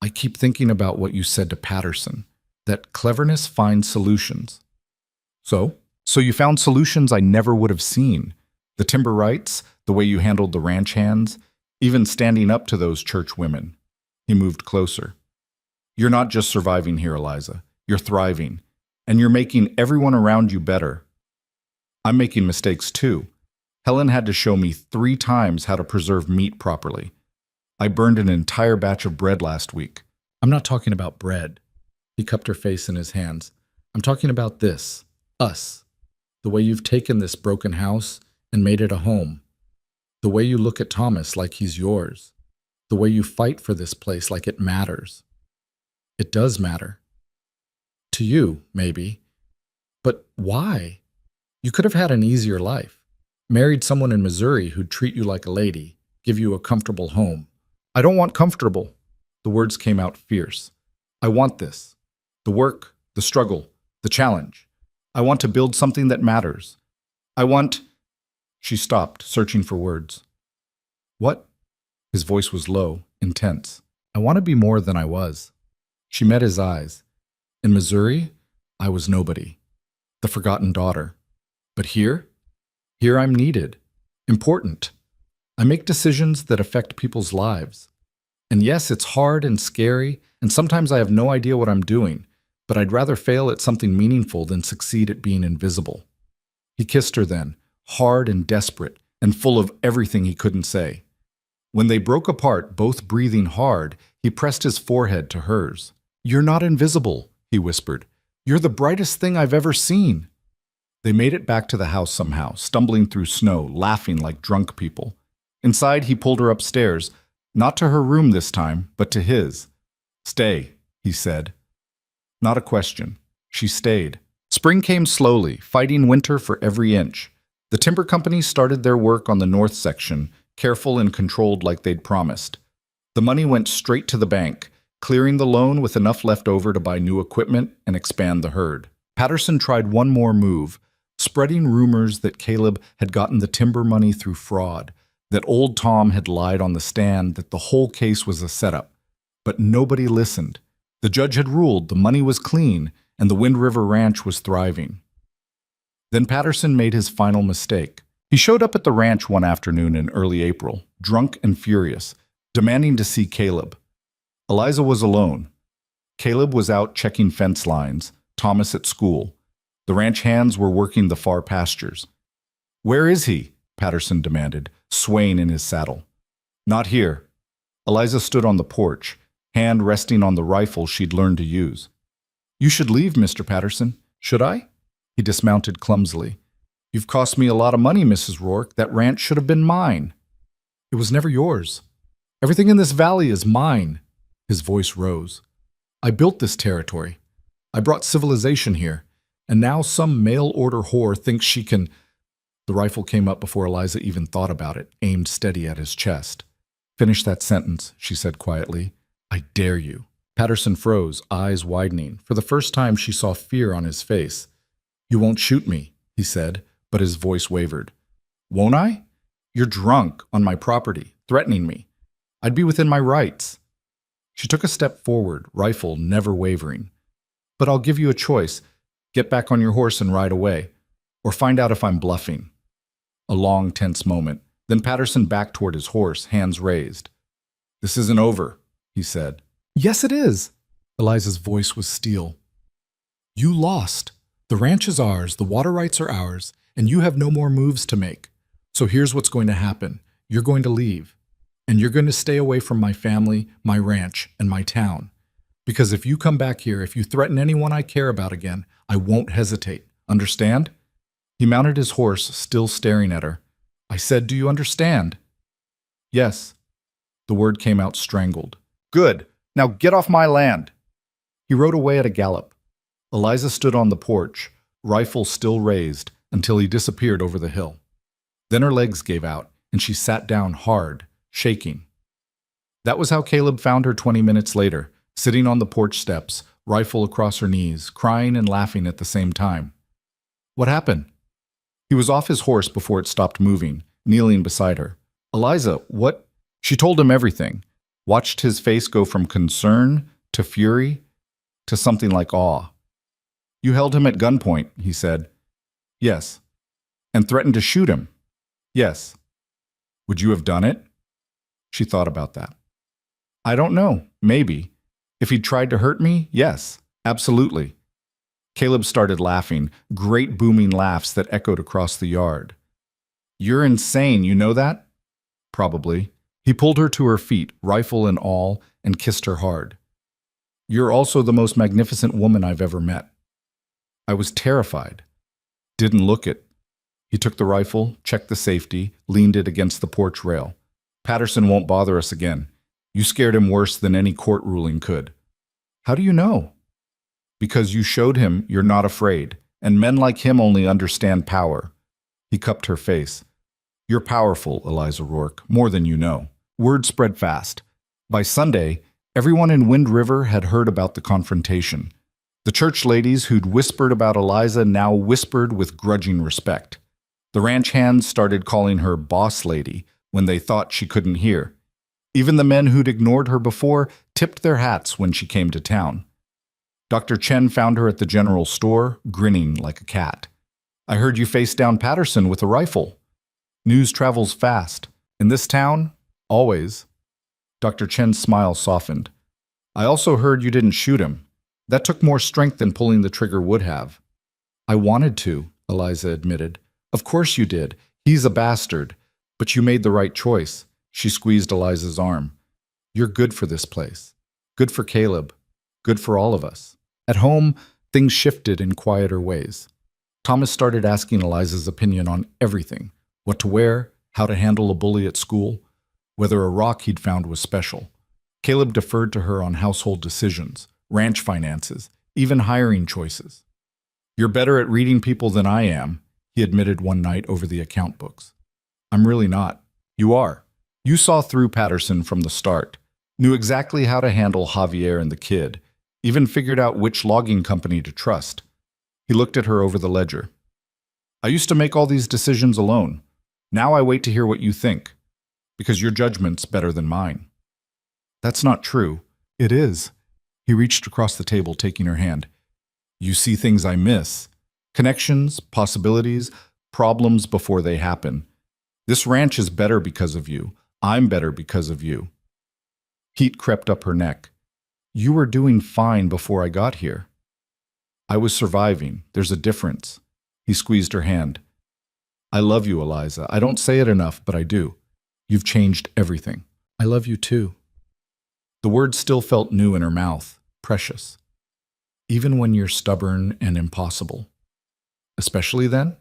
I keep thinking about what you said to Patterson, that cleverness finds solutions. So you found solutions I never would have seen. The timber rights, the way you handled the ranch hands, even standing up to those church women. He moved closer. You're not just surviving here, Eliza. You're thriving. And you're making everyone around you better. I'm making mistakes too. Helen had to show me 3 times how to preserve meat properly. I burned an entire batch of bread last week. I'm not talking about bread. He cupped her face in his hands. I'm talking about this. Us. The way you've taken this broken house and made it a home. The way you look at Thomas like he's yours. The way you fight for this place like it matters. It does matter. To you, maybe. But why? You could have had an easier life. Married someone in Missouri who'd treat you like a lady, give you a comfortable home. I don't want comfortable. The words came out fierce. I want this. The work, the struggle, the challenge. I want to build something that matters. I want... She stopped, searching for words. What? His voice was low, intense. I want to be more than I was. She met his eyes. In Missouri, I was nobody. The forgotten daughter. But here I'm needed. Important. I make decisions that affect people's lives. And yes, it's hard and scary, and sometimes I have no idea what I'm doing, but I'd rather fail at something meaningful than succeed at being invisible. He kissed her then, hard and desperate, and full of everything he couldn't say. When they broke apart, both breathing hard, he pressed his forehead to hers. "You're not invisible," he whispered. "You're the brightest thing I've ever seen." They made it back to the house somehow, stumbling through snow, laughing like drunk people. Inside, he pulled her upstairs, not to her room this time, but to his. "Stay," he said. Not a question. She stayed. Spring came slowly, fighting winter for every inch. The timber company started their work on the north section, careful and controlled like they'd promised. The money went straight to the bank, clearing the loan with enough left over to buy new equipment and expand the herd. Patterson tried one more move, spreading rumors that Caleb had gotten the timber money through fraud, that old Tom had lied on the stand, that the whole case was a setup. But nobody listened. The judge had ruled the money was clean and the Wind River Ranch was thriving. Then Patterson made his final mistake. He showed up at the ranch one afternoon in early April, drunk and furious, demanding to see Caleb. Eliza was alone. Caleb was out checking fence lines, Thomas at school. The ranch hands were working the far pastures. "Where is he?" Patterson demanded, swaying in his saddle. "Not here." Eliza stood on the porch, hand resting on the rifle she'd learned to use. "You should leave, Mr. Patterson." "Should I?" He dismounted clumsily. "You've cost me a lot of money, Mrs. Rourke. That ranch should have been mine." "It was never yours. Everything in this valley is mine." His voice rose. "I built this territory. I brought civilization here. And now some mail-order whore thinks she can—" The rifle came up before Eliza even thought about it, aimed steady at his chest. "Finish that sentence," she said quietly. "I dare you." Patterson froze, eyes widening. For the first time, she saw fear on his face. "You won't shoot me," he said, but his voice wavered. "Won't I? You're drunk, on my property, threatening me. I'd be within my rights." She took a step forward, rifle never wavering. "But I'll give you a choice. Get back on your horse and ride away. Or find out if I'm bluffing." A long, tense moment. Then Patterson backed toward his horse, hands raised. "This isn't over," he said. "Yes, it is." Eliza's voice was steel. "You lost. The ranch is ours, the water rights are ours, and you have no more moves to make. So here's what's going to happen. You're going to leave. And you're going to stay away from my family, my ranch, and my town. Because if you come back here, if you threaten anyone I care about again, I won't hesitate. Understand?" He mounted his horse, still staring at her. "I said, do you understand?" "Yes." The word came out strangled. "Good. Now get off my land." He rode away at a gallop. Eliza stood on the porch, rifle still raised, until he disappeared over the hill. Then her legs gave out, and she sat down hard, shaking. That was how Caleb found her 20 minutes later, sitting on the porch steps, rifle across her knees, crying and laughing at the same time. "What happened?" He was off his horse before it stopped moving, kneeling beside her. "Eliza, what?" She told him everything, watched his face go from concern to fury to something like awe. "You held him at gunpoint," he said. "Yes." "And threatened to shoot him?" "Yes." "Would you have done it?" She thought about that. "I don't know. Maybe. If he'd tried to hurt me, yes, absolutely." Caleb started laughing, great booming laughs that echoed across the yard. "You're insane, you know that?" "Probably." He pulled her to her feet, rifle and all, and kissed her hard. "You're also the most magnificent woman I've ever met." I was terrified. Didn't look it. He took the rifle, checked the safety, leaned it against the porch rail. "Patterson won't bother us again. You scared him worse than any court ruling could." "How do you know?" "Because you showed him you're not afraid, and men like him only understand power." He cupped her face. "You're powerful, Eliza Rourke, more than you know." Word spread fast. By Sunday, everyone in Wind River had heard about the confrontation. The church ladies who'd whispered about Eliza now whispered with grudging respect. The ranch hands started calling her boss lady when they thought she couldn't hear. Even the men who'd ignored her before tipped their hats when she came to town. Dr. Chen found her at the general store, grinning like a cat. "I heard you faced down Patterson with a rifle." "News travels fast. In this town, always." Dr. Chen's smile softened. "I also heard you didn't shoot him. That took more strength than pulling the trigger would have." "I wanted to," Eliza admitted. "Of course you did. He's a bastard. But you made the right choice. She squeezed Eliza's arm. You're good for this place. Good for Caleb. Good for all of us. At home, things shifted in quieter ways. Thomas started asking Eliza's opinion on everything: what to wear, how to handle a bully at school, whether a rock he'd found was special. Caleb deferred to her on household decisions, ranch finances, even hiring choices. You're better at reading people than I am, he admitted one night over the account books. I'm really not. You are. You saw through Patterson from the start, knew exactly how to handle Javier and the kid, even figured out which logging company to trust. He looked at her over the ledger. I used to make all these decisions alone. Now I wait to hear what you think, because your judgment's better than mine. That's not true. It is. He reached across the table, taking her hand. You see things I miss. Connections, possibilities, problems before they happen. This ranch is better because of you. I'm better because of you. Heat crept up her neck. You were doing fine before I got here. I was surviving. There's a difference. He squeezed her hand. I love you, Eliza. I don't say it enough, but I do. You've changed everything. I love you too. The words still felt new in her mouth, precious. Even when you're stubborn and impossible. Especially then?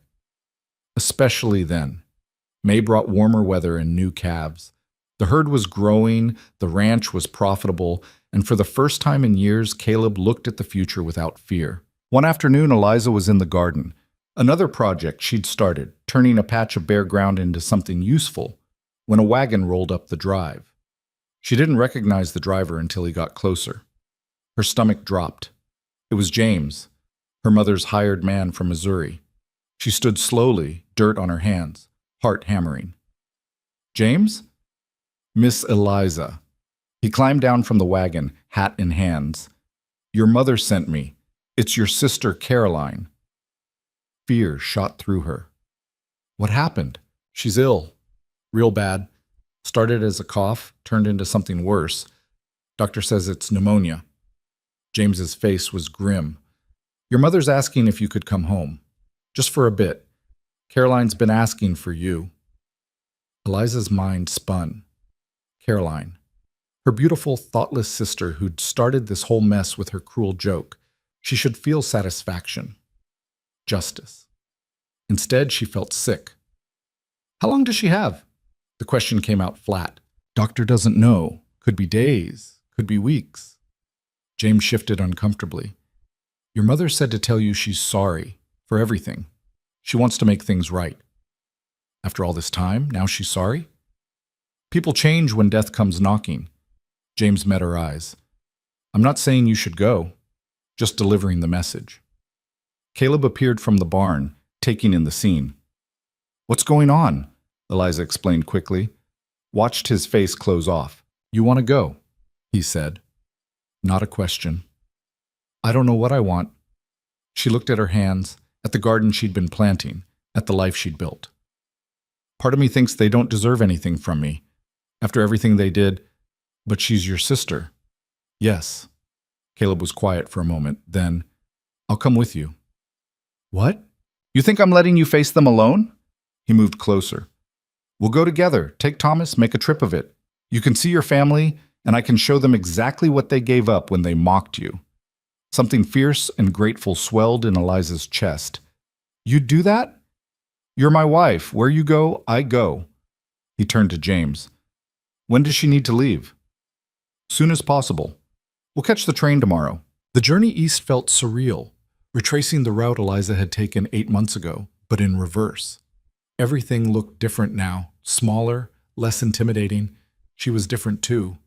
Especially then. May brought warmer weather and new calves. The herd was growing, the ranch was profitable, and for the first time in years, Caleb looked at the future without fear. One afternoon, Eliza was in the garden. Another project she'd started, turning a patch of bare ground into something useful, when a wagon rolled up the drive. She didn't recognize the driver until he got closer. Her stomach dropped. It was James, her mother's hired man from Missouri. She stood slowly, dirt on her hands, heart hammering. James? Miss Eliza. He climbed down from the wagon, hat in hands. Your mother sent me. It's your sister, Caroline. Fear shot through her. What happened? She's ill. Real bad. Started as a cough, turned into something worse. Doctor says it's pneumonia. James's face was grim. Your mother's asking if you could come home. Just for a bit. Caroline's been asking for you. Eliza's mind spun. Caroline. Her beautiful, thoughtless sister who'd started this whole mess with her cruel joke. She should feel satisfaction. Justice. Instead, she felt sick. How long does she have? The question came out flat. Doctor doesn't know. Could be days. Could be weeks. James shifted uncomfortably. Your mother said to tell you she's sorry for everything. She wants to make things right. After all this time, now she's sorry? People change when death comes knocking. James met her eyes. I'm not saying you should go, just delivering the message. Caleb appeared from the barn, taking in the scene. What's going on? Eliza explained quickly. Watched his face close off. You want to go? He said. Not a question. I don't know what I want. She looked at her hands, at the garden she'd been planting, at the life she'd built. Part of me thinks they don't deserve anything from me, after everything they did, but she's your sister. Yes. Caleb was quiet for a moment, then, I'll come with you. What? You think I'm letting you face them alone? He moved closer. We'll go together. Take Thomas, make a trip of it. You can see your family, and I can show them exactly what they gave up when they mocked you. Something fierce and grateful swelled in Eliza's chest. You'd do that? You're my wife. Where you go, I go. He turned to James. When does she need to leave? Soon as possible. We'll catch the train tomorrow. The journey east felt surreal, retracing the route Eliza had taken 8 months ago, but in reverse. Everything looked different now, smaller, less intimidating. She was different too.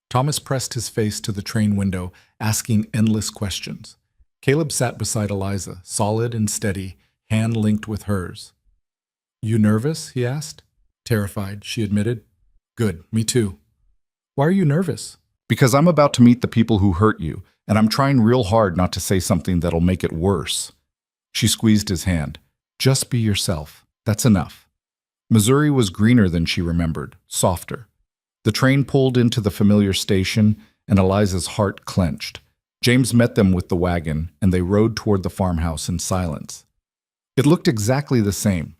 Thomas pressed his face to the train window, asking endless questions. Caleb sat beside Eliza, solid and steady, hand linked with hers. You nervous? He asked. Terrified, she admitted. Good, me too. Why are you nervous? Because I'm about to meet the people who hurt you, and I'm trying real hard not to say something that'll make it worse. She squeezed his hand. Just be yourself. That's enough. Missouri was greener than she remembered, softer. The train pulled into the familiar station, and Eliza's heart clenched. James met them with the wagon, and they rode toward the farmhouse in silence. It looked exactly the same,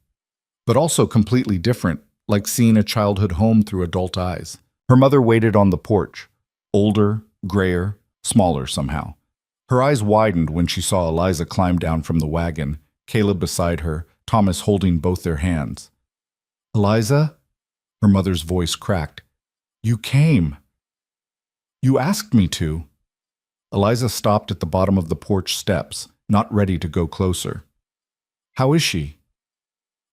but also completely different, like seeing a childhood home through adult eyes. Her mother waited on the porch, older, grayer, smaller somehow. Her eyes widened when she saw Eliza climb down from the wagon, Caleb beside her, Thomas holding both their hands. "Eliza?" Her mother's voice cracked. "You came. You asked me to." Eliza stopped at the bottom of the porch steps, not ready to go closer. "How is she?"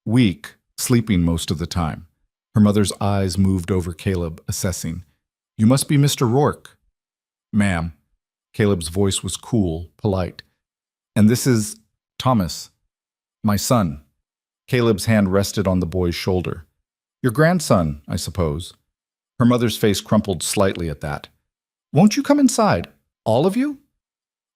"Weak, sleeping most of the time." Her mother's eyes moved over Caleb, assessing. "You must be Mr. Rourke." "Ma'am." Caleb's voice was cool, polite. "And this is Thomas, my son." Caleb's hand rested on the boy's shoulder. "Your grandson, I suppose." Her mother's face crumpled slightly at that. "Won't you come inside? All of you?"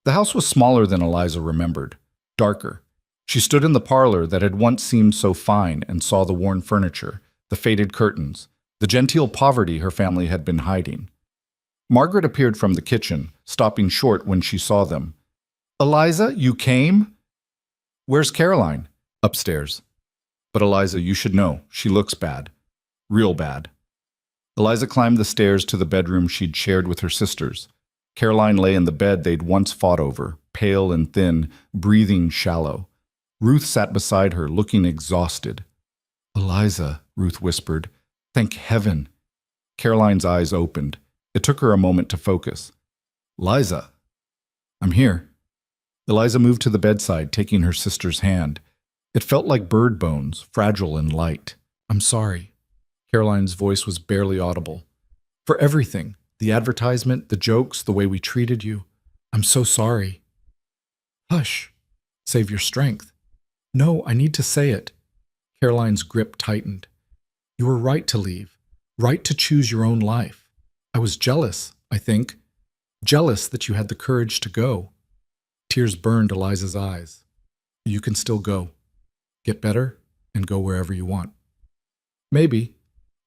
The house was smaller than Eliza remembered, darker. She stood in the parlor that had once seemed so fine and saw the worn furniture, the faded curtains, the genteel poverty her family had been hiding. Margaret appeared from the kitchen, stopping short when she saw them. "Eliza, you came?" "Where's Caroline?" "Upstairs." "But Eliza, you should know, she looks bad. Real bad." Eliza climbed the stairs to the bedroom she'd shared with her sisters. Caroline lay in the bed they'd once fought over, pale and thin, breathing shallow. Ruth sat beside her, looking exhausted. "Eliza," Ruth whispered. "Thank heaven." Caroline's eyes opened. It took her a moment to focus. "Liza." "I'm here." Eliza moved to the bedside, taking her sister's hand. It felt like bird bones, fragile and light. "I'm sorry." Caroline's voice was barely audible. "For everything. The advertisement, the jokes, the way we treated you. I'm so sorry." "Hush. Save your strength." "No, I need to say it." Caroline's grip tightened. "You were right to leave. Right to choose your own life. I was jealous, I think. Jealous that you had the courage to go." Tears burned Eliza's eyes. "You can still go. Get better and go wherever you want." "Maybe,"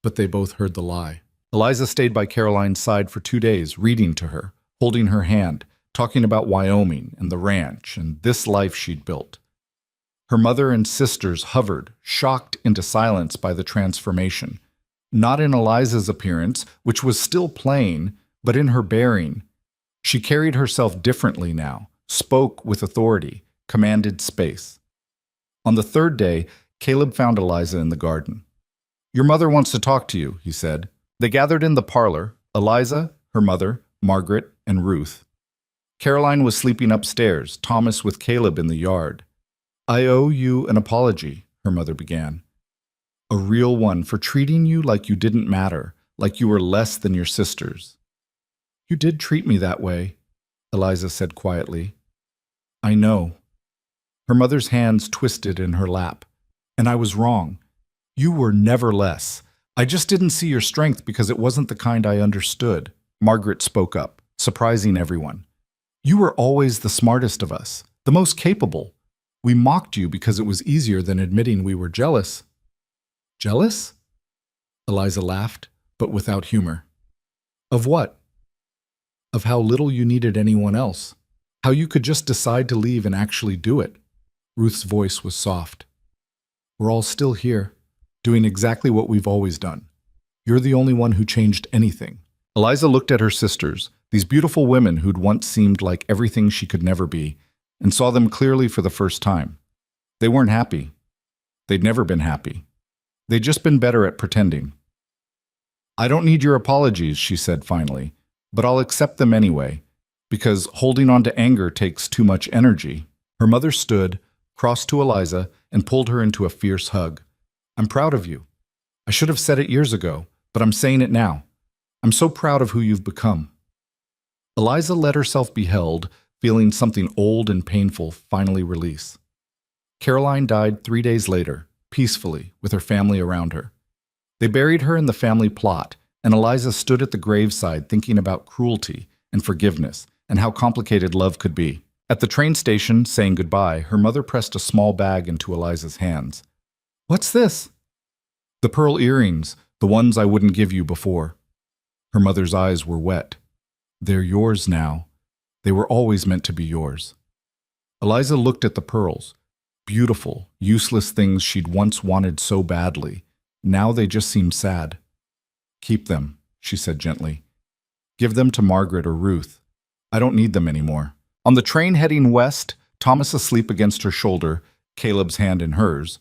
but they both heard the lie. Eliza stayed by Caroline's side for 2 days, reading to her, holding her hand, talking about Wyoming and the ranch and this life she'd built. Her mother and sisters hovered, shocked into silence by the transformation. Not in Eliza's appearance, which was still plain, but in her bearing. She carried herself differently now, spoke with authority, commanded space. On the 3rd day, Caleb found Eliza in the garden. "Your mother wants to talk to you," he said. They gathered in the parlor, Eliza, her mother, Margaret, and Ruth. Caroline was sleeping upstairs, Thomas with Caleb in the yard. "I owe you an apology," her mother began. "A real one, for treating you like you didn't matter, like you were less than your sisters." "You did treat me that way," Eliza said quietly. "I know." Her mother's hands twisted in her lap. "And I was wrong. You were never less. I just didn't see your strength because it wasn't the kind I understood." Margaret spoke up, surprising everyone. "You were always the smartest of us, the most capable. We mocked you because it was easier than admitting we were jealous." "Jealous?" Eliza laughed, but without humor. "Of what?" "Of how little you needed anyone else. How you could just decide to leave and actually do it." Ruth's voice was soft. "We're all still here, doing exactly what we've always done. You're the only one who changed anything." Eliza looked at her sisters, these beautiful women who'd once seemed like everything she could never be, and saw them clearly for the first time. They weren't happy. They'd never been happy. They'd just been better at pretending. "I don't need your apologies," she said finally, "but I'll accept them anyway, because holding on to anger takes too much energy." Her mother stood, crossed to Eliza, and pulled her into a fierce hug. "I'm proud of you. I should have said it years ago, but I'm saying it now. I'm so proud of who you've become." Eliza let herself be held, feeling something old and painful finally release. Caroline died 3 days later, peacefully, with her family around her. They buried her in the family plot, and Eliza stood at the graveside thinking about cruelty and forgiveness and how complicated love could be. At the train station, saying goodbye, her mother pressed a small bag into Eliza's hands. "What's this?" "The pearl earrings, the ones I wouldn't give you before." Her mother's eyes were wet. "They're yours now. They were always meant to be yours." Eliza looked at the pearls. Beautiful, useless things she'd once wanted so badly. Now they just seem sad. Keep them, she said gently. Give them to Margaret or Ruth. I don't need them anymore. On the train heading west, Thomas asleep against her shoulder, Caleb's hand in hers,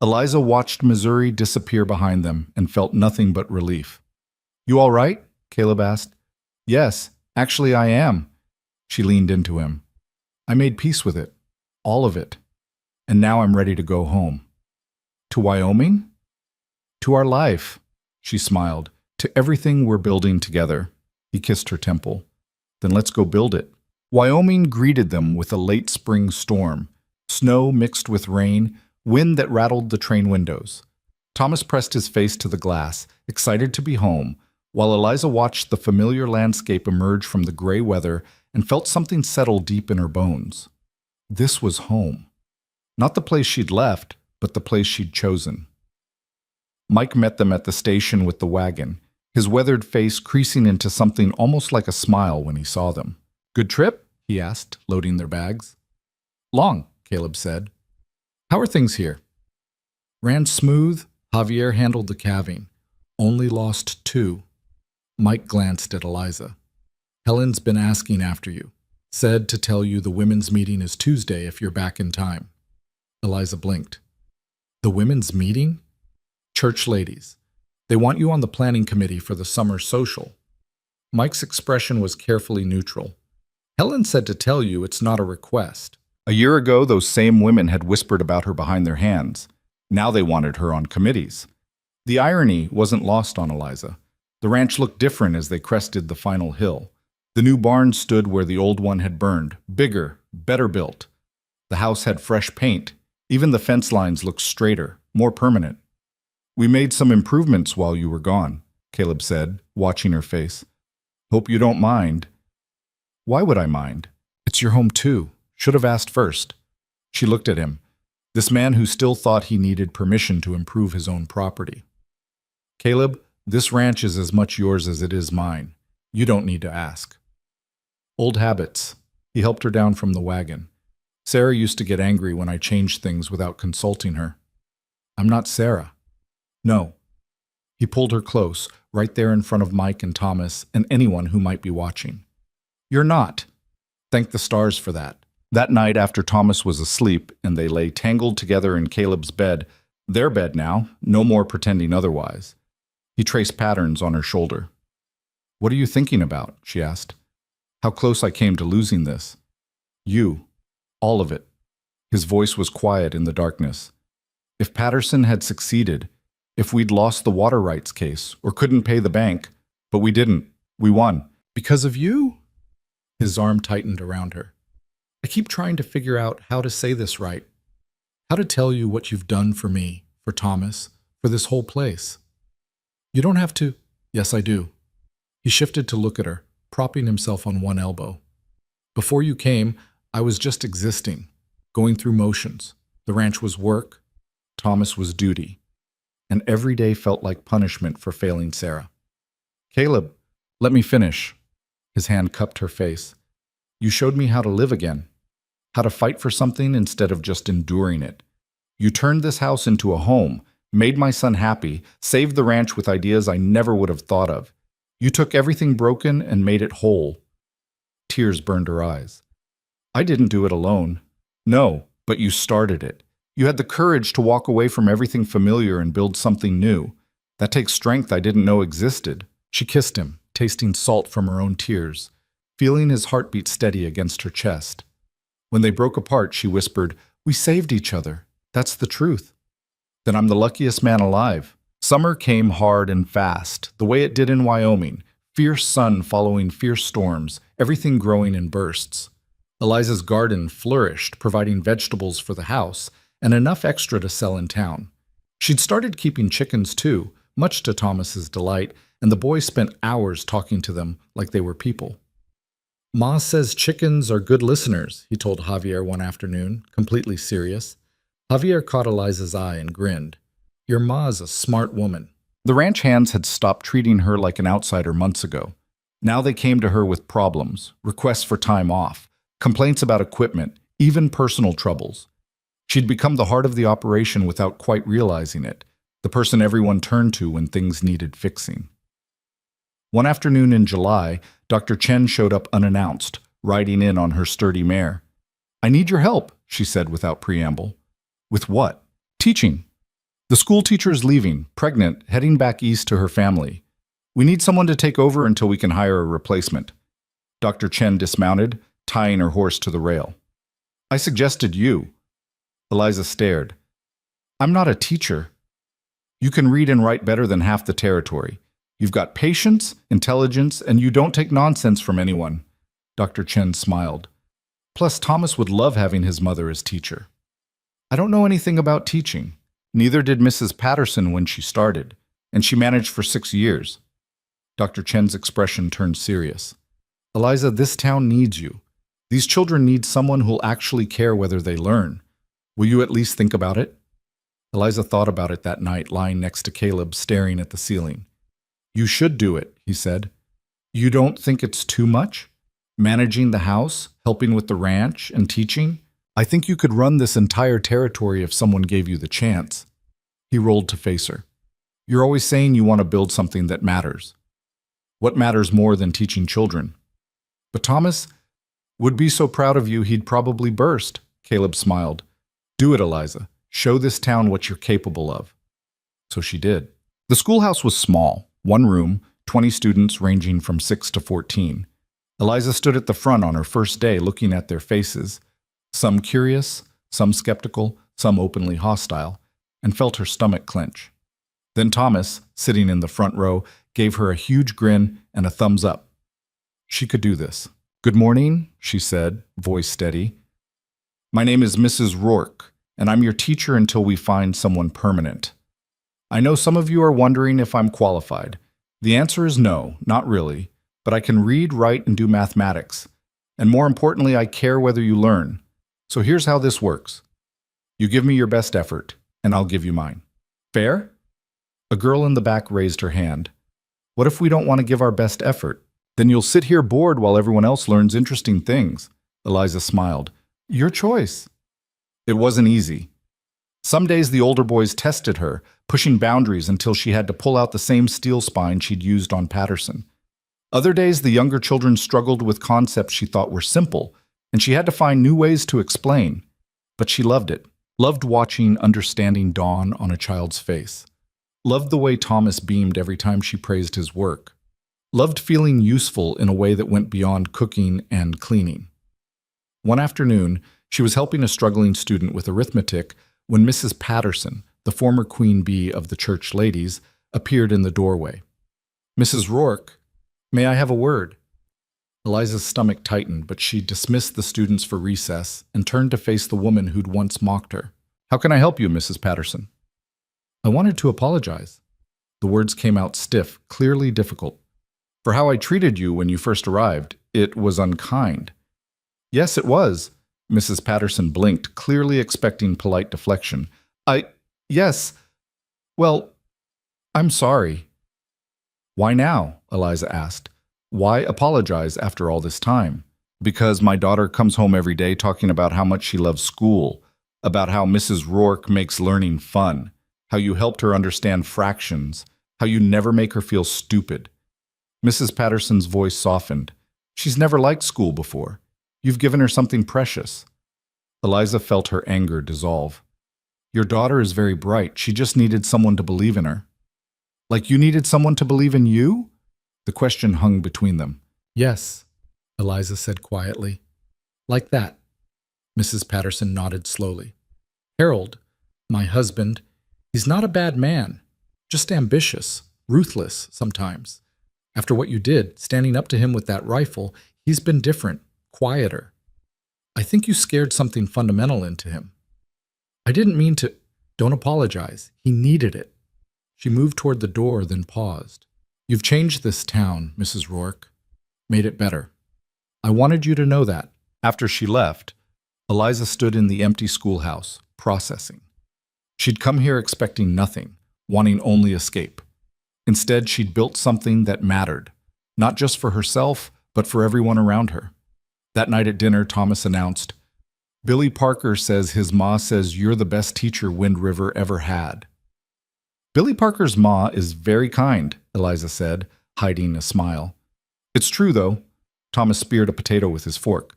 Eliza watched Missouri disappear behind them and felt nothing but relief. You all right? Caleb asked. Yes, actually I am. She leaned into him. I made peace with it. All of it. And now I'm ready to go home. To Wyoming? To our life, she smiled. To everything we're building together. He kissed her temple. Then let's go build it. Wyoming greeted them with a late spring storm. Snow mixed with rain, wind that rattled the train windows. Thomas pressed his face to the glass, excited to be home, while Eliza watched the familiar landscape emerge from the gray weather and felt something settle deep in her bones. This was home. Not the place she'd left, but the place she'd chosen. Mike met them at the station with the wagon, his weathered face creasing into something almost like a smile when he saw them. Good trip? He asked, loading their bags. Long, Caleb said. How are things here? Ran smooth. Javier handled the calving. Only lost 2. Mike glanced at Eliza. Helen's been asking after you. Said to tell you the women's meeting is Tuesday if you're back in time. Eliza blinked. The women's meeting? Church ladies. They want you on the planning committee for the summer social. Mike's expression was carefully neutral. Helen said to tell you it's not a request. A year ago, those same women had whispered about her behind their hands. Now they wanted her on committees. The irony wasn't lost on Eliza. The ranch looked different as they crested the final hill. The new barn stood where the old one had burned, bigger, better built. The house had fresh paint. Even the fence lines looked straighter, more permanent. We made some improvements while you were gone, Caleb said, watching her face. Hope you don't mind. Why would I mind? It's your home too. Should have asked first. She looked at him, this man who still thought he needed permission to improve his own property. Caleb, this ranch is as much yours as it is mine. You don't need to ask. Old habits. He helped her down from the wagon. Sarah used to get angry when I changed things without consulting her. I'm not Sarah. No. He pulled her close, right there in front of Mike and Thomas and anyone who might be watching. You're not. Thank the stars for that. That night after Thomas was asleep and they lay tangled together in Caleb's bed, their bed now, no more pretending otherwise. He traced patterns on her shoulder. What are you thinking about? She asked. How close I came to losing this. You. All of it. His voice was quiet in the darkness. If Patterson had succeeded, if we'd lost the water rights case or couldn't pay the bank, but we didn't, we won. Because of you? His arm tightened around her. I keep trying to figure out how to say this right. How to tell you what you've done for me, for Thomas, for this whole place. You don't have to. Yes, I do. He shifted to look at her, propping himself on one elbow. Before you came, I was just existing, going through motions. The ranch was work. Thomas was duty. And every day felt like punishment for failing Sarah. Caleb, let me finish. His hand cupped her face. You showed me how to live again, how to fight for something instead of just enduring it. You turned this house into a home, made my son happy, saved the ranch with ideas I never would have thought of. You took everything broken and made it whole. Tears burned her eyes. I didn't do it alone. No, but you started it. You had the courage to walk away from everything familiar and build something new. That takes strength I didn't know existed. She kissed him, tasting salt from her own tears, feeling his heartbeat steady against her chest. When they broke apart, she whispered, "We saved each other. That's the truth." Then I'm the luckiest man alive. Summer came hard and fast, the way it did in Wyoming. Fierce sun following fierce storms, everything growing in bursts. Eliza's garden flourished, providing vegetables for the house and enough extra to sell in town. She'd started keeping chickens too, much to Thomas's delight, and the boys spent hours talking to them like they were people. Ma says chickens are good listeners, he told Javier one afternoon, completely serious. Javier caught Eliza's eye and grinned. Your ma's a smart woman. The ranch hands had stopped treating her like an outsider months ago. Now they came to her with problems, requests for time off, complaints about equipment, even personal troubles. She'd become the heart of the operation without quite realizing it. the person everyone turned to when things needed fixing. One afternoon in July, Dr. Chen showed up unannounced, riding in on her sturdy mare. "I need your help," she said without preamble. "With what?" "Teaching. The school teacher is leaving, pregnant, heading back east to her family. We need someone to take over until we can hire a replacement." Dr. Chen dismounted, tying her horse to the rail. "I suggested you." Eliza stared. "I'm not a teacher. You can read and write better than half the territory. You've got patience, intelligence, and you don't take nonsense from anyone." Dr. Chen smiled. "Plus, Thomas would love having his mother as teacher." "I don't know anything about teaching. Neither did Mrs. Patterson when she started, and she managed for 6 years. Dr. Chen's expression turned serious. "Eliza, this town needs you. These children need someone who'll actually care whether they learn. Will you at least think about it?" Eliza thought about it that night, lying next to Caleb, staring at the ceiling. "You should do it," he said. "You don't think it's too much? Managing the house, helping with the ranch, and teaching? I think you could run this entire territory if someone gave you the chance." He rolled to face her. "You're always saying you want to build something that matters. What matters more than teaching children?" "But Thomas would be so proud of you he'd probably burst." Caleb smiled. "Do it, Eliza. Show this town what you're capable of." So she did. The schoolhouse was small, one room, 20 students ranging from 6 to 14. Eliza stood at the front on her first day looking at their faces, some curious, some skeptical, some openly hostile, and felt her stomach clench. Then Thomas, sitting in the front row, gave her a huge grin and a thumbs up. She could do this. "Good morning," she said, voice steady. "My name is Mrs. Rourke, and I'm your teacher until we find someone permanent. I know some of you are wondering if I'm qualified. The answer is no, not really, but I can read, write, and do mathematics. And more importantly, I care whether you learn. So here's how this works. You give me your best effort, and I'll give you mine. Fair?" A girl in the back raised her hand. "What if we don't want to give our best effort? Then you'll sit here bored while everyone else learns interesting things." Eliza smiled. "Your choice." It wasn't easy. Some days the older boys tested her, pushing boundaries until she had to pull out the same steel spine she'd used on Patterson. Other days the younger children struggled with concepts she thought were simple, and she had to find new ways to explain. But she loved it. Loved watching understanding dawn on a child's face. Loved the way Thomas beamed every time she praised his work. Loved feeling useful in a way that went beyond cooking and cleaning. One afternoon, she was helping a struggling student with arithmetic when Mrs. Patterson, the former queen bee of the church ladies, appeared in the doorway. "Mrs. Rourke, may I have a word?" Eliza's stomach tightened, but she dismissed the students for recess and turned to face the woman who'd once mocked her. "How can I help you, Mrs. Patterson?" "I wanted to apologize." The words came out stiff, clearly difficult. "For how I treated you when you first arrived. It was unkind." "Yes, it was." Mrs. Patterson blinked, clearly expecting polite deflection. Yes. Well, I'm sorry." "Why now?" Eliza asked. "Why apologize after all this time?" "Because my daughter comes home every day talking about how much she loves school, about how Mrs. Rourke makes learning fun, how you helped her understand fractions, how you never make her feel stupid." Mrs. Patterson's voice softened. "She's never liked school before. You've given her something precious." Eliza felt her anger dissolve. "Your daughter is very bright. She just needed someone to believe in her." "Like you needed someone to believe in you?" The question hung between them. "Yes," Eliza said quietly. "Like that." Mrs. Patterson nodded slowly. "Harold, my husband, he's not a bad man. Just ambitious, ruthless sometimes. After what you did, standing up to him with that rifle, he's been different, quieter. I think you scared something fundamental into him." "I didn't mean to—" "Don't apologize. He needed it." She moved toward the door, then paused. "You've changed this town, Mrs. Rourke. Made it better. I wanted you to know that." After she left, Eliza stood in the empty schoolhouse, processing. She'd come here expecting nothing, wanting only escape. Instead, she'd built something that mattered, not just for herself, but for everyone around her. That night at dinner, Thomas announced, "Billy Parker says his ma says you're the best teacher Wind River ever had." Billy Parker's ma is very kind, Eliza said, hiding a smile. It's true, though. Thomas speared a potato with his fork.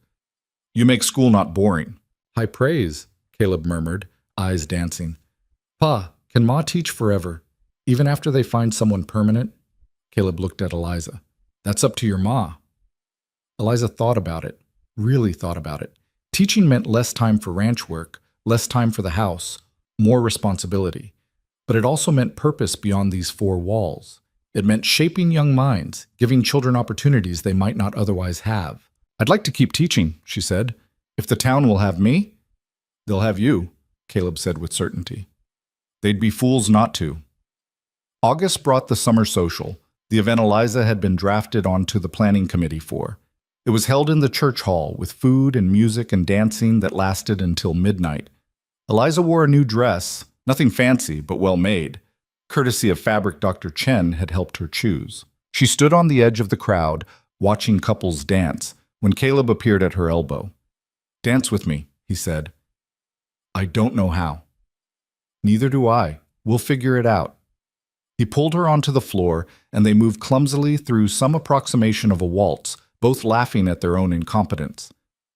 You make school not boring. High praise, Caleb murmured, eyes dancing. Pa, can ma teach forever, even after they find someone permanent? Caleb looked at Eliza. That's up to your ma. Eliza thought about it, really thought about it. Teaching meant less time for ranch work, less time for the house, more responsibility. But it also meant purpose beyond these four walls. It meant shaping young minds, giving children opportunities they might not otherwise have. I'd like to keep teaching, she said. If the town will have me, they'll have you, Caleb said with certainty. They'd be fools not to. August brought the summer social, the event Eliza had been drafted onto the planning committee for. It was held in the church hall with food and music and dancing that lasted until midnight. Eliza wore a new dress, nothing fancy but well made, courtesy of fabric Dr. Chen had helped her choose. She stood on the edge of the crowd, watching couples dance, when Caleb appeared at her elbow. Dance with me, he said. I don't know how. Neither do I. We'll figure it out. He pulled her onto the floor, and they moved clumsily through some approximation of a waltz, both laughing at their own incompetence.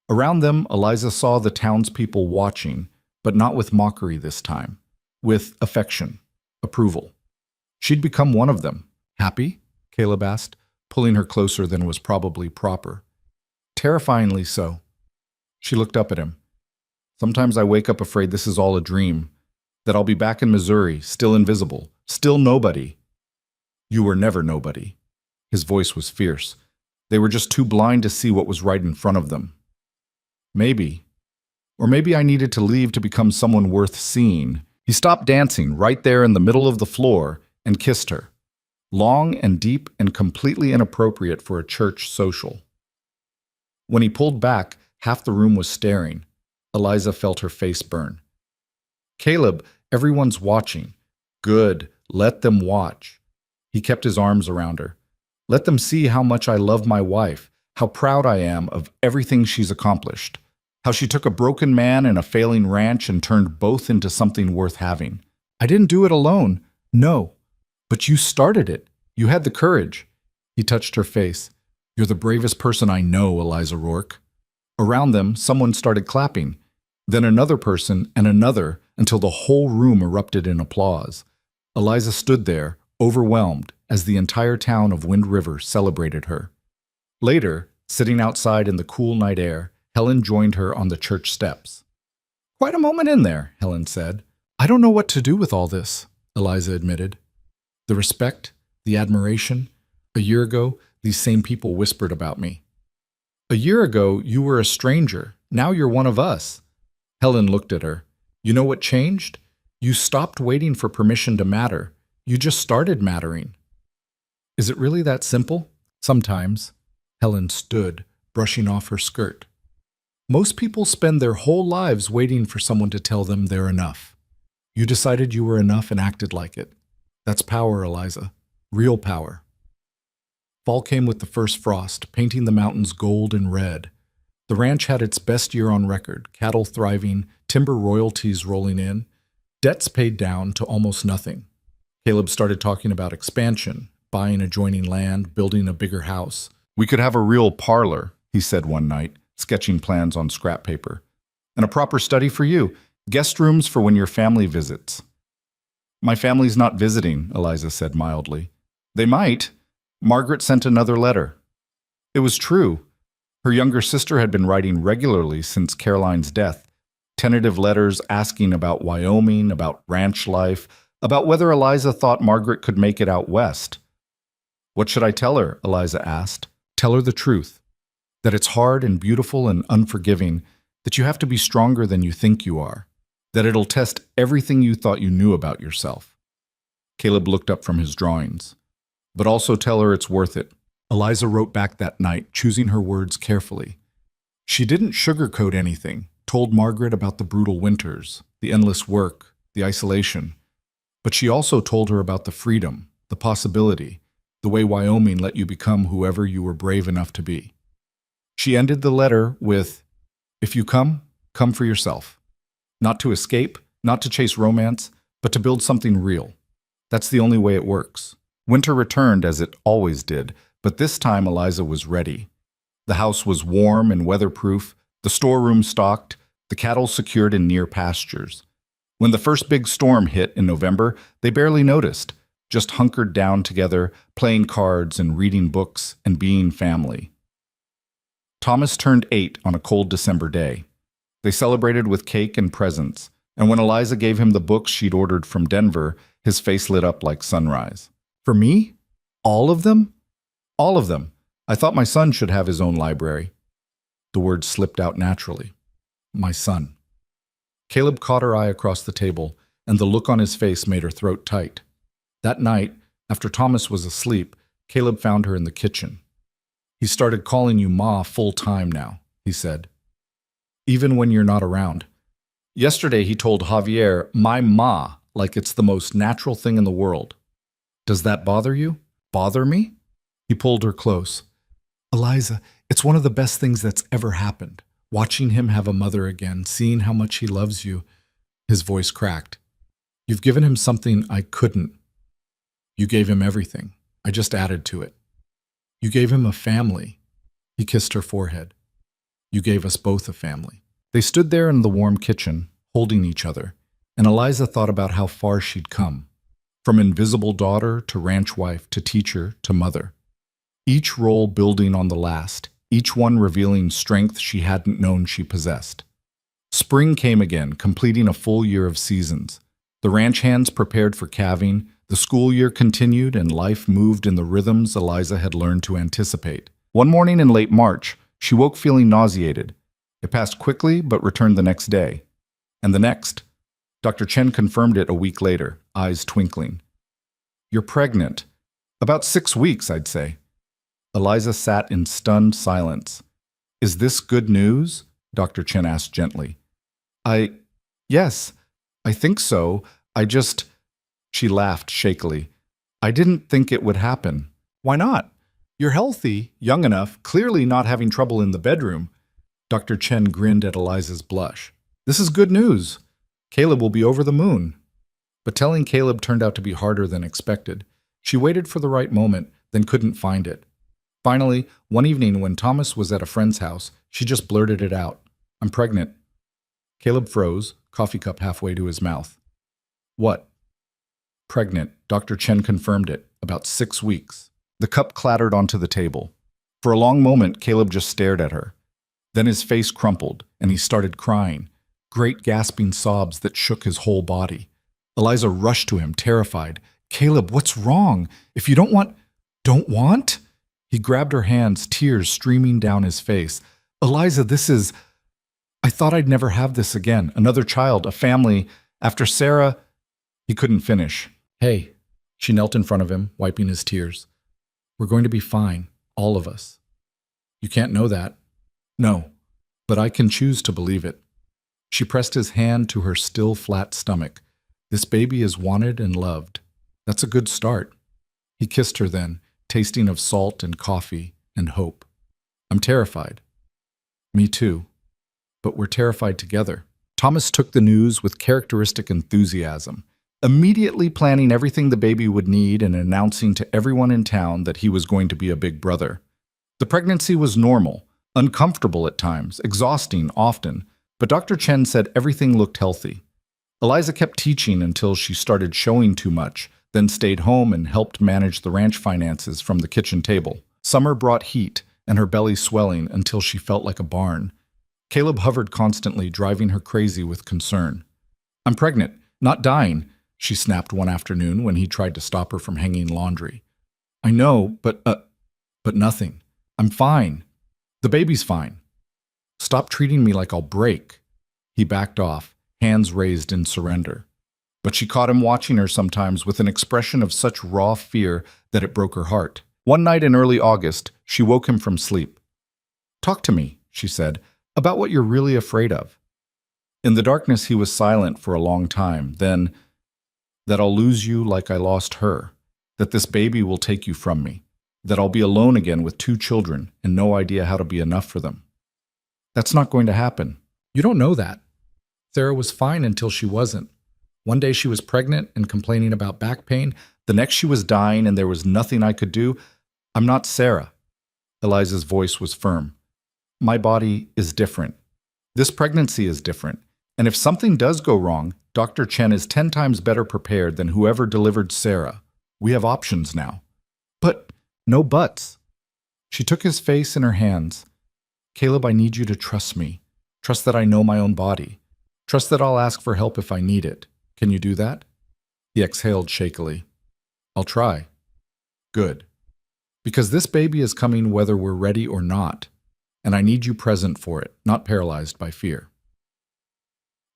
Around them, Eliza saw the townspeople watching, but not with mockery this time, with affection, approval. She'd become one of them. Happy? Caleb asked, pulling her closer than was probably proper. Terrifyingly so. She looked up at him. Sometimes I wake up afraid this is all a dream, that I'll be back in Missouri, still invisible, still nobody. You were never nobody. His voice was fierce. They were just too blind to see what was right in front of them. Maybe. Or maybe I needed to leave to become someone worth seeing. He stopped dancing right there in the middle of the floor and kissed her. Long and deep and completely inappropriate for a church social. When he pulled back, half the room was staring. Eliza felt her face burn. Caleb, everyone's watching. Good, let them watch. He kept his arms around her. Let them see how much I love my wife, how proud I am of everything she's accomplished, how she took a broken man and a failing ranch and turned both into something worth having. I didn't do it alone, no. But you started it. You had the courage. He touched her face. You're the bravest person I know, Eliza Rourke. Around them, someone started clapping. Then another person and another until the whole room erupted in applause. Eliza stood there, overwhelmed, as the entire town of Wind River celebrated her. Later, sitting outside in the cool night air, Helen joined her on the church steps. Quite a moment in there, Helen said. I don't know what to do with all this, Eliza admitted. The respect, the admiration. A year ago, these same people whispered about me. A year ago, you were a stranger. Now you're one of us. Helen looked at her. You know what changed? You stopped waiting for permission to matter. You just started mattering. Is it really that simple? Sometimes. Helen stood, brushing off her skirt. Most people spend their whole lives waiting for someone to tell them they're enough. You decided you were enough and acted like it. That's power, Eliza. Real power. Fall came with the first frost, painting the mountains gold and red. The ranch had its best year on record, cattle thriving, timber royalties rolling in, debts paid down to almost nothing. Caleb started talking about expansion, buying adjoining land, building a bigger house. We could have a real parlor, he said one night, sketching plans on scrap paper. And a proper study for you, guest rooms for when your family visits. My family's not visiting, Eliza said mildly. They might. Margaret sent another letter. It was true. Her younger sister had been writing regularly since Caroline's death, tentative letters asking about Wyoming, about ranch life, about whether Eliza thought Margaret could make it out west. What should I tell her? Eliza asked. Tell her the truth, that it's hard and beautiful and unforgiving, that you have to be stronger than you think you are, that it'll test everything you thought you knew about yourself. Caleb looked up from his drawings. But also tell her it's worth it. Eliza wrote back that night, choosing her words carefully. She didn't sugarcoat anything, told Margaret about the brutal winters, the endless work, the isolation. But she also told her about the freedom, the possibility, the way Wyoming let you become whoever you were brave enough to be. She ended the letter with, if you come, come for yourself. Not to escape, not to chase romance, but to build something real. That's the only way it works. Winter returned as it always did, but this time Eliza was ready. The house was warm and weatherproof, the storeroom stocked, the cattle secured in near pastures. When the first big storm hit in November, they barely noticed, just hunkered down together, playing cards and reading books and being family. Thomas turned 8 on a cold December day. They celebrated with cake and presents, and when Eliza gave him the books she'd ordered from Denver, his face lit up like sunrise. For me? All of them? All of them. I thought my son should have his own library. The words slipped out naturally. My son. Caleb caught her eye across the table, and the look on his face made her throat tight. That night, after Thomas was asleep, Caleb found her in the kitchen. He started calling you Ma full time now, he said. Even when you're not around. Yesterday he told Javier, my Ma, like it's the most natural thing in the world. Does that bother you? Bother me? He pulled her close. Eliza, it's one of the best things that's ever happened. Watching him have a mother again, seeing how much he loves you. His voice cracked. You've given him something I couldn't. You gave him everything. I just added to it. You gave him a family. He kissed her forehead. You gave us both a family. They stood there in the warm kitchen, holding each other, and Eliza thought about how far she'd come. From invisible daughter to ranch wife to teacher to mother. Each role building on the last, each one revealing strength she hadn't known she possessed. Spring came again, completing a full year of seasons. The ranch hands prepared for calving, the school year continued, and life moved in the rhythms Eliza had learned to anticipate. One morning in late March, she woke feeling nauseated. It passed quickly, but returned the next day. And the next. Dr. Chen confirmed it a week later, eyes twinkling. You're pregnant. About 6 weeks, I'd say. Eliza sat in stunned silence. Is this good news? Dr. Chen asked gently. Yes, I think so. She laughed shakily. I didn't think it would happen. Why not? You're healthy, young enough, clearly not having trouble in the bedroom. Dr. Chen grinned at Eliza's blush. This is good news. Caleb will be over the moon. But telling Caleb turned out to be harder than expected. She waited for the right moment, then couldn't find it. Finally, one evening when Thomas was at a friend's house, she just blurted it out. I'm pregnant. Caleb froze, coffee cup halfway to his mouth. What? Pregnant. Dr. Chen confirmed it. About 6 weeks. The cup clattered onto the table. For a long moment, Caleb just stared at her. Then his face crumpled, and he started crying. Great gasping sobs that shook his whole body. Eliza rushed to him, terrified. Caleb, what's wrong? If you don't want? He grabbed her hands, tears streaming down his face. Eliza, I thought I'd never have this again. Another child, a family. After Sarah, he couldn't finish. Hey, she knelt in front of him, wiping his tears. We're going to be fine, all of us. You can't know that. No, but I can choose to believe it. She pressed his hand to her still flat stomach. This baby is wanted and loved. That's a good start. He kissed her then, tasting of salt and coffee and hope. I'm terrified. Me too. But we're terrified together. Thomas took the news with characteristic enthusiasm, immediately planning everything the baby would need and announcing to everyone in town that he was going to be a big brother. The pregnancy was normal, uncomfortable at times, exhausting often, but Dr. Chen said everything looked healthy. Eliza kept teaching until she started showing too much, then stayed home and helped manage the ranch finances from the kitchen table. Summer brought heat, and her belly swelling until she felt like a barn. Caleb hovered constantly, driving her crazy with concern. I'm pregnant, not dying, she snapped one afternoon when he tried to stop her from hanging laundry. I know, but nothing. I'm fine. The baby's fine. Stop treating me like I'll break. He backed off, hands raised in surrender. But she caught him watching her sometimes with an expression of such raw fear that it broke her heart. One night in early August, she woke him from sleep. Talk to me, she said, about what you're really afraid of. In the darkness, he was silent for a long time. Then, that I'll lose you like I lost her, that this baby will take you from me, that I'll be alone again with 2 children and no idea how to be enough for them. That's not going to happen. You don't know that. Sarah was fine until she wasn't. One day she was pregnant and complaining about back pain. The next she was dying and there was nothing I could do. I'm not Sarah. Eliza's voice was firm. My body is different. This pregnancy is different. And if something does go wrong, Dr. Chen is 10 times better prepared than whoever delivered Sarah. We have options now. But no buts. She took his face in her hands. Caleb, I need you to trust me. Trust that I know my own body. Trust that I'll ask for help if I need it. Can you do that? He exhaled shakily. I'll try. Good. Because this baby is coming whether we're ready or not, and I need you present for it, not paralyzed by fear.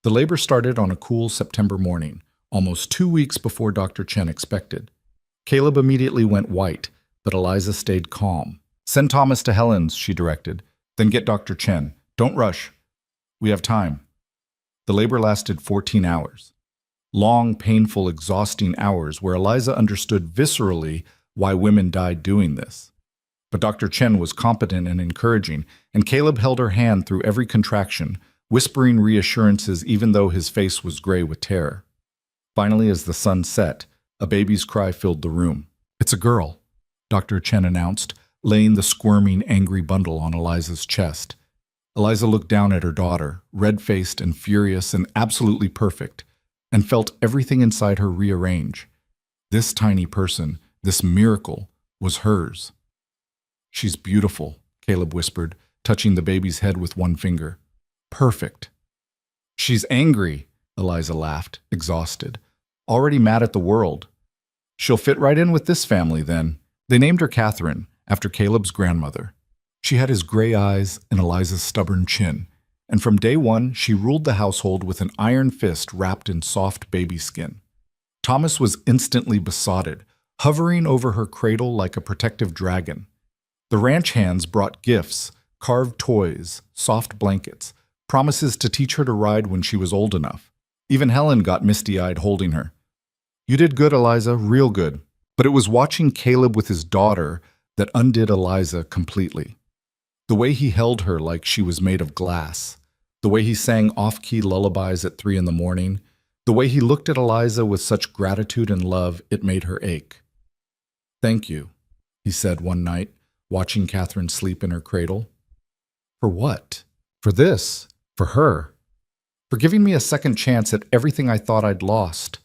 The labor started on a cool September morning, almost 2 weeks before Dr. Chen expected. Caleb immediately went white, but Eliza stayed calm. Send Thomas to Helen's, she directed. Then get Dr. Chen. Don't rush. We have time. The labor lasted 14 hours. Long, painful, exhausting hours where Eliza understood viscerally why women died doing this. But Dr. Chen was competent and encouraging, and Caleb held her hand through every contraction, whispering reassurances even though his face was gray with terror. Finally, as the sun set, a baby's cry filled the room. It's a girl, Dr. Chen announced, laying the squirming, angry bundle on Eliza's chest. Eliza looked down at her daughter, red-faced and furious and absolutely perfect, and felt everything inside her rearrange. This tiny person, this miracle, was hers. She's beautiful, Caleb whispered, touching the baby's head with one finger. Perfect. She's angry, Eliza laughed, exhausted. Already mad at the world. She'll fit right in with this family, then. They named her Catherine, after Caleb's grandmother. She had his gray eyes and Eliza's stubborn chin, and from day one she ruled the household with an iron fist wrapped in soft baby skin. Thomas was instantly besotted, hovering over her cradle like a protective dragon. The ranch hands brought gifts, carved toys, soft blankets, promises to teach her to ride when she was old enough. Even Helen got misty-eyed holding her. You did good, Eliza, real good. But it was watching Caleb with his daughter that undid Eliza completely. The way he held her like she was made of glass, the way he sang off-key lullabies at 3 a.m, the way he looked at Eliza with such gratitude and love it made her ache. Thank you, he said one night, watching Catherine sleep in her cradle. For what? For this. For her. For giving me a second chance at everything I thought I'd lost.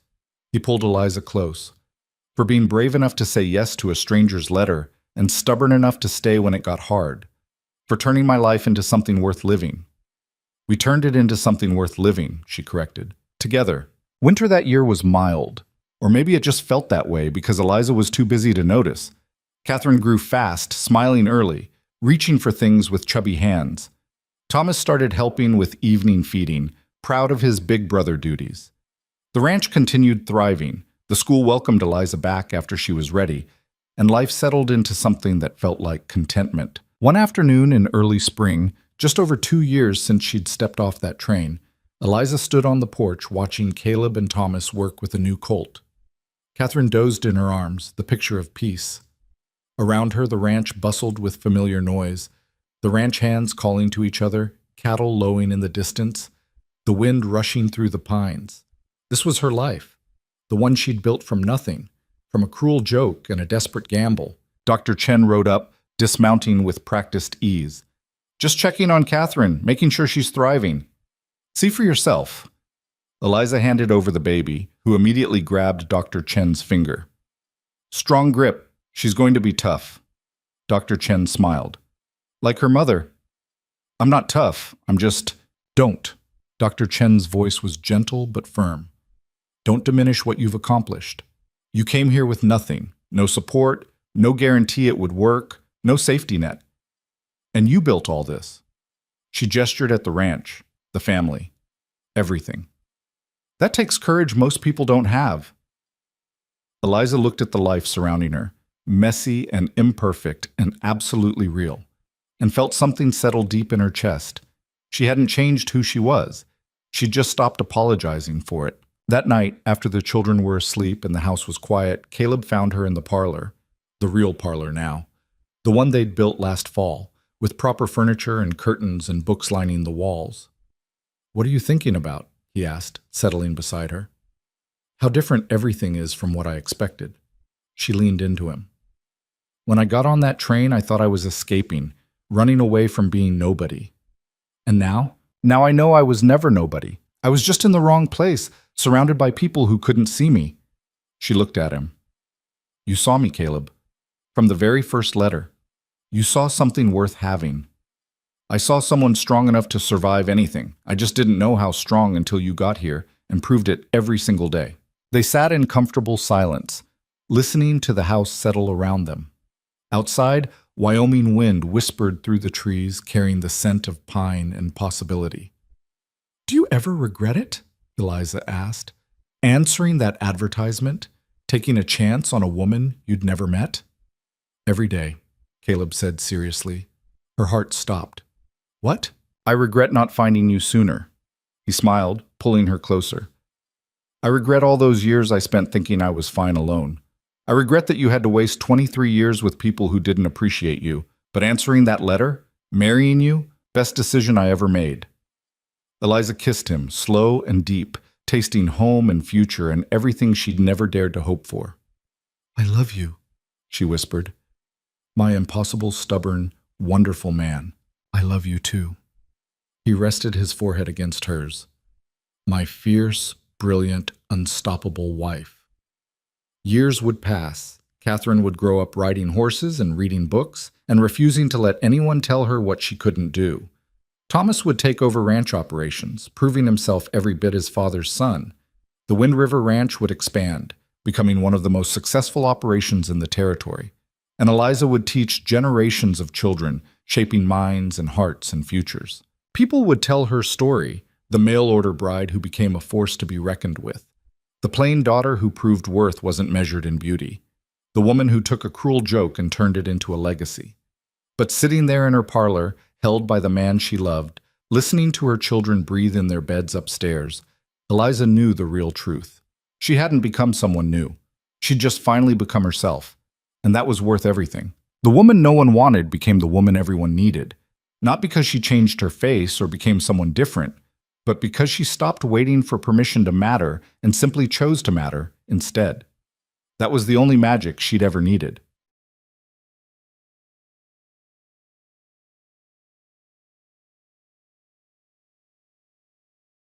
He pulled Eliza close. For being brave enough to say yes to a stranger's letter and stubborn enough to stay when it got hard. For turning my life into something worth living. We turned it into something worth living, she corrected. Together. Winter that year was mild. Or maybe it just felt that way because Eliza was too busy to notice. Catherine grew fast, smiling early, reaching for things with chubby hands. Thomas started helping with evening feeding, proud of his big brother duties. The ranch continued thriving. The school welcomed Eliza back after she was ready, and life settled into something that felt like contentment. One afternoon in early spring, just over 2 years since she'd stepped off that train, Eliza stood on the porch watching Caleb and Thomas work with a new colt. Catherine dozed in her arms, the picture of peace. Around her, the ranch bustled with familiar noise, the ranch hands calling to each other, cattle lowing in the distance, the wind rushing through the pines. This was her life, the one she'd built from nothing, from a cruel joke and a desperate gamble. Dr. Chen rode up, dismounting with practiced ease. Just checking on Catherine, making sure she's thriving. See for yourself. Eliza handed over the baby, who immediately grabbed Dr. Chen's finger. Strong grip. She's going to be tough. Dr. Chen smiled. Like her mother. I'm not tough. I'm just... Don't. Dr. Chen's voice was gentle but firm. Don't diminish what you've accomplished. You came here with nothing. No support, no guarantee it would work, no safety net. And you built all this. She gestured at the ranch, the family, everything. That takes courage most people don't have. Eliza looked at the life surrounding her, messy and imperfect and absolutely real, and felt something settle deep in her chest. She hadn't changed who she was. She'd just stopped apologizing for it. That night, after the children were asleep and the house was quiet, Caleb found her in the parlor, the real parlor now, the one they'd built last fall, with proper furniture and curtains and books lining the walls. What are you thinking about? He asked, settling beside her. How different everything is from what I expected. She leaned into him. When I got on that train, I thought I was escaping, running away from being nobody. And now? Now I know I was never nobody. I was just in the wrong place, surrounded by people who couldn't see me. She looked at him. You saw me, Caleb. From the very first letter. You saw something worth having. I saw someone strong enough to survive anything. I just didn't know how strong until you got here and proved it every single day. They sat in comfortable silence, listening to the house settle around them. Outside, Wyoming wind whispered through the trees, carrying the scent of pine and possibility. Do you ever regret it? Eliza asked. Answering that advertisement? Taking a chance on a woman you'd never met? Every day, Caleb said seriously. Her heart stopped. What? I regret not finding you sooner. He smiled, pulling her closer. I regret all those years I spent thinking I was fine alone. I regret that you had to waste 23 years with people who didn't appreciate you, but answering that letter, marrying you, best decision I ever made. Eliza kissed him, slow and deep, tasting home and future and everything she'd never dared to hope for. I love you, she whispered. My impossible, stubborn, wonderful man. I love you too. He rested his forehead against hers. My fierce, brilliant, unstoppable wife. Years would pass. Catherine would grow up riding horses and reading books and refusing to let anyone tell her what she couldn't do. Thomas would take over ranch operations, proving himself every bit his father's son. The Wind River Ranch would expand, becoming one of the most successful operations in the territory. And Eliza would teach generations of children, shaping minds and hearts and futures. People would tell her story, the mail-order bride who became a force to be reckoned with. The plain daughter who proved worth wasn't measured in beauty. The woman who took a cruel joke and turned it into a legacy. But sitting there in her parlor, held by the man she loved, listening to her children breathe in their beds upstairs, Eliza knew the real truth. She hadn't become someone new. She'd just finally become herself. And that was worth everything. The woman no one wanted became the woman everyone needed. Not because she changed her face or became someone different, but because she stopped waiting for permission to matter and simply chose to matter instead. That was the only magic she'd ever needed.